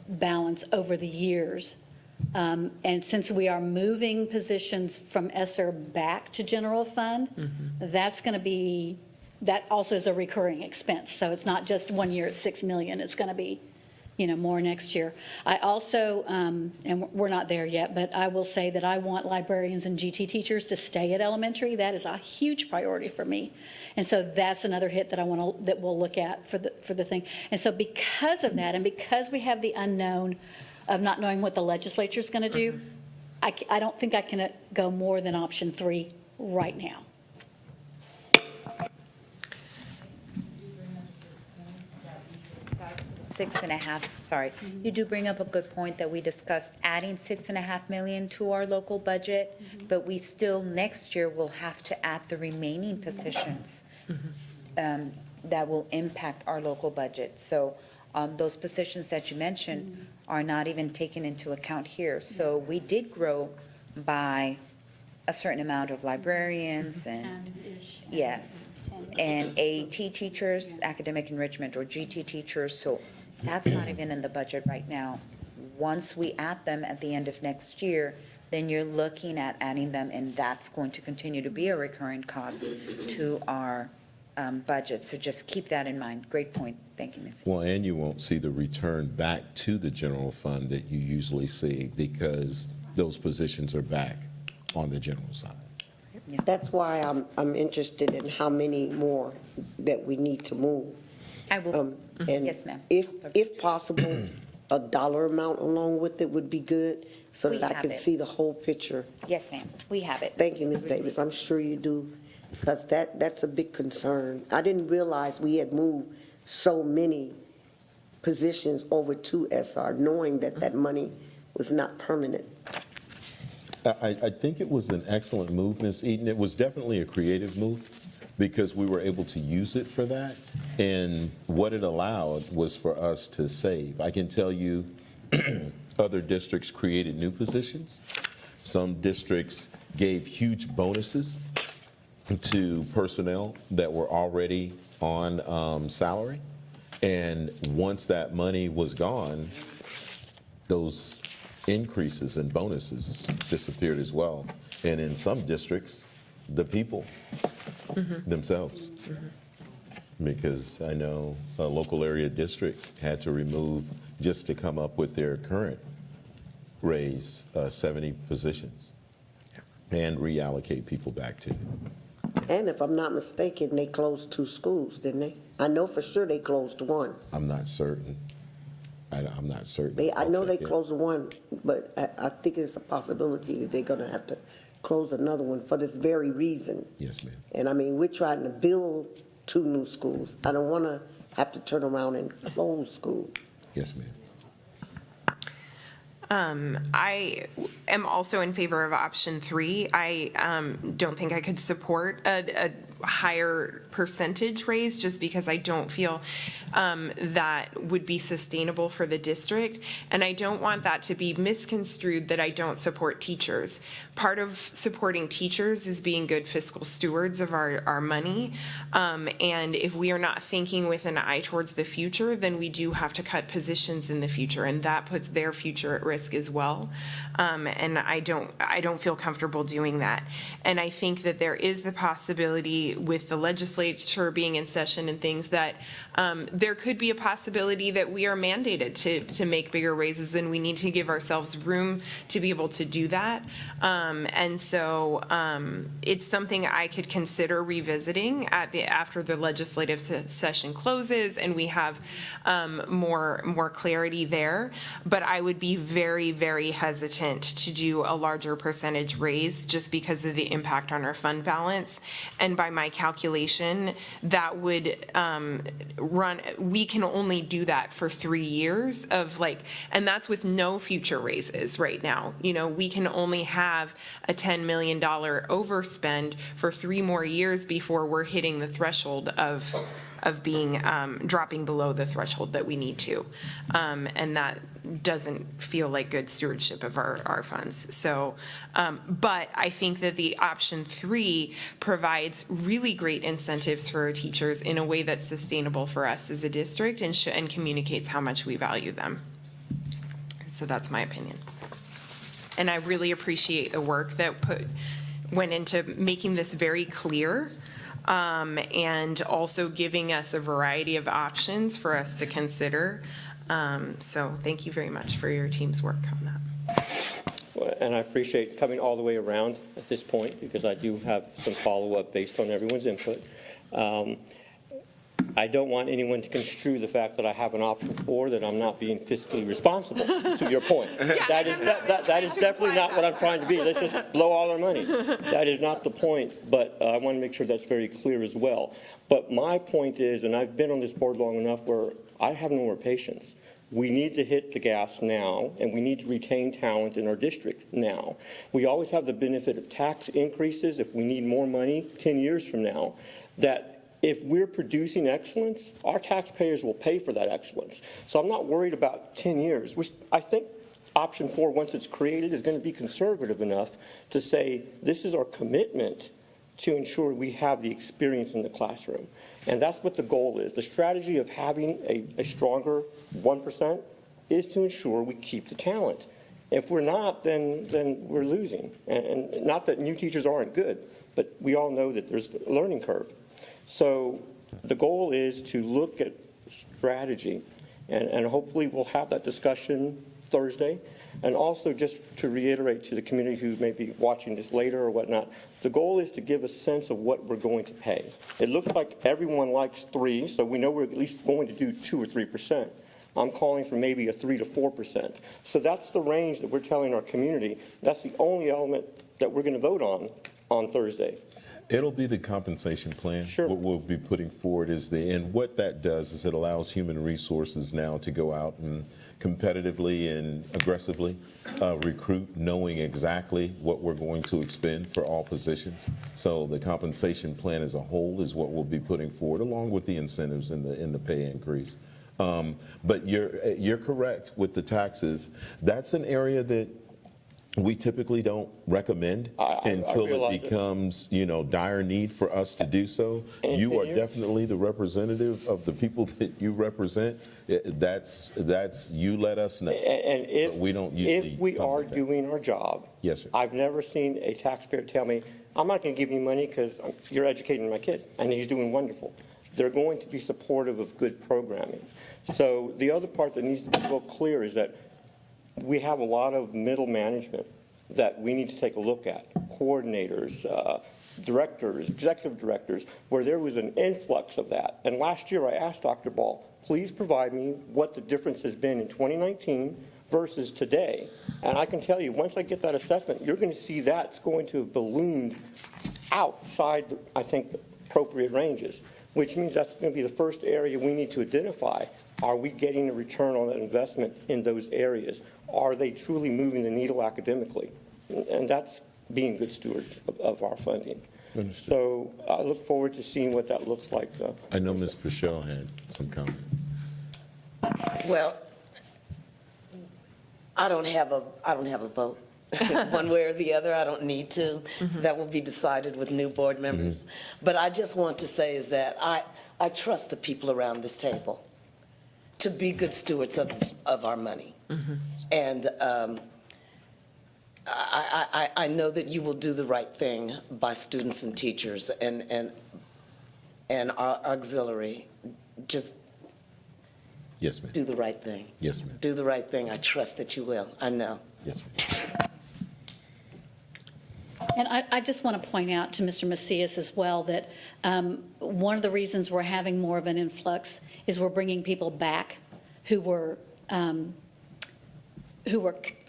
balance over the years. And since we are moving positions from ESSER back to general fund, that's going to be, that also is a recurring expense. So it's not just 1 year at $6 million. It's going to be, more next year. I also, and we're not there yet, but I will say that I want librarians and GT teachers to stay at elementary. That is a huge priority for me. And so that's another hit that that we'll look at for the thing. And so because of that, and because we have the unknown of not knowing what the legislature is going to do, I don't think I can go more than option 3 right now. You do bring up a good point that we discussed adding $6.5 million to our local budget, but we still next year will have to add the remaining positions that will impact our local budget. So those positions that you mentioned are not even taken into account here. So we did grow by a certain amount of librarians and 10-ish. yes, and AET teachers, academic enrichment, or GT teachers. So that's not even in the budget right now. Once we add them at the end of next year, then you're looking at adding them, and that's going to continue to be a recurring cost to our budget. So just keep that in mind. Great point. Thank you, Ms. Well, and you won't see the return back to the general fund that you usually see because those positions are back on the general side. That's why I'm interested in how many more that we need to move. I will, And yes, ma'am. If possible, a dollar amount along with it would be good, so We that I have can it. see the whole picture. Yes, ma'am, we have it. Thank you, Ms. Davis, I'm sure you do, because that's a big concern. I didn't realize we had moved so many positions over to SR, knowing that that money was not permanent. I think it was an excellent move, Ms. Eaton. It was definitely a creative move because we were able to use it for that. And what it allowed was for us to save. I can tell you other districts created new positions. Some districts gave huge bonuses to personnel that were already on salary. And once that money was gone, those increases and bonuses disappeared as well. And in some districts, the people themselves. Because I know a local area district had to remove, just to come up with their current raise, 70 positions and reallocate people back to. And if I'm not mistaken, they closed 2 schools, didn't they? I know for sure they closed 1. I'm not certain. I'm not certain. I know I'll they check it. closed 1, but I think it's a possibility that they're going to have to close another one for this very reason. Yes, ma'am. And I mean, we're trying to build 2 new schools. I don't want to have to turn around and close schools. Yes, ma'am. I am also in favor of option 3. I don't think I could support a higher percentage raise just because I don't feel that would be sustainable for the district. And I don't want that to be misconstrued that I don't support teachers. Part of supporting teachers is being good fiscal stewards of our money. And if we are not thinking with an eye towards the future, then we do have to cut positions in the future, and that puts their future at risk as well. And I don't feel comfortable doing that. And I think that there is the possibility with the legislature being in session and things that there could be a possibility that we are mandated to make bigger raises, and we need to give ourselves room to be able to do that. And so it's something I could consider revisiting after the legislative session closes and we have more clarity there. But I would be very, very hesitant to do a larger percentage raise just because of the impact on our fund balance. And by my calculation, that would we can only do that for 3 years and that's with no future raises right now. You know, we can only have a $10 million overspend for 3 more years before we're hitting the threshold of being dropping below the threshold that we need to. And that doesn't feel like good stewardship of our funds. So, but I think that the option 3 provides really great incentives for our teachers in a way that's sustainable for us as a district and communicates how much we value them. So that's my opinion. And I really appreciate the work that went into making this very clear. And also giving us a variety of options for us to consider. So thank you very much for your team's work on that. Well, and I appreciate coming all the way around at this point because I do have some follow-up based on everyone's input. I don't want anyone to construe the fact that I have an option 4 that I'm not being fiscally responsible, to your point. That is definitely not what I'm trying to be. Let's just blow all our money. That is not the point, but I want to make sure that's very clear as well. But my point is, and I've been on this board long enough where I have no more patience. We need to hit the gas now, and we need to retain talent in our district now. We always have the benefit of tax increases if we need more money 10 years from now, that if we're producing excellence, our taxpayers will pay for that excellence. So I'm not worried about 10 years. I think option 4, once it's created, is going to be conservative enough to say this is our commitment to ensure we have the experience in the classroom. And that's what the goal is. The strategy of having a stronger 1% is to ensure we keep the talent. If we're not, then we're losing. And not that new teachers aren't good, but we all know that there's a learning curve. So the goal is to look at strategy, and hopefully we'll have that discussion Thursday. And also, just to reiterate to the community who may be watching this later or whatnot, the goal is to give a sense of what we're going to pay. It looks like everyone likes 3, so we know we're at least going to do 2 or 3%. I'm calling for maybe a 3 to 4%. So that's the range that we're telling our community. That's the only element that we're going to vote on Thursday. It'll be the compensation plan. Sure. What we'll be putting forward is and what that does is it allows human resources now to go out and competitively and aggressively recruit, knowing exactly what we're going to expend for all positions. So the compensation plan as a whole is what we'll be putting forward, along with the incentives in the pay increase. But you're correct with the taxes. That's an area that we typically don't recommend until it becomes, dire need for us to do so. You are definitely the representative of the people that you represent. That's you let us know. And if we don't usually if we come are with that. doing our job, Yes, sir. I've never seen a taxpayer tell me, I'm not going to give you money because you're educating my kid, and he's doing wonderful. They're going to be supportive of good programming. So the other part that needs to be real clear is that we have a lot of middle management that we need to take a look at, coordinators, directors, executive directors, where there was an influx of that. And last year I asked Dr. Ball, please provide me what the difference has been in 2019 versus today. And I can tell you, once I get that assessment, you're going to see that's going to have ballooned outside, I think, the appropriate ranges, which means that's going to be the first area we need to identify. Are we getting a return on that investment in those areas? Are they truly moving the needle academically? And that's being good stewards of our funding. Understood. So I look forward to seeing what that looks like. I know Ms. Pichelle had some comments. Well, I don't have a vote. One way or the other, I don't need to. That will be decided with new board members. But I just want to say is that I trust the people around this table to be good stewards of our money. And I know that you will do the right thing by students and teachers and our auxiliary. Just Yes, ma'am. do the right thing. Yes, ma'am. Do the right thing. I trust that you will. I know. Yes, ma'am. And I just want to point out to Mr. Macias as well that one of the reasons we're having more of an influx is we're bringing people back who were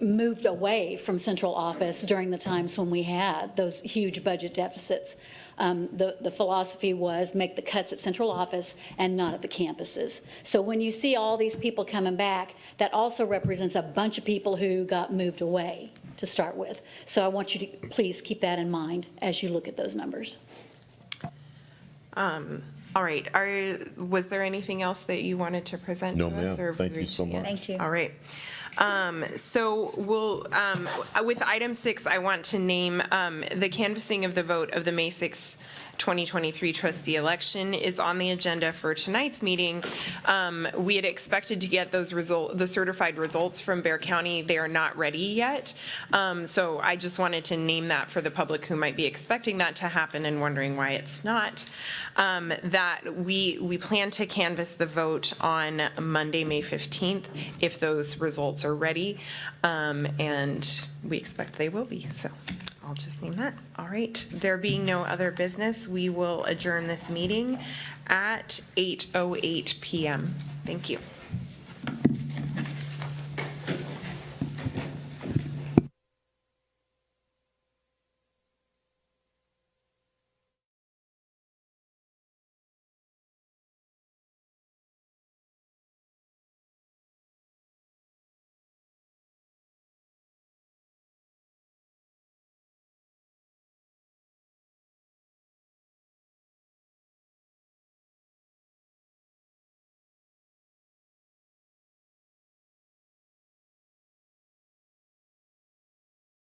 moved away from central office during the times when we had those huge budget deficits. The philosophy was make the cuts at central office and not at the campuses. So when you see all these people coming back, that also represents a bunch of people who got moved away to start with. So I want you to please keep that in mind as you look at those numbers. All right, was there anything else that you wanted to present No, to us? ma'am. or have Thank we you so reached the much. end? Thank you. All right. So we'll, with item 6, I want to name the canvassing of the vote of the May 6, 2023 trustee election is on the agenda for tonight's meeting. We had expected to get those the certified results from Bexar County. They are not ready yet. So I just wanted to name that for the public who might be expecting that to happen and wondering why it's not. That we plan to canvass the vote on Monday, May 15th, if those results are ready. And we expect they will be, so I'll just name that. All right, there being no other business, we will adjourn this meeting at 8:08 p.m. Thank you.